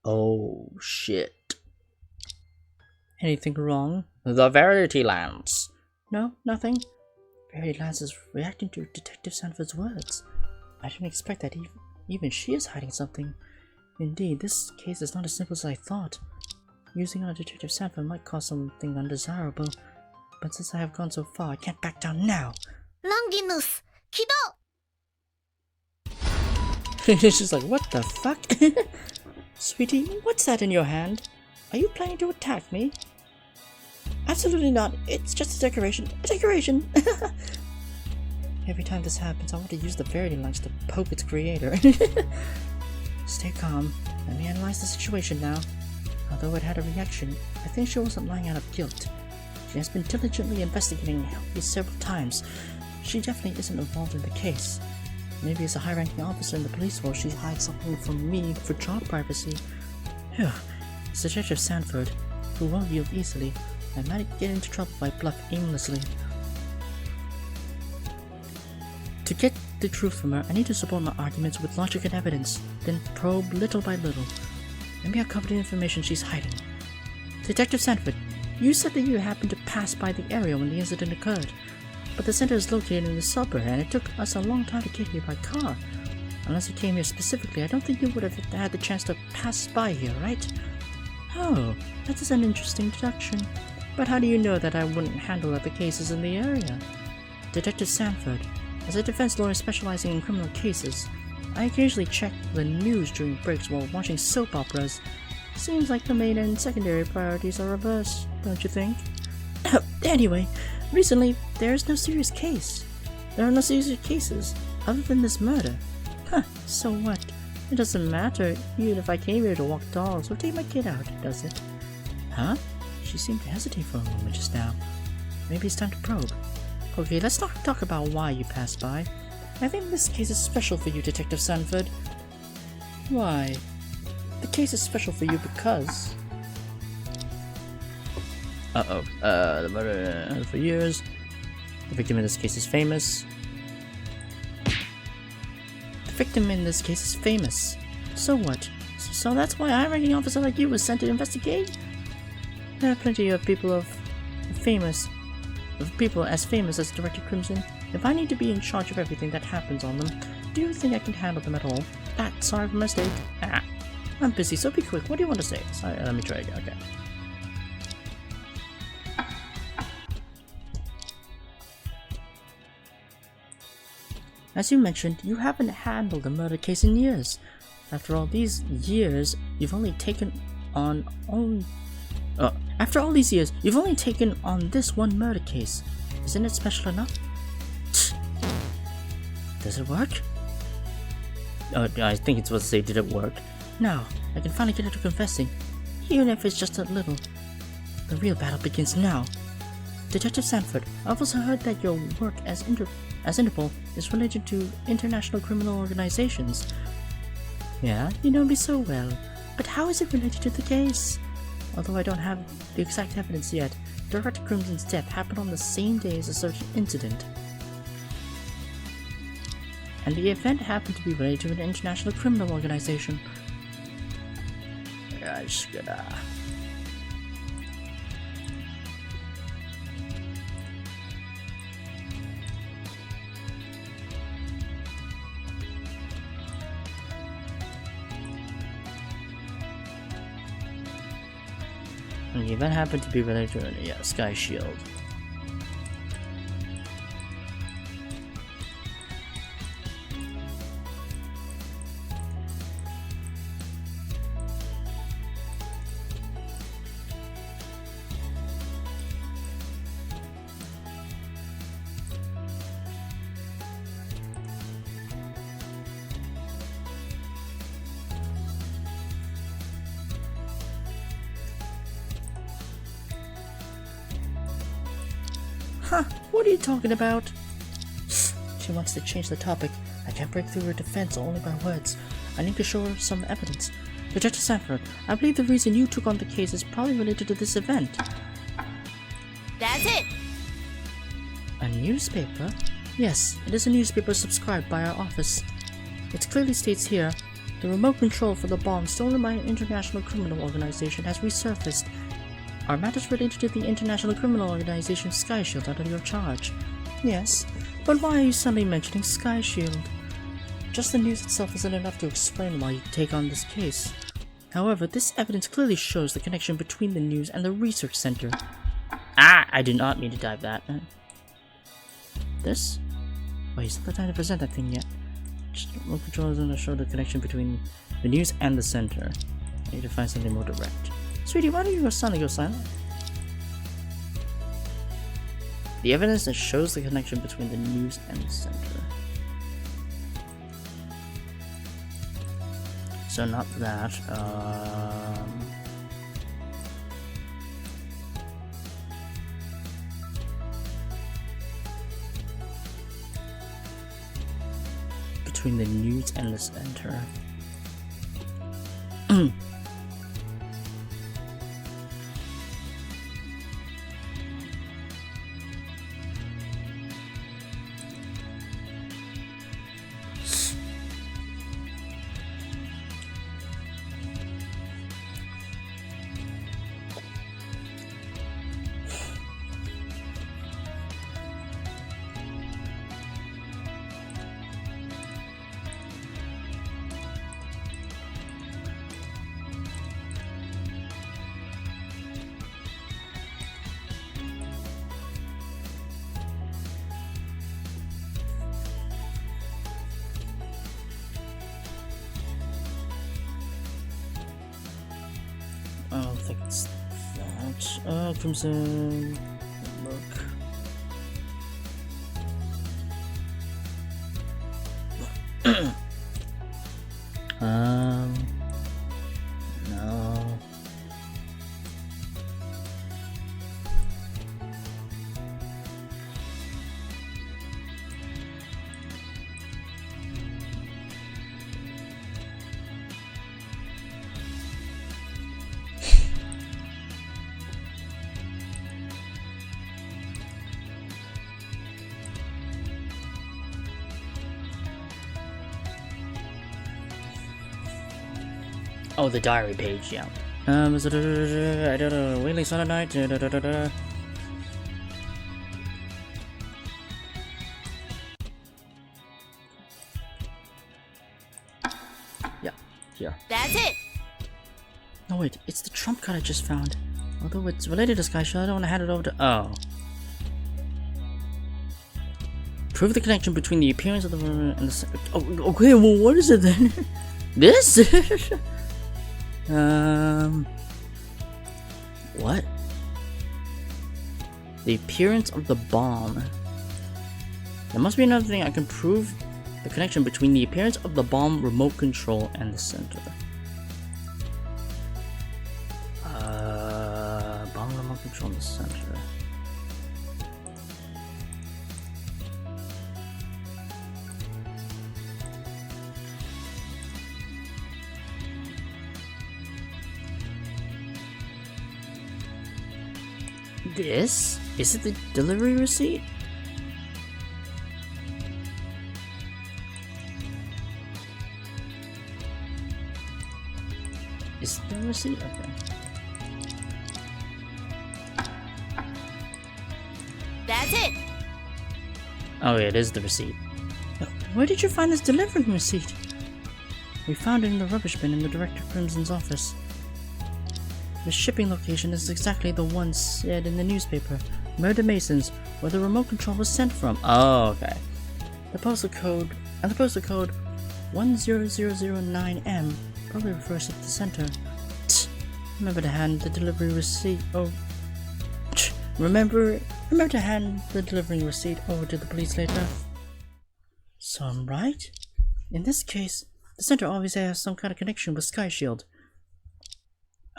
Oh, shit. Anything wrong? The Verity Lance. No, nothing. Verity Lance is reacting to Detective Sanford's words. I didn't expect that even she is hiding something. Indeed, this case is not as simple as I thought. Using on Detective Sanford might cause something undesirable, but since I have gone so far, I can't back down now. Longinus, Kido! She's like, what the fuck? Sweetie, what's that in your hand? Are you planning to attack me? Absolutely not. It's just a decoration. A decoration! Every time this happens, I want to use the Verity Lance to poke its creator. Stay calm. Let me analyze the situation now. Although it had a reaction, I think she wasn't lying out of guilt. She has been diligently investigating me several times. She definitely isn't involved in the case. Maybe as a high-ranking officer in the police force, she hides something from me for job privacy. Phew. It's Detective Sanford, who won't yield easily. I might get into trouble if I bluff aimlessly. To get the truth from her, I need to support my arguments with logic and evidence, then probe little by little. Maybe I'll cover the information she's hiding. Detective Sanford, you said that you happened to pass by the area when the incident occurred, but the center is located in the suburb and it took us a long time to get here by car. Unless you came here specifically, I don't think you would have had the chance to pass by here, right? Oh, that is an interesting deduction. But how do you know that I wouldn't handle other cases in the area? Detective Sanford, as a defense lawyer specializing in criminal cases, I occasionally check the news during breaks while watching soap operas. Seems like the main and secondary priorities are reversed, don't you think? Anyway, recently there's no serious case. There are no serious cases other than this murder. Huh, so what? It doesn't matter even if I came here to walk dogs or take my kid out, does it? Huh? She seemed to hesitate for a moment just now. Maybe it's time to probe. Okay, let's not talk about why you passed by. I think this case is special for you, Detective Sanford. Why? The case is special for you because... the murder for years. The victim in this case is famous. The victim in this case is famous. So what? So that's why a ranking officer like you was sent to investigate? There are plenty of people as famous as Director Crimson. If I need to be in charge of everything that happens on them, do you think I can handle them at all? Sorry for my mistake. I'm busy, so be quick. What do you want to say? Sorry, let me try again. Okay. As you mentioned, you haven't handled a murder case in years. After all these years, you've only taken on this one murder case. Isn't it special enough? Does it work? I think it's supposed to say, did it work? Now, I can finally get into confessing, even if it's just a little. The real battle begins now. Detective Sanford, I've also heard that your work as Interpol is related to international criminal organizations. Yeah, you know me so well, but how is it related to the case? Although I don't have the exact evidence yet, Director Crimson's death happened on the same day as the search incident. And the event happened to be related to an international criminal organization. Yeah, I just gotta... And the event happened to be related to a Sky Shield. Huh, what are you talking about? She wants to change the topic. I can't break through her defense only by words. I need to show her some evidence. Detective Sanford, I believe the reason you took on the case is probably related to this event. That's it! A newspaper? Yes, it is a newspaper subscribed by our office. It clearly states here, the remote control for the bomb stolen by an international criminal organization has resurfaced. Are matters related to the international criminal organization Sky Shield under your charge? Yes, but why are you suddenly mentioning Sky Shield? Just the news itself isn't enough to explain why you take on this case. However, this evidence clearly shows the connection between the news and the research center. I did not mean to type that. This? Wait, is the time to present that thing yet? Just remote control is going to show the connection between the news and the center. I need to find something more direct. Sweetie, why don't you suddenly go silent? The evidence that shows the connection between the news and the center. So not that, between the news and the center. think it's that. Crimson. Look. No. Oh, the diary page, yeah. I don't know, Wailing Sun at Night, Yeah, here. That's it! No, wait, it's the trump card I just found. Although it's related to Sky Shield, I don't want to hand it over to. Oh. Prove the connection between the appearance of the woman and the. Oh, okay, well, what is it then? This? What? The appearance of the bomb. There must be another thing I can prove the connection between the appearance of the bomb remote control and the center. Bomb remote control in the center. This? Is it the delivery receipt? Is it the receipt? Okay. That's it! Oh, yeah, it is the receipt. Where did you find this delivery receipt? We found it in the rubbish bin in the Director Crimson's office. The shipping location is exactly the one said in the newspaper. Murder Masons, where the remote control was sent from. Oh, okay. The postal code 10009M probably refers to the center. Remember to hand the delivery receipt. Oh, remember to hand the delivery receipt over to the police later. So I'm right? In this case, the center obviously has some kind of connection with Sky Shield.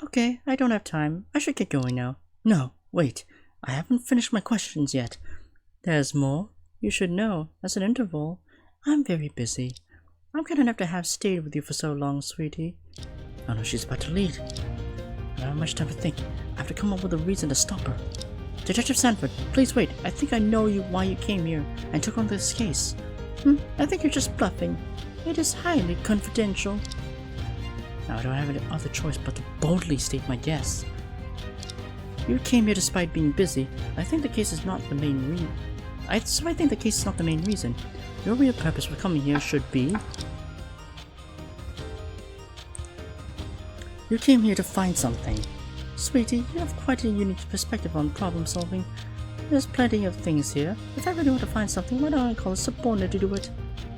Okay, I don't have time. I should get going now. No, wait. I haven't finished my questions yet. There's more. You should know, as an interval, I'm very busy. I'm kind enough to have stayed with you for so long, sweetie. I know she's about to leave. I don't have much time to think. I have to come up with a reason to stop her. Detective Sanford, please wait. I think I know why you came here and took on this case. I think you're just bluffing. It is highly confidential. Now I don't have any other choice but to boldly state my guess. You came here despite being busy. I think the case is not the main reason. I think the case is not the main reason. Your real purpose for coming here should be... You came here to find something. Sweetie, you have quite a unique perspective on problem solving. There's plenty of things here. If I really want to find something, why don't I call a subordinate to do it?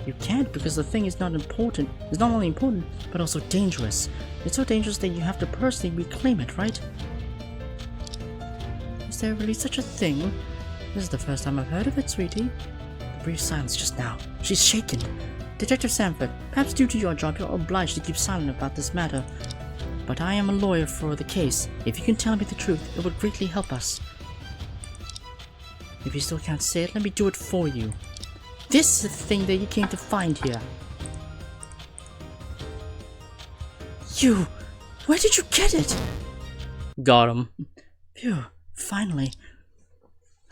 You can't, because the thing is not important. It's not only important, but also dangerous. It's so dangerous that you have to personally reclaim it, right? Is there really such a thing? This is the first time I've heard of it, sweetie. The brief silence just now. She's shaken. Detective Sanford, perhaps due to your job you're obliged to keep silent about this matter. But I am a lawyer for the case. If you can tell me the truth, it would greatly help us. If you still can't say it, let me do it for you. This is the thing that you came to find here. You! Where did you get it? Got him. Phew, finally.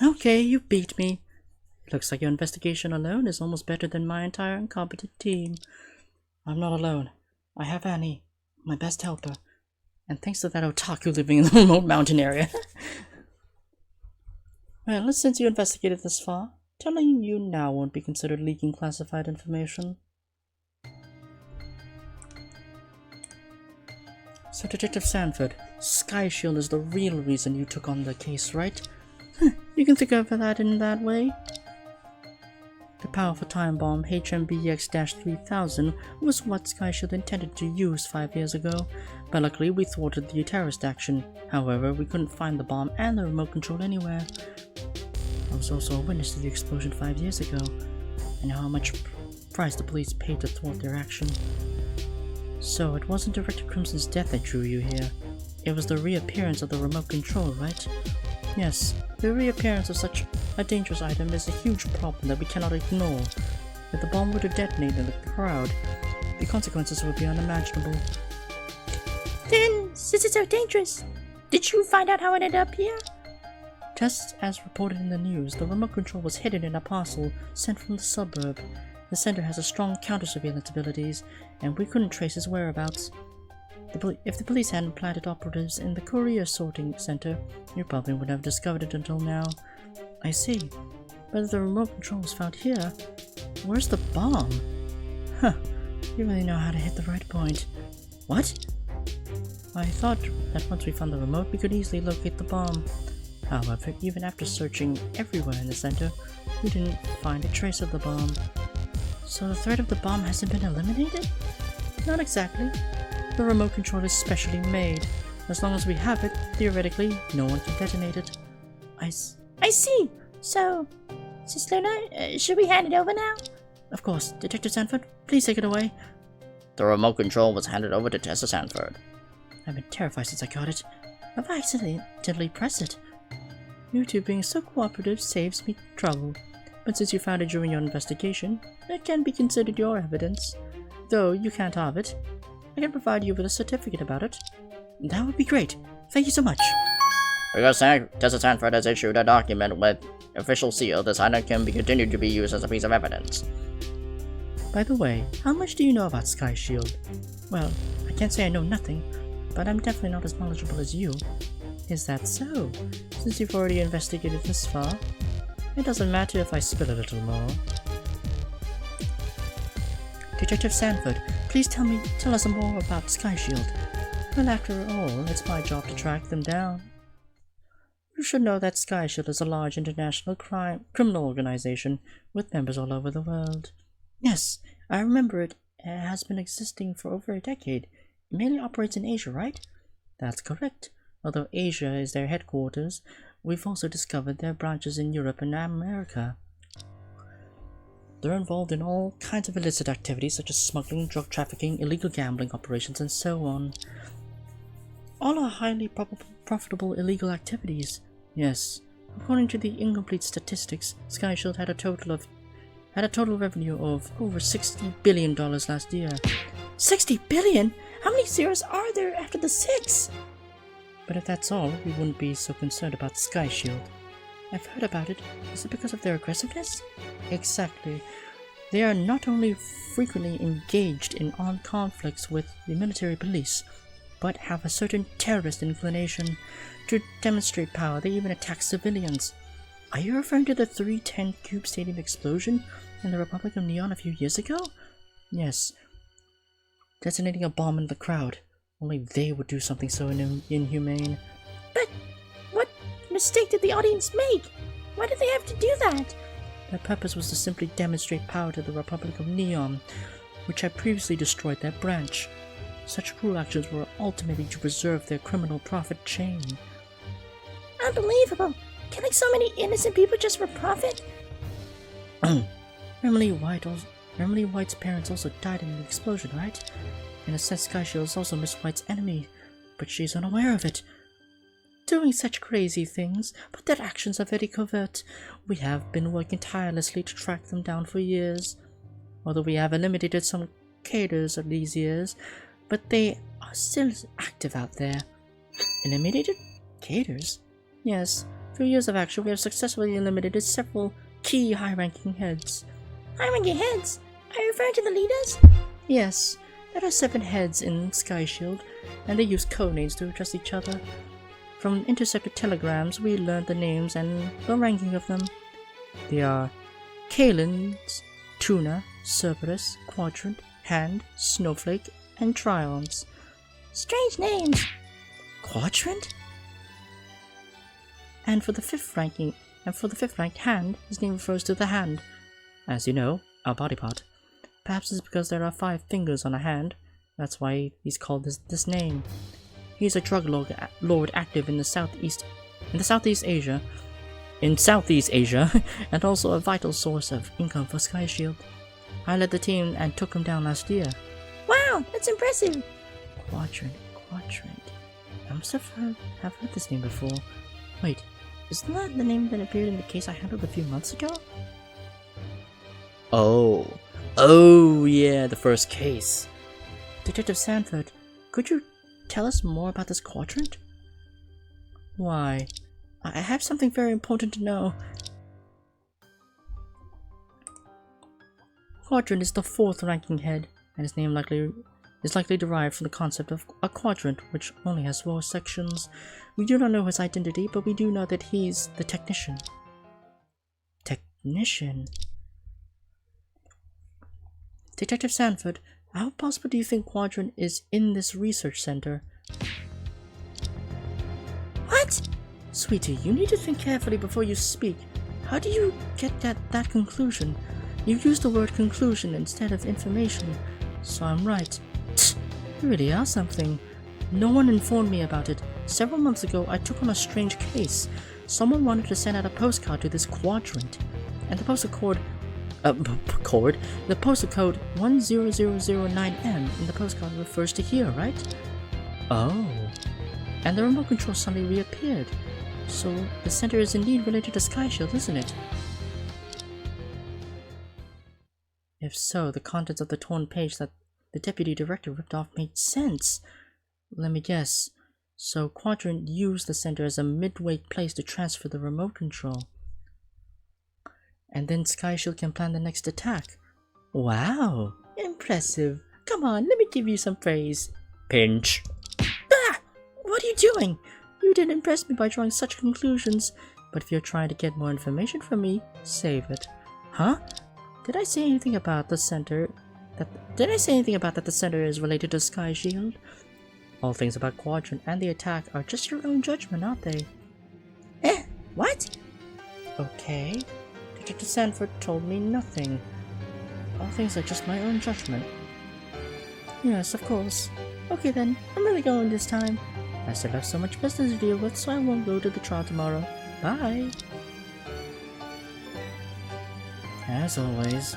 Okay, you beat me. Looks like your investigation alone is almost better than my entire incompetent team. I'm not alone. I have Annie, my best helper. And thanks to that otaku living in the remote mountain area. Well, since you investigated this far, telling you now won't be considered leaking classified information. So, Detective Sanford, Sky Shield is the real reason you took on the case, right? You can think of that in that way. The powerful time bomb HMBX-3000 was what SkyShield intended to use 5 years ago, but luckily we thwarted the terrorist action. However, we couldn't find the bomb and the remote control anywhere. I was also a witness to the explosion 5 years ago. I know how much price the police paid to thwart their action. So it wasn't Director Crimson's death that drew you here. It was the reappearance of the remote control, right? Yes, the reappearance of such a dangerous item is a huge problem that we cannot ignore. If the bomb were to detonate in the crowd, the consequences would be unimaginable. Then, since it's so dangerous, did you find out how it ended up here? Just as reported in the news, the remote control was hidden in a parcel sent from the suburb. The center has a strong counter-surveillance abilities, and we couldn't trace his whereabouts. If the police hadn't planted operatives in the courier sorting center, you probably wouldn't have discovered it until now. I see. But if the remote control was found here, where's the bomb? Huh, you really know how to hit the right point. What? I thought that once we found the remote, we could easily locate the bomb. However, even after searching everywhere in the center, we didn't find a trace of the bomb. So the threat of the bomb hasn't been eliminated? Not exactly. The remote control is specially made. As long as we have it, theoretically, no one can detonate it. I see. So, Sis Luna, should we hand it over now? Of course. Detective Sanford, please take it away. The remote control was handed over to Tessa Sanford. I've been terrified since I got it. I've accidentally pressed it. You two being so cooperative saves me trouble. But since you found it during your investigation, it can be considered your evidence. Though you can't have it, I can provide you with a certificate about it. That would be great. Thank you so much. Because Tessa Sanford has issued a document with official seal, this item can be continued to be used as a piece of evidence. By the way, how much do you know about SkyShield? Well, I can't say I know nothing, but I'm definitely not as knowledgeable as you. Is that so? Since you've already investigated this far, it doesn't matter if I spill a little more. Detective Sanford, please tell us more about SkyShield. Well, after all, it's my job to track them down. You should know that SkyShield is a large international criminal organization with members all over the world. Yes, I remember it. It has been existing for over a decade. It mainly operates in Asia, right? That's correct. Although Asia is their headquarters, we've also discovered their branches in Europe and America. They're involved in all kinds of illicit activities such as smuggling, drug trafficking, illegal gambling operations, and so on. All are highly profitable illegal activities. Yes, according to the incomplete statistics, SkyShield had a total revenue of over $60 billion last year. 60 billion? How many zeros are there after the 6? But if that's all, we wouldn't be so concerned about SkyShield. I've heard about it. Is it because of their aggressiveness? Exactly. They are not only frequently engaged in armed conflicts with the military police, but have a certain terrorist inclination. To demonstrate power, they even attack civilians. Are you referring to the 310 Cube Stadium explosion in the Republic of Neon a few years ago? Yes. Detonating a bomb in the crowd. Only they would do something so inhumane. But what mistake did the audience make? Why did they have to do that? Their purpose was to simply demonstrate power to the Republic of Neon, which had previously destroyed their branch. Such cruel actions were ultimately to preserve their criminal profit chain. Unbelievable! Killing so many innocent people just for profit? Emily White's parents also died in the explosion, right? In a sense, SkyShield is also Miss White's enemy, but she's unaware of it. Doing such crazy things, but their actions are very covert. We have been working tirelessly to track them down for years. Although we have eliminated some cadres of these years, but they are still active out there. Eliminated? Cadres? Yes, through years of action we have successfully eliminated several key high-ranking heads. High-ranking heads? Are you referring to the leaders? Yes, there are 7 heads in SkyShield, and they use codenames to address each other. From intercepted telegrams, we learned the names and the ranking of them. They are Kalins, Tuna, Cerberus, Quadrant, Hand, Snowflake, and Trions. Strange names. Quadrant? And for the fifth ranked Hand, his name refers to the hand. As you know, our body part. Perhaps it's because there are 5 fingers on a hand. That's why he's called this name. He's a drug lord active in Southeast Asia, and also a vital source of income for Sky Shield. I led the team and took him down last year. Wow, that's impressive. Quadrant. I must have heard this name before. Wait, isn't that the name that appeared in the case I handled a few months ago? Oh yeah, the first case. Detective Sanford, could you tell us more about this quadrant? Why, I have something very important to know. Quadrant is the 4th ranking head, and his name is likely derived from the concept of a quadrant, which only has 4 sections. We do not know his identity, but we do know that he's the technician. Technician? Detective Sanford, how possible do you think Quadrant is in this research center? What? Sweetie, you need to think carefully before you speak. How do you get that conclusion? You used the word conclusion instead of information, so I'm right. Tch, you really are something. No one informed me about it. Several months ago, I took on a strange case. Someone wanted to send out a postcard to this quadrant, and the postal code 10009M in the postcard refers to here, right? Oh. And the remote control suddenly reappeared. So the center is indeed related to Sky Shield, isn't it? If so, the contents of the torn page that the deputy director ripped off made sense. Let me guess. So Quadrant used the center as a midway place to transfer the remote control. And then Sky Shield can plan the next attack. Wow, impressive. Come on, let me give you some praise. Pinch. Ah! What are you doing? You didn't impress me by drawing such conclusions, but if you're trying to get more information from me, save it. Huh? Did I say anything about the center? Did I say anything about that the center is related to Sky Shield? All things about Quadrant and the attack are just your own judgment, aren't they? What? Okay. Detective Sanford told me nothing. All things are just my own judgment. Yes, of course. Okay then, I'm really going this time. I still have so much business to deal with, so I won't go to the trial tomorrow. Bye! As always.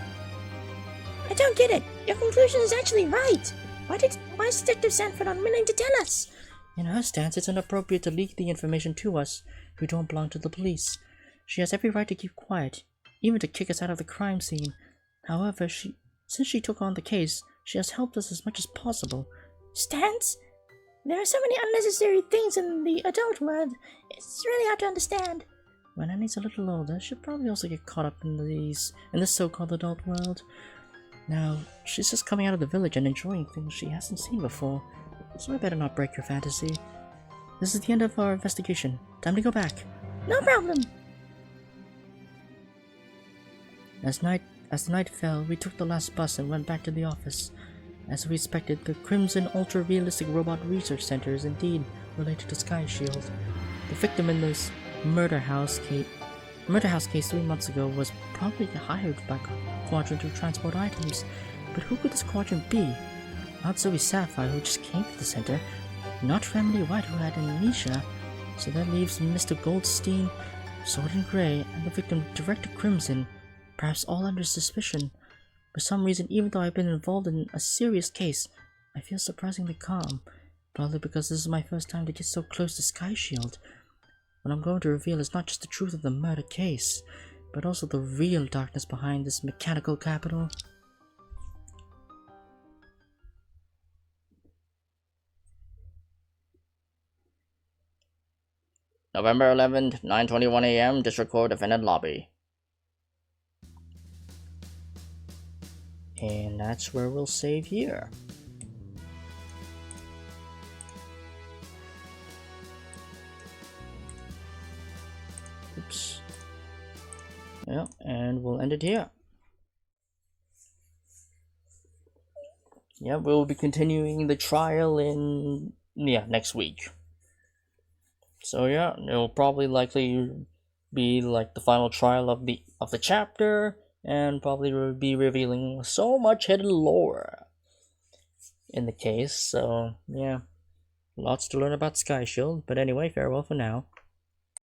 I don't get it. Your conclusion is actually right. Why is Detective Sanford unwilling to tell us? In her stance, it's inappropriate to leak the information to us, who don't belong to the police. She has every right to keep quiet, even to kick us out of the crime scene. However, since she took on the case, she has helped us as much as possible. Stance? There are so many unnecessary things in the adult world. It's really hard to understand. When Annie's a little older, she'll probably also get caught up in this so-called adult world. Now, she's just coming out of the village and enjoying things she hasn't seen before, so I better not break your fantasy. This is the end of our investigation. Time to go back. No problem. As the night fell, we took the last bus and went back to the office. As we expected, the Crimson Ultra-Realistic Robot Research Center is indeed related to Sky Shield. The victim in this murder house case 3 months ago was probably hired by Quadrant to transport items, but who could this Quadrant be? Not Zoe Sapphire, who just came to the center, not Family White, who had amnesia, so that leaves Mr. Goldstein, Sword and Grey, and the victim Director Crimson, perhaps all under suspicion. For some reason, even though I've been involved in a serious case, I feel surprisingly calm, probably because this is my first time to get so close to Sky Shield. What I'm going to reveal is not just the truth of the murder case, but also the real darkness behind this mechanical capital. November 11th, 9:21 a.m. District Court Defendant Lobby. And that's where we'll save here. Oops. Yeah, and we'll end it here. Yeah, we'll be continuing the trial in next week. So yeah, it'll probably likely be like the final trial of the chapter, and probably will be revealing so much hidden lore in the case. So yeah, lots to learn about Sky Shield. But anyway, farewell for now.